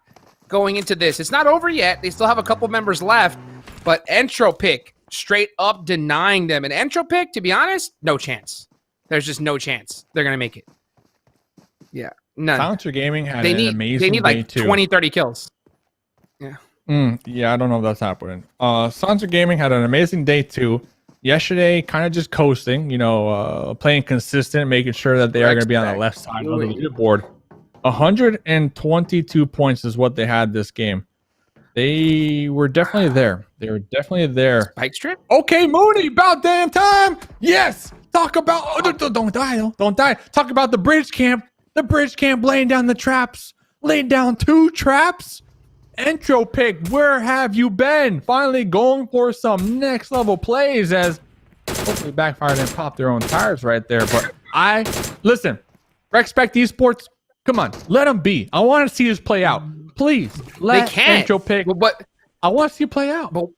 going into this. It's not over yet. They still have a couple members left, but Entropiq straight up denying them. And Entropiq, to be honest, no chance. There's just no chance they're going to make it. Yeah, none. Silencer Gaming had an amazing They need like 20, 30 kills. Yeah. Yeah, I don't know if that's happening. Silencer Gaming had an amazing day too. Yesterday, kind of just coasting, you know, playing consistent, making sure that they are going to be on the left side of the leaderboard. 122 points is what they had this game. They were definitely there. They were definitely there. Spike strip? Okay, Mooney, about damn time. Yes. Talk about, don't die, though. Don't die. Talk about the bridge camp. The bridge camp laying down the traps. Laying down 2 traps. Entropiq, where have you been? Finally going for some next level plays, as hopefully backfired and popped their own tires right there. But listen, Rexpect Esports, come on, let them be. I want to see this play out. Please, let Entropiq. But I want to see it play out. But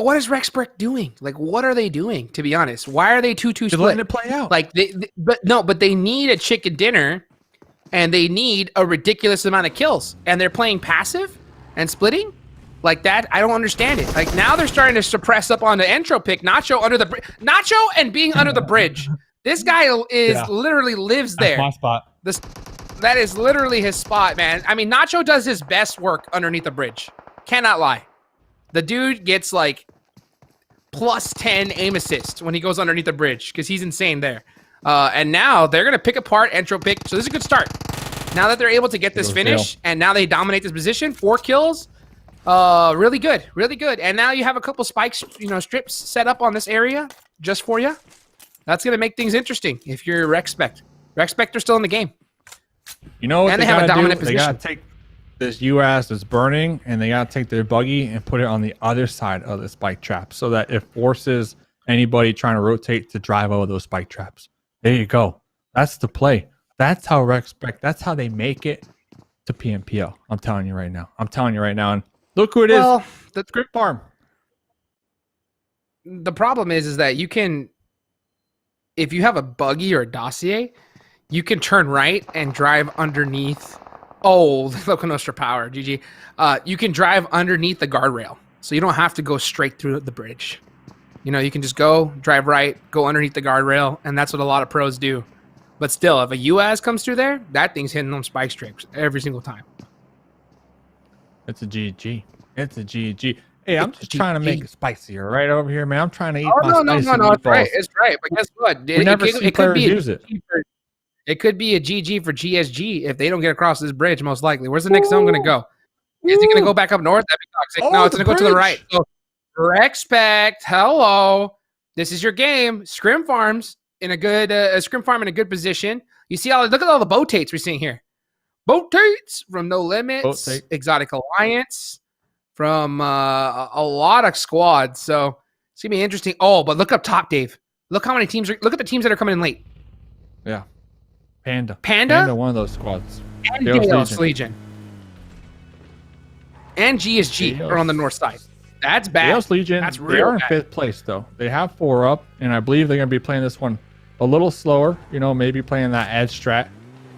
what is Rexpect doing? Like, what are they doing, to be honest? Why are they 2-2 split? Letting it play out. Like, but they need a chicken dinner, and they need a ridiculous amount of kills, and they're playing passive and splitting like that. I don't understand it. Like, now they're starting to suppress up on the Entropiq. Nacho under the Nacho and being under the bridge. This guy is literally lives there. That's my spot. That is literally his spot, man. I mean, Nacho does his best work underneath the bridge. Cannot lie. The dude gets like +10 aim assist when he goes underneath the bridge because he's insane there. And now they're going to pick apart Entropiq. So this is a good start. Now that they're able to get this finish, and now they dominate this position, 4 kills, really good, really good. And now you have a couple spikes, strips set up on this area just for you. That's gonna make things interesting if you're Rexpect. Rexpect are still in the game. You know what and they have a dominant position. They gotta take this UAS that's burning, and they gotta take their buggy and put it on the other side of the spike trap, so that it forces anybody trying to rotate to drive over those spike traps. There you go. That's the play. That's how Rexpect. That's how they make it to PMPL. I'm telling you right now. And look who it is. The Scrimfarms. The problem is that you can, if you have a buggy or a dossier, you can turn right and drive underneath. Oh, LakoNostra power, GG. You can drive underneath the guardrail, so you don't have to go straight through the bridge. You can just go, drive right, go underneath the guardrail, and that's what a lot of pros do. But still, if a UAS comes through there, that thing's hitting them spike strips every single time. It's a GG. It's a GG. Hey, I'm just trying to make it spicier right over here, man. I'm trying to eat my spicy meatballs. It's right. It's right. But guess what? It could be use it. It could be a GG for GSG if they don't get across this bridge, most likely. Where's the next zone going to go? Is it going to go back up north? That'd be toxic. No, it's going to go to the right. So, Rexpect, hello. This is your game. Scrimfarms in a good Scrimfarm in a good position. You see look at all the botates we're seeing here. Botates from No Limits, Exotic Alliance, from a lot of squads. So it's gonna be interesting. Oh, but look up top, Dave. Look how many teams look at the teams that are coming in late. Yeah. Panda, one of those squads. And Daos Legion. And GSG are on the north side. That's bad. Daos Legion, they are in 5th place, though. They have 4 up, and I believe they're going to be playing this one a little slower, maybe playing that edge strat.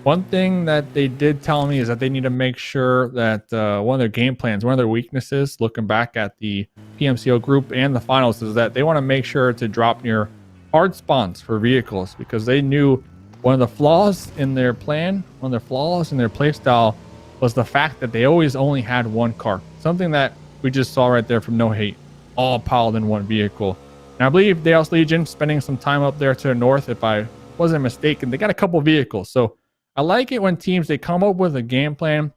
One thing that they did tell me is that they need to make sure that one of their game plans, one of their weaknesses, looking back at the PMCO group and the finals, is that they want to make sure to drop near hard spawns for vehicles, because they knew one of the flaws in their plan, one of their flaws in their playstyle was the fact that they always only had one car. Something that we just saw right there from No Hate, all piled in one vehicle. And I believe Daos Legion spending some time up there to the north, if I wasn't mistaken. They got a couple vehicles. So I like it when teams, they come up with a game plan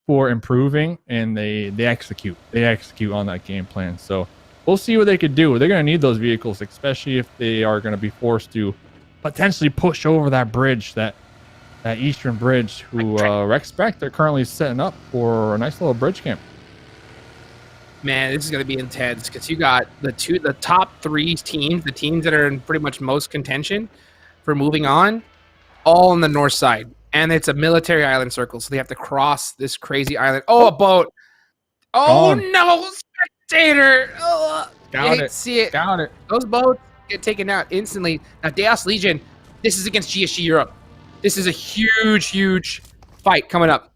for improving and they execute. They execute on that game plan. So we'll see what they could do. They're going to need those vehicles, especially if they are going to be forced to potentially push over that bridge, that eastern bridge, who Rexpect are currently setting up for a nice little bridge camp. Man, this is going to be intense because you got the top 3 teams, the teams that are in pretty much most contention for moving on, all on the north side. And it's a military island circle, so they have to cross this crazy island. Oh, a boat. Oh, no, spectator. Oh, Got it. See it. Got it. Those boats get taken out instantly. Now, Daos Legion, this is against GSG Europe. This is a huge, huge fight coming up.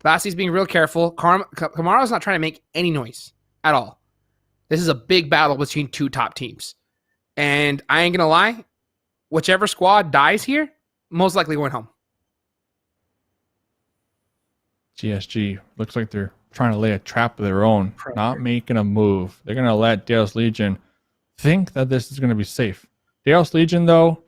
Bassi's being real careful. Kamaro's not trying to make any noise at all. This is a big battle between 2 top teams. And I ain't going to lie, whichever squad dies here, most likely going home. GSG looks like they're trying to lay a trap of their own, not making a move. They're going to let Daos Legion think that this is going to be safe. Daos Legion, though,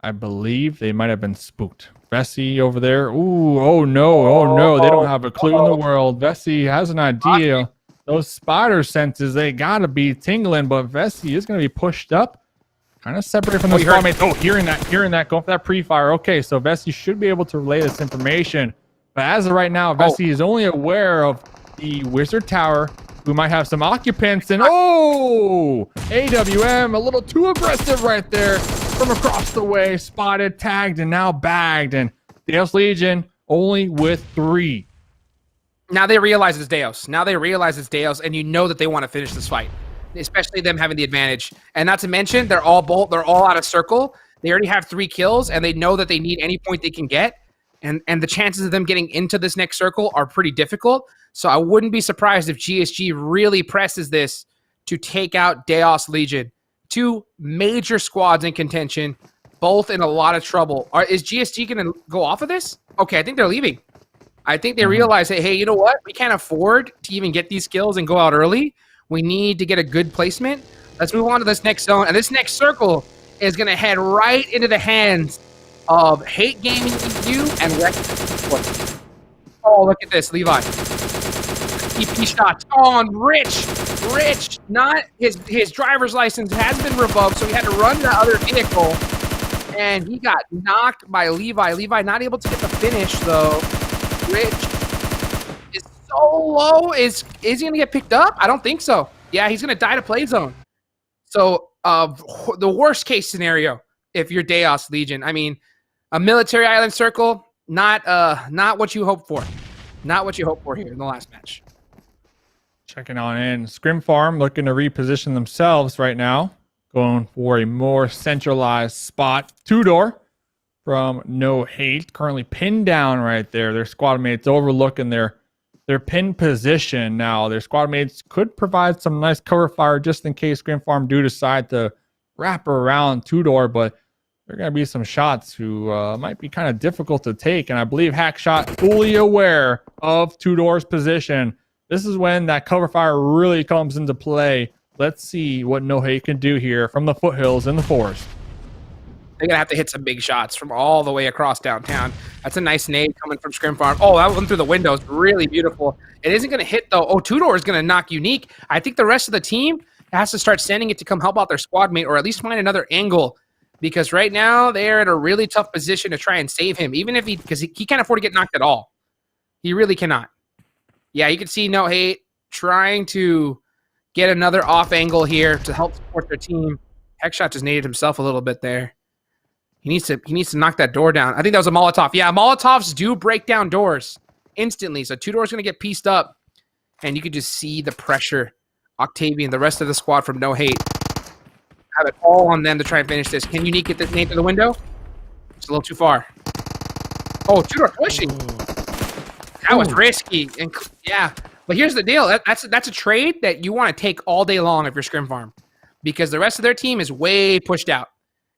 I believe they might have been spooked. Vessi over there. Ooh, oh no. They don't have a clue in the world. Vessi has an idea. Those spider senses, they got to be tingling, but Vessi is going to be pushed up. Kind of separate from the squadmates. Oh, hearing that, going for that pre-fire. Okay, so Vessi should be able to relay this information. But as of right now, Vessi is only aware of the Wizard Tower. We might have some occupants, and AWM, a little too aggressive right there from across the way. Spotted, tagged, and now bagged. And Daos Legion only with 3. Now they realize it's Daos. And you know that they want to finish this fight, especially them having the advantage. And not to mention, they're all out of circle. They already have 3 kills, and they know that they need any point they can get. And the chances of them getting into this next circle are pretty difficult. So I wouldn't be surprised if GSG really presses this to take out Daos Legion. 2 major squads in contention, both in a lot of trouble. Is GSG going to go off of this? Okay, I think they're leaving. I think they realize, hey, you know what? We can't afford to even get these kills and go out early. We need to get a good placement. Let's move on to this next zone. And this next circle is going to head right into the hands of Hate Gaming EU and Rexpect Esports. Oh, look at this, Levi. EP shots on Rich. Rich, not his driver's license has been revoked, so he had to run the other vehicle, and he got knocked by Levi. Levi not able to get the finish though. Rich is so low. Is he gonna get picked up? I don't think so. Yeah, he's gonna die to play zone. So the worst case scenario, if you're Daos Legion, I mean, a military island circle, not what you hope for. Not what you hope for here in the last match. Checking on in. Scrimfarm looking to reposition themselves right now. Going for a more centralized spot. 2-door from No Hate. Currently pinned down right there. Their squad mates overlooking their pin position. Now, their squad mates could provide some nice cover fire just in case Scrimfarm do decide to wrap around 2-door, but there are going to be some shots who might be kind of difficult to take. And I believe Hackshot fully aware of 2-door's position. This is when that cover fire really comes into play. Let's see what No Hate can do here from the foothills in the forest. They're going to have to hit some big shots from all the way across downtown. That's a nice nade coming from Scrimfarm. Oh, that one through the window is really beautiful. It isn't going to hit, though. Oh, 2-door is going to knock Unique. I think the rest of the team has to start sending it to come help out their squad mate, or at least find another angle, because right now they're in a really tough position to try and save him, even if because he can't afford to get knocked at all. He really cannot. Yeah, you can see No Hate trying to get another off angle here to help support their team. Hexshot just naded himself a little bit there. He needs to knock that door down. I think that was a Molotov. Yeah, Molotovs do break down doors instantly. So 2-door's going to get pieced up. And you can just see the pressure. Octavian, the rest of the squad from No Hate, have it all on them to try and finish this. Can Unique get this nade to the window? It's a little too far. Oh, 2-door pushing. That was risky. And yeah, but here's the deal. That's a trade that you want to take all day long if you're Scrimfarm, because the rest of their team is way pushed out,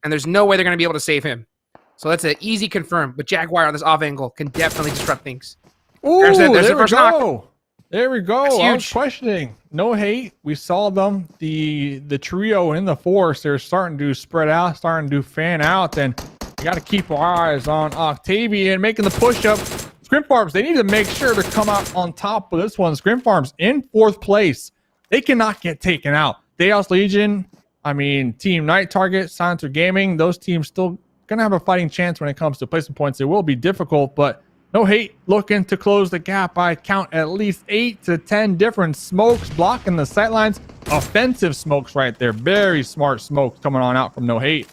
and there's no way they're going to be able to save him. So that's an easy confirm. But Jaguar on this off angle can definitely disrupt things. Ooh, there's there the we first go. knock. There we go. That's I was huge. questioning. No Hate. We saw them. The trio in the force. They're starting to spread out, starting to fan out, and we got to keep our eyes on Octavian making the push up. Scrimfarms, they need to make sure to come out on top of this one. Scrimfarms in 4th place. They cannot get taken out. Daos Legion, I mean, Team Night Target, Silencer Gaming, those teams still going to have a fighting chance when it comes to placement points. It will be difficult, but No Hate looking to close the gap. I count at least 8 to 10 different smokes blocking the sightlines. Offensive smokes right there. Very smart smokes coming on out from No Hate.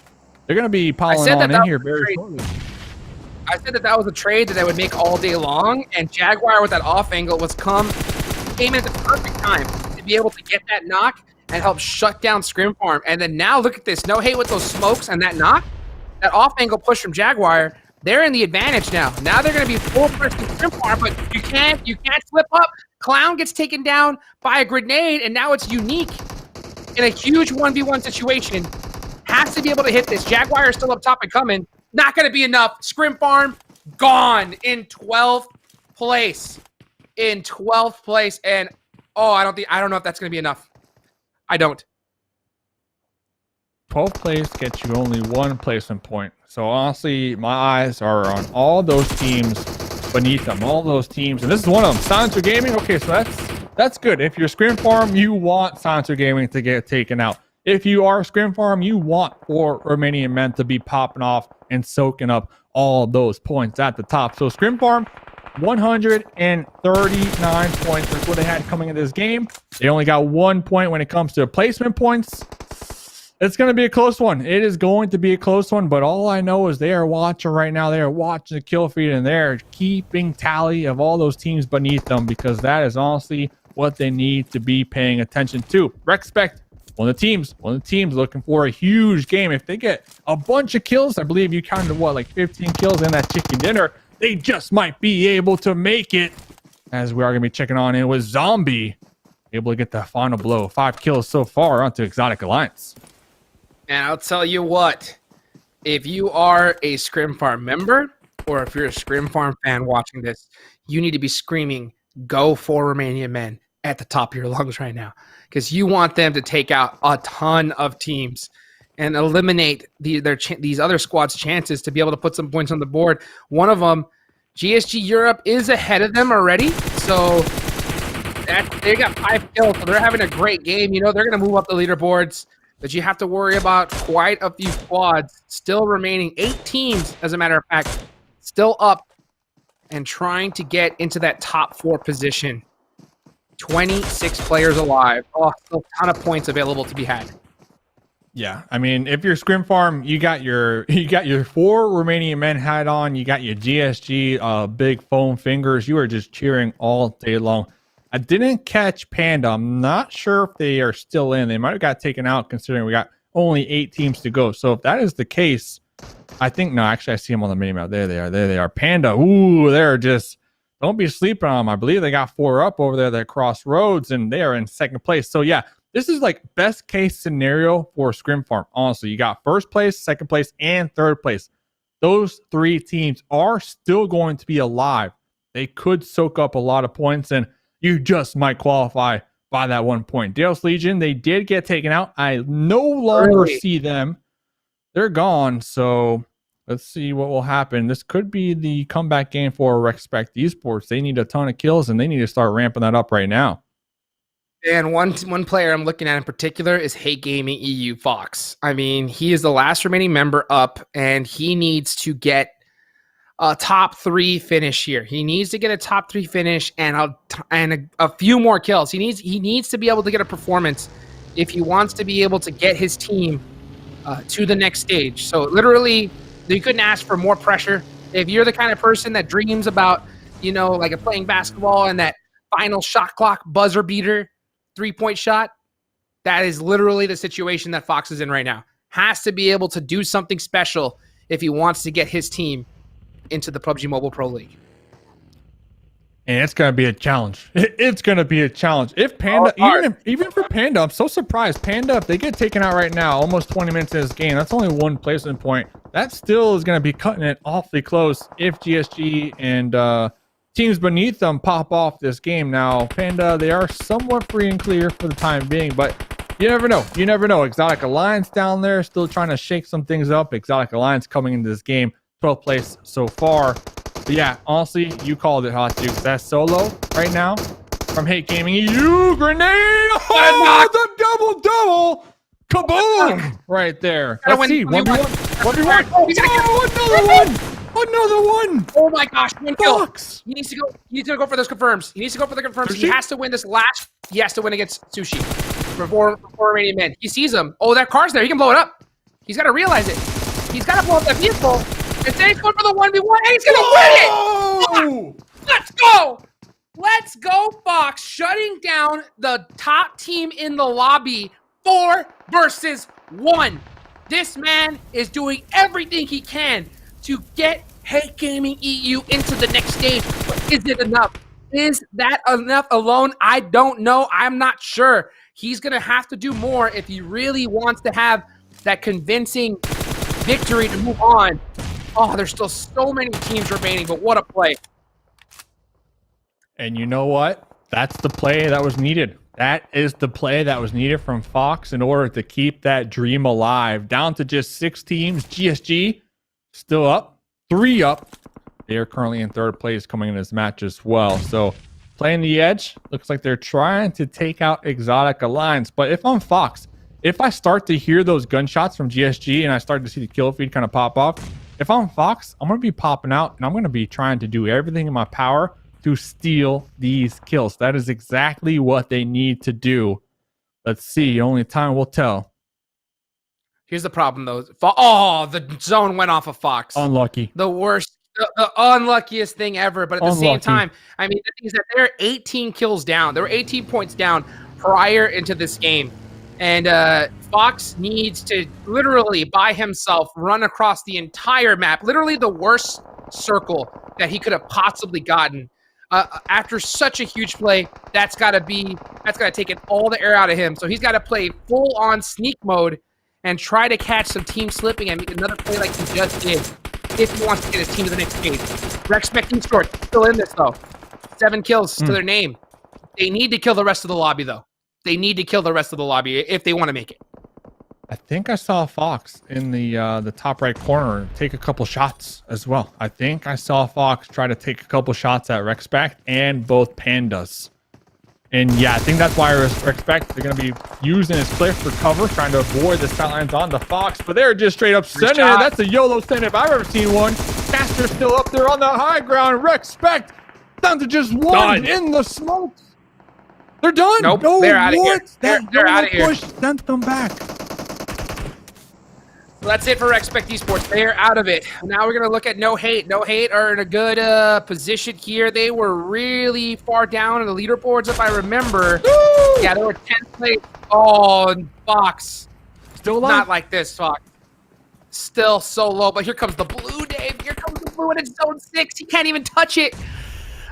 They're going to be piling on in here very shortly. I said that was a trade that I would make all day long, and Jaguar with that off angle came in at the perfect time to be able to get that knock and help shut down Scrimfarm. And then now look at this. No Hate with those smokes and that knock. That off angle push from Jaguar. They're in the advantage now. Now they're going to be full pressing Scrimfarm, but you can't slip up. Clown gets taken down by a grenade, and now it's Unique in a huge 1v1 situation. Has to be able to hit this. Jaguar is still up top and coming. Not going to be enough. Scrimfarm gone in 12th place. In 12th place. And, I don't know if that's going to be enough. I don't. 12th place gets you only 1 placement point. So, honestly, my eyes are on all those teams beneath them. All those teams. And this is one of them. Silencer Gaming. Okay, so that's good. If you're Scrimfarm, you want Silencer Gaming to get taken out. If you are Scrimfarm, you want 4 Romanian Men to be popping off and soaking up all those points at the top. So Scrimfarm, 139 points. That's what they had coming into this game. They only got 1 point when it comes to placement points. It's going to be a close one. It is going to be a close one, but all I know is they are watching right now. They are watching the kill feed, and they're keeping tally of all those teams beneath them, because that is honestly what they need to be paying attention to. Rexpect, one of the teams looking for a huge game. If they get a bunch of kills, I believe you counted like 15 kills in that chicken dinner, they just might be able to make it, as we are going to be checking on in with Zombie, able to get the final blow. 5 kills so far onto Exotic Alliance. And I'll tell you what, if you are a Scrimfarm member, or if you're a Scrimfarm fan watching this, you need to be screaming, "Go for Romanian Men" at the top of your lungs right now, because you want them to take out a ton of teams. and eliminate these other squads' chances to be able to put some points on the board. One of them, GSG Europe, is ahead of them already, so they got 5 kills, so they're having a great game. You know, they're going to move up the leaderboards, but you have to worry about quite a few squads still remaining. 8 teams, as a matter of fact, still up and trying to get into that top 4 position. 26 players alive. Oh, still a ton of points available to be had. Yeah, I mean, if you're Scrimfarm, you got your 4 Romanian Men hat on, you got your GSG big foam fingers. You are just cheering all day long. I didn't catch Panda. I'm not sure if they are still in. They might have got taken out considering we got only 8 teams to go. So if that is the case, I think, no, actually I see them on the minimap. There they are. There they are. Panda. Ooh, they're just, don't be sleeping on them. I believe they got 4 up over there that crossroads, and they are in 2nd place. So yeah, this is like best case scenario for Scrimfarm. Honestly, you got 1st place, 2nd place, and 3rd place. Those 3 teams are still going to be alive. They could soak up a lot of points, and you just might qualify by that 1 point. Daos Legion, they did get taken out. I no longer see them. They're gone. So let's see what will happen. This could be the comeback game for Rexpect Esports. They need a ton of kills, and they need to start ramping that up right now. And one player I'm looking at in particular is Hate Gaming EU Fox. I mean, he is the last remaining member up, and he needs to get a top 3 finish here. He needs to get a top 3 finish and a few more kills. He needs to be able to get a performance if he wants to be able to get his team to the next stage. So literally, you couldn't ask for more pressure. If you're the kind of person that dreams about, you know, like playing basketball and that final shot clock buzzer beater 3-point shot, that is literally the situation that Fox is in right now. Has to be able to do something special if he wants to get his team into the PUBG Mobile Pro League. And it's going to be a challenge. It's going to be a challenge. If Panda, even for Panda, I'm so surprised. Panda, if they get taken out right now, almost 20 minutes in this game, that's only 1 placement point. That still is going to be cutting it awfully close if GSG and teams beneath them pop off this game. Now, Panda, they are somewhat free and clear for the time being, but you never know. You never know. Exotic Alliance down there still trying to shake some things up. Exotic Alliance coming into this game, 12th place so far. But yeah, honestly, you called it, Hot Dukes. That solo right now from Hate Gaming. You grenade! Oh, the double! Kaboom! Right there. Let's see. 1v1. 1v1. Oh, another one! Oh my gosh, 1 kill. Fox. He needs to go for those confirms. He needs to go for the confirms. He has to win this last. He has to win against Sushi for Romanian Men. He sees him. Oh, that car's there. He can blow it up. He's got to realize it. He's got to blow up that vehicle. And then he's going for the 1v1, and he's going to win it! Let's go! Let's go, Fox, shutting down the top team in the lobby, 4 versus 1. This man is doing everything he can to get Hate Gaming EU into the next stage. But is it enough? Is that enough alone? I don't know. I'm not sure. He's going to have to do more if he really wants to have that convincing victory to move on. Oh, there's still so many teams remaining, but what a play. And you know what? That's the play that was needed. That is the play that was needed from Fox in order to keep that dream alive. Down to just 6 teams. GSG still up. 3 up. They are currently in 3rd place coming in this match as well. So playing the edge. Looks like they're trying to take out Exotic Alliance. But if I'm Fox, if I start to hear those gunshots from GSG and I start to see the kill feed kind of pop off, if I'm Fox, I'm going to be popping out and I'm going to be trying to do everything in my power to steal these kills. That is exactly what they need to do. Let's see. Only time will tell. Here's the problem, though. Oh, the zone went off of Fox. Unlucky. The worst, the unluckiest thing ever. But at the same time, I mean, the thing is that they're 18 kills down. They were 18 points down prior into this game. And Fox needs to literally, by himself, run across the entire map. Literally the worst circle that he could have possibly gotten. After such a huge play, that's got to take all the air out of him. So he's got to play full-on sneak mode and try to catch some team slipping and make another play like he just did if he wants to get his team to the next stage. Rexpect Esports still in this, though. 7 kills to their name. They need to kill the rest of the lobby, though. They need to kill the rest of the lobby if they want to make it. I think I saw Fox in the top right corner take a couple shots as well. I think I saw Fox try to take a couple shots at Rexpect and both Pandas. And yeah, I think that's why Rexpect, they're going to be using his cliff for cover, trying to avoid the sightlines on the Fox, but they're just straight up sending it. That's a YOLO send if I've ever seen one. Caster's still up there on the high ground. Rexpect down to just one in the smoke. They're done. Nope, no, they're out of here. They're out of here. Push sent them back. So that's it for Rexpect Esports. They're out of it. Now we're going to look at No Hate. No Hate are in a good position here. They were really far down in the leaderboards, if I remember. Woo! Yeah, they were 10th place. Oh, Fox. Still alive? Not like this, Fox. Still so low, but here comes the blue, Dave. Here comes the blue, and it's zone 6. He can't even touch it.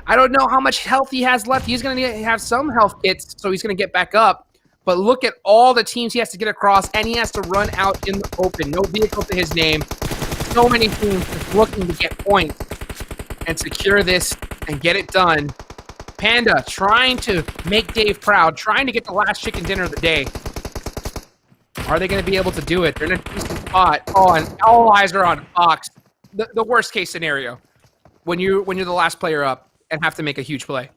I don't know how much health he has left. He's going to have some health kits, so he's going to get back up. But look at all the teams he has to get across, and he has to run out in the open. No vehicle to his name. So many teams just looking to get points and secure this and get it done. Panda trying to make Dave proud, trying to get the last chicken dinner of the day. Are they going to be able to do it? They're in a decent spot. Oh, and all eyes are on Fox. The worst case scenario when you're the last player up and have to make a huge play.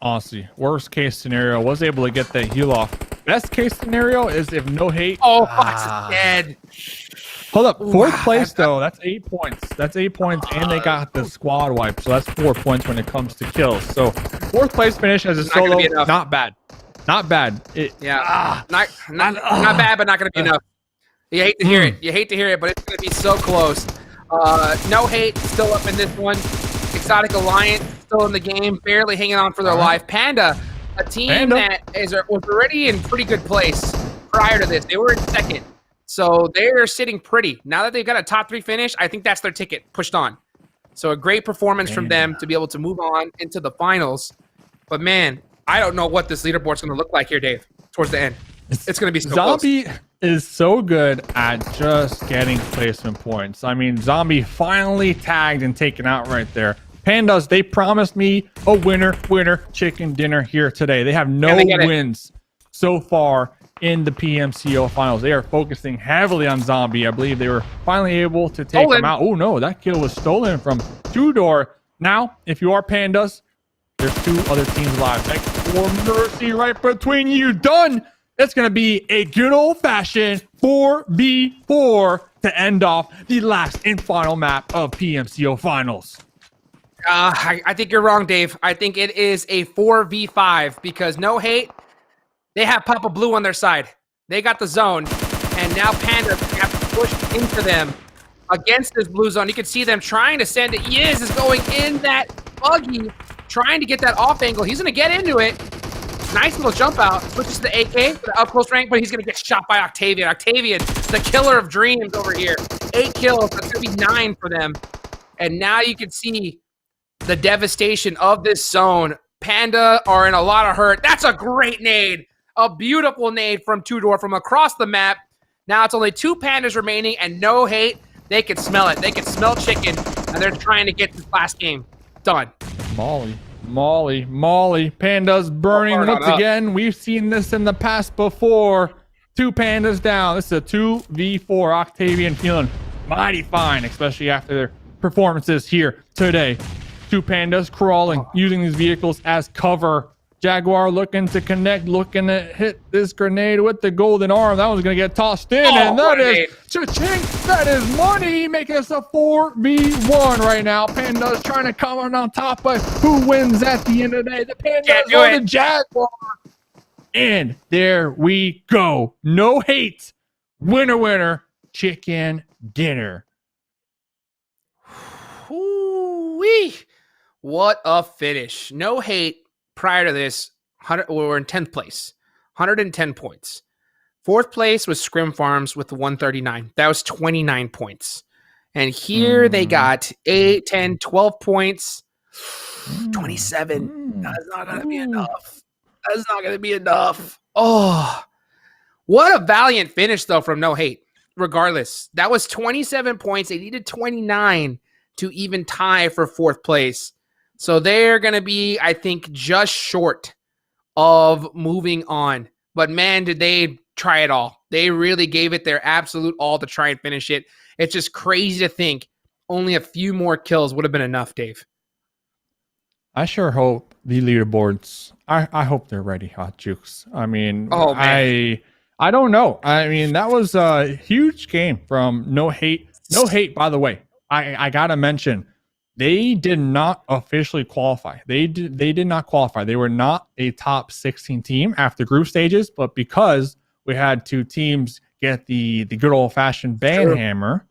Honestly, worst case scenario, was able to get that heal off. Best case scenario is if No Hate. Oh, Fox is dead. Hold up, fourth place though. That's 8 points. That's 8 points, and they got the squad wipe, so that's 4 points when it comes to kills. So fourth place finish as a solo, not bad, not bad. Not bad, but not going to be enough. You hate to hear it. You hate to hear it, but it's going to be so close. No Hate still up in this one. Exotic Alliance still in the game, barely hanging on for their life. Panda, a team that was already in pretty good place prior to this. They were in second, so they're sitting pretty. Now that they've got a top 3 finish, I think that's their ticket pushed on. So a great performance from them to be able to move on into the finals. But man, I don't know what this leaderboard's going to look like here, Dave, towards the end. It's going to be so Zombie close. Is so good at just getting placement points. I mean, Zombie finally tagged and taken out right there. Pandas, they promised me a winner chicken dinner here today. They have no wins so far in the PMCO Finals. They are focusing heavily on Zombie. I believe they were finally able to take him out. Oh no, that kill was stolen from Tudor. Now, if you are Pandas, there's 2 other teams alive. Thanks for mercy right between you. Done. It's going to be a good old-fashioned 4v4 to end off the last and final map of PMCO Finals. I think you're wrong, Dave. I think it is a 4v5 because No Hate, they have Papa Blue on their side. They got the zone, and now Panda have to push into them against this blue zone. You can see them trying to send it. Yiz is going in that buggy, trying to get that off angle. He's going to get into it. Nice little jump out. Switches to the AK for the up close rank, but he's going to get shot by Octavian. Octavian, the killer of dreams over here. 8 kills. That's going to be 9 for them. And now you can see the devastation of this zone. Panda are in a lot of hurt. That's a great nade. A beautiful nade from Tudor from across the map. Now it's only 2 Pandas remaining and No Hate. They can smell it. They can smell chicken, and they're trying to get this last game done. Molly. Pandas burning once again. We've seen this in the past before. 2 Pandas down. This is a 2v4. Octavian feeling mighty fine, especially after their performances here today. 2 Pandas crawling, using these vehicles as cover. Jaguar looking to connect, looking to hit this grenade with the golden arm. That one's going to get tossed in, and that is cha-ching. That is money, making us a 4v1 right now. Pandas trying to come on top, but who wins at the end of the day? The Pandas or the Jaguar? And there we go. No Hate. Winner, chicken dinner. Woo-wee. What a finish. No Hate. Prior to this, we're in 10th place, 110 points. 4th place was Scrimfarms with 139. That was 29 points. And here they got 8, 10, 12 points, 27. That's not going to be enough. That's not going to be enough. Oh, what a valiant finish, though, from No Hate. Regardless, that was 27 points. They needed 29 to even tie for 4th place. So they're going to be, I think, just short of moving on. But man, did they try it all. They really gave it their absolute all to try and finish it. It's just crazy to think only a few more kills would have been enough, Dave. I sure hope the leaderboards. I hope they're ready, Hot Jukes. I mean, Oh, man. I don't know. I mean, that was a huge game from No Hate. No Hate, by the way. I gotta mention, they did not officially qualify. They did not qualify. They were not a top 16 team after group stages, but because we had two teams get the good old fashioned ban hammer,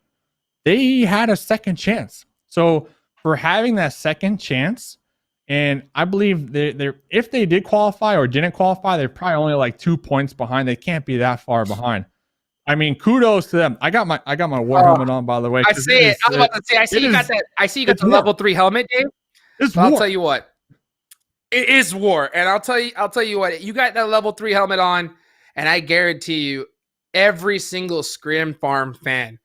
they had a second chance. So for having that second chance, and I believe they're if they did qualify or didn't qualify, they're probably only like 2 points behind. They can't be that far behind. I mean, kudos to them. I got my war helmet on, by the way. I say it. I'm about to say. I see you got that. I see you got the level 3 helmet, Dave. It's war. I'll tell you what. It is war, and I'll tell you what. You got that level 3 helmet on, and I guarantee you, every single Scrimfarm fan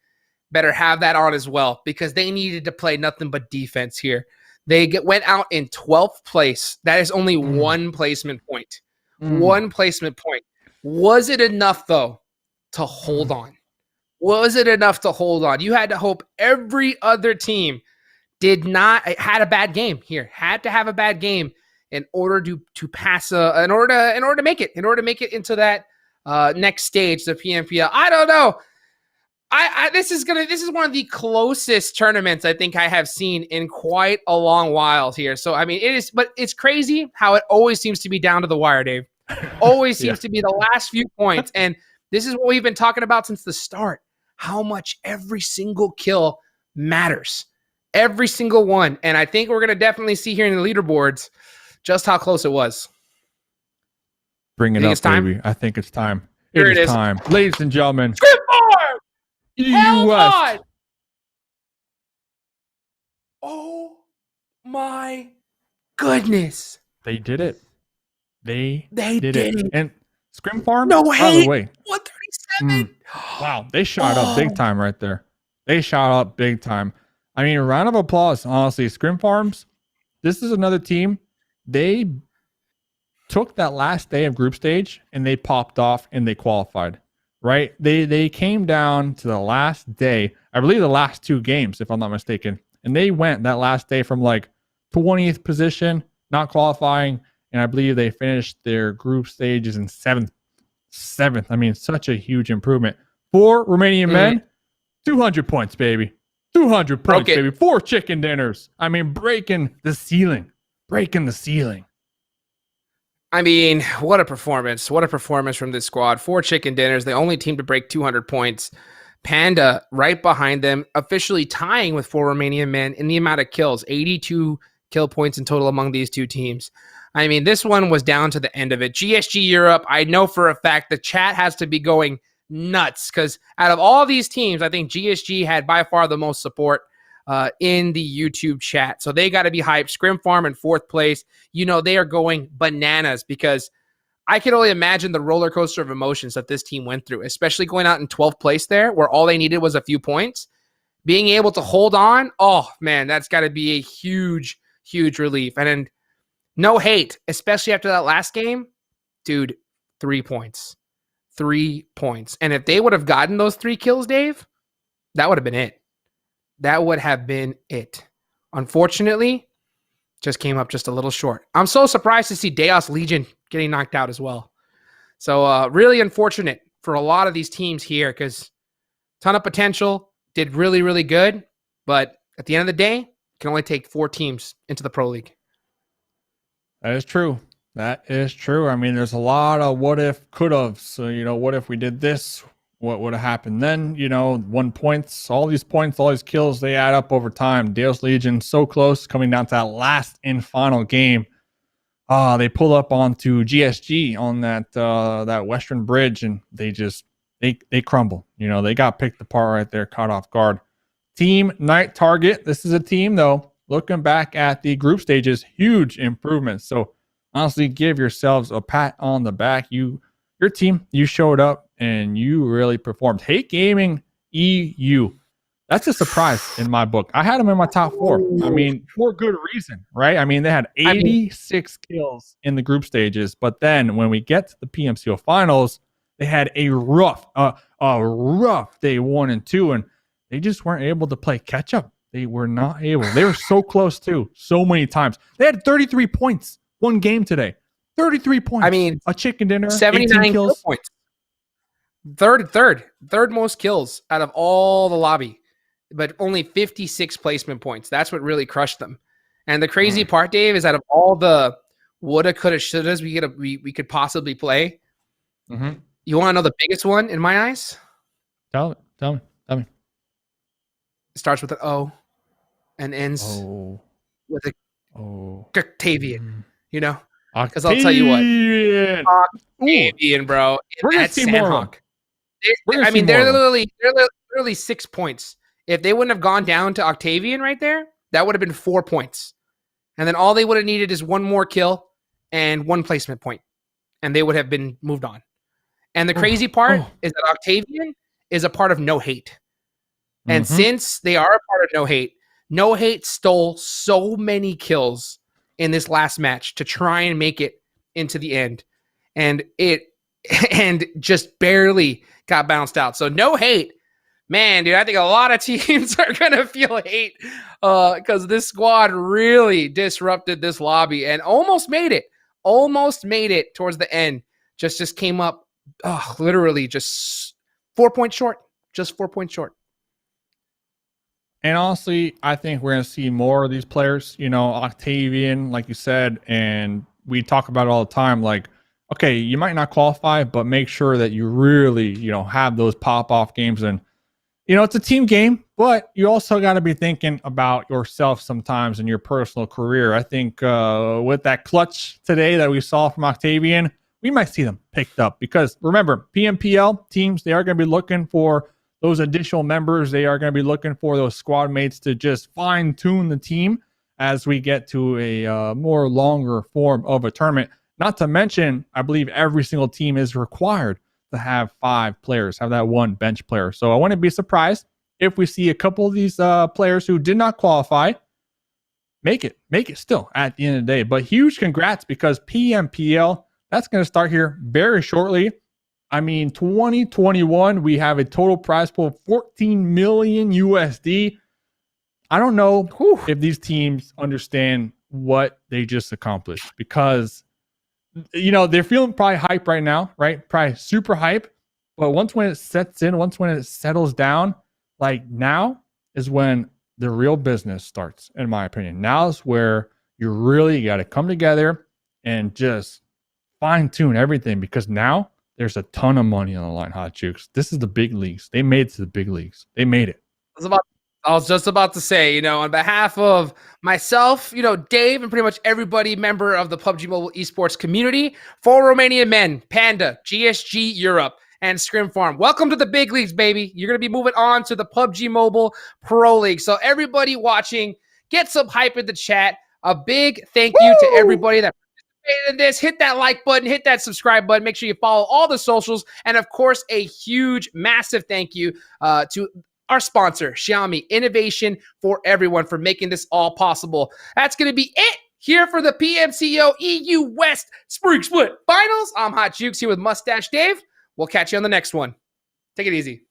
better have that on as well, because they needed to play nothing but defense here. They went out in 12th place. That is only one placement point. One placement point. Was it enough, though, to hold on? Was it enough to hold on? You had to hope every other team had a bad game here. Had to have a bad game in order to pass in order to make it into that next stage, the PMPL. I don't know. This is one of the closest tournaments I think I have seen in quite a long while here. So I mean, but it's crazy how it always seems to be down to the wire, Dave. Always seems to be the last few points, and this is what we've been talking about since the start. How much every single kill matters, every single one, and I think we're gonna definitely see here in the leaderboards just how close it was. Bring it up, baby. I think it's time. Here it is time, ladies and gentlemen. Hell on! Oh my goodness! They did it. They did it. And Scrimfarms, no by hate. the way, 137. Wow, they shot up big time right there. They shot up big time. I mean, a round of applause. Honestly, Scrimfarms. This is another team. They took that last day of group stage and they popped off and they qualified. Right? They came down to the last day, I believe the last 2 games, if I'm not mistaken. And they went that last day from like 20th position, not qualifying. And I believe they finished their group stages in 7th. I mean, such a huge improvement. For Romanian men, 200 points, baby. 200 points, baby. 4 chicken dinners. I mean, breaking the ceiling. I mean, what a performance. What a performance from this squad. 4 chicken dinners, the only team to break 200 points. Panda right behind them, officially tying with 4 Romanian men in the amount of kills. 82 kill points in total among these two teams. I mean, this one was down to the end of it. GSG Europe, I know for a fact the chat has to be going nuts, because out of all these teams, I think GSG had by far the most support in the YouTube chat. So they got to be hyped. Scrimfarm in 4th place. You know, they are going bananas, because I can only imagine the roller coaster of emotions that this team went through, especially going out in 12th place there, where all they needed was a few points. Being able to hold on, oh man, that's got to be a huge, huge relief. And no hate, especially after that last game, dude, 3 points. 3 points. And if they would have gotten those 3 kills, Dave, that would have been it. That would have been it. Unfortunately, just came up just a little short. I'm so surprised to see Daos Legion getting knocked out as well. So really unfortunate for a lot of these teams here, because ton of potential, did really, really good. But at the end of the day, can only take 4 teams into the Pro League. That is true. I mean, there's a lot of what if, could have. So, you know, what if we did this? What would have happened then? You know, 1 points, all these kills, they add up over time. Daos Legion so close, coming down to that last and final game. They pull up onto GSG on that Western Bridge, and they crumble. You know, they got picked apart right there, caught off guard. Team Night Target. This is a team, though, looking back at the group stages, huge improvements. So honestly, give yourselves a pat on the back. Your team, you showed up and you really performed. Hate Gaming EU. That's a surprise in my book. I had them in my top 4. I mean, for good reason, right? I mean, they had 86 kills in the group stages, but then when we get to the PMCO Finals, They had a rough day 1 and 2, and they just weren't able to play catch up. They were not able. They were so close too, so many times. They had 33 points one game today. 33 points. I mean, a chicken dinner, 79 kills. Points. Third most kills out of all the lobby, but only 56 placement points. That's what really crushed them. And the crazy part, Dave, is out of all the woulda, coulda, shouldas we could possibly play, you want to know the biggest one in my eyes? Tell me. It starts with an O and ends with a Octavian, you know? Because I'll tell you what. Octavian, bro. That's Sanhok. I mean, they're literally 6 points. If they wouldn't have gone down to Octavian right there, that would have been 4 points. And then all they would have needed is one more kill and one placement point, and they would have been moved on. And the crazy part is that Octavian is a part of No Hate. And since they are a part of No Hate stole so many kills in this last match to try and make it into the end. And just barely got bounced out. So No Hate, man, dude, I think a lot of teams are going to feel hate because this squad really disrupted this lobby and almost made it towards the end. Just came up literally just 4 points short. Just 4 points short. And honestly, I think we're going to see more of these players, Octavian, like you said, and we talk about it all the time. Like, okay, you might not qualify, but make sure that you really, have those pop-off games. And, it's a team game, but you also got to be thinking about yourself sometimes in your personal career. I think with that clutch today that we saw from Octavian, we might see them picked up because remember, PMPL teams, they are going to be looking for those additional members. They are going to be looking for those squad mates to just fine tune the team as we get to a more longer form of a tournament. Not to mention, I believe every single team is required to have 5 players, have that one bench player. So I wouldn't be surprised if we see a couple of these players who did not qualify make it still at the end of the day. But huge congrats because PMPL, that's going to start here very shortly. I mean, 2021, we have a total prize pool of 14 million USD. I don't know if these teams understand what they just accomplished because, they're feeling probably hype right now, right? Probably super hype. But when it sets in, when it settles down, like now is when the real business starts, in my opinion. Now is where you really got to come together and just fine tune everything because now there's a ton of money on the line, Hot Jukes. This is the big leagues. They made it to the big leagues. They made it. I was just about to say, on behalf of myself, Dave, and pretty much everybody member of the PUBG Mobile Esports community, for Romanian Men, Panda, GSG Europe, and Scrimfarms, welcome to the big leagues, baby. You're going to be moving on to the PUBG Mobile Pro League. So everybody watching, get some hype in the chat. A big thank you to everybody that participated in this. Hit that like button, hit that subscribe button. Make sure you follow all the socials. And of course, a huge, massive thank you to our sponsor, Xiaomi, innovation for everyone, for making this all possible. That's going to be it here for the PMCO EU West Spring Split Finals. I'm Hot Jukes here with Mustache Dave. We'll catch you on the next one. Take it easy.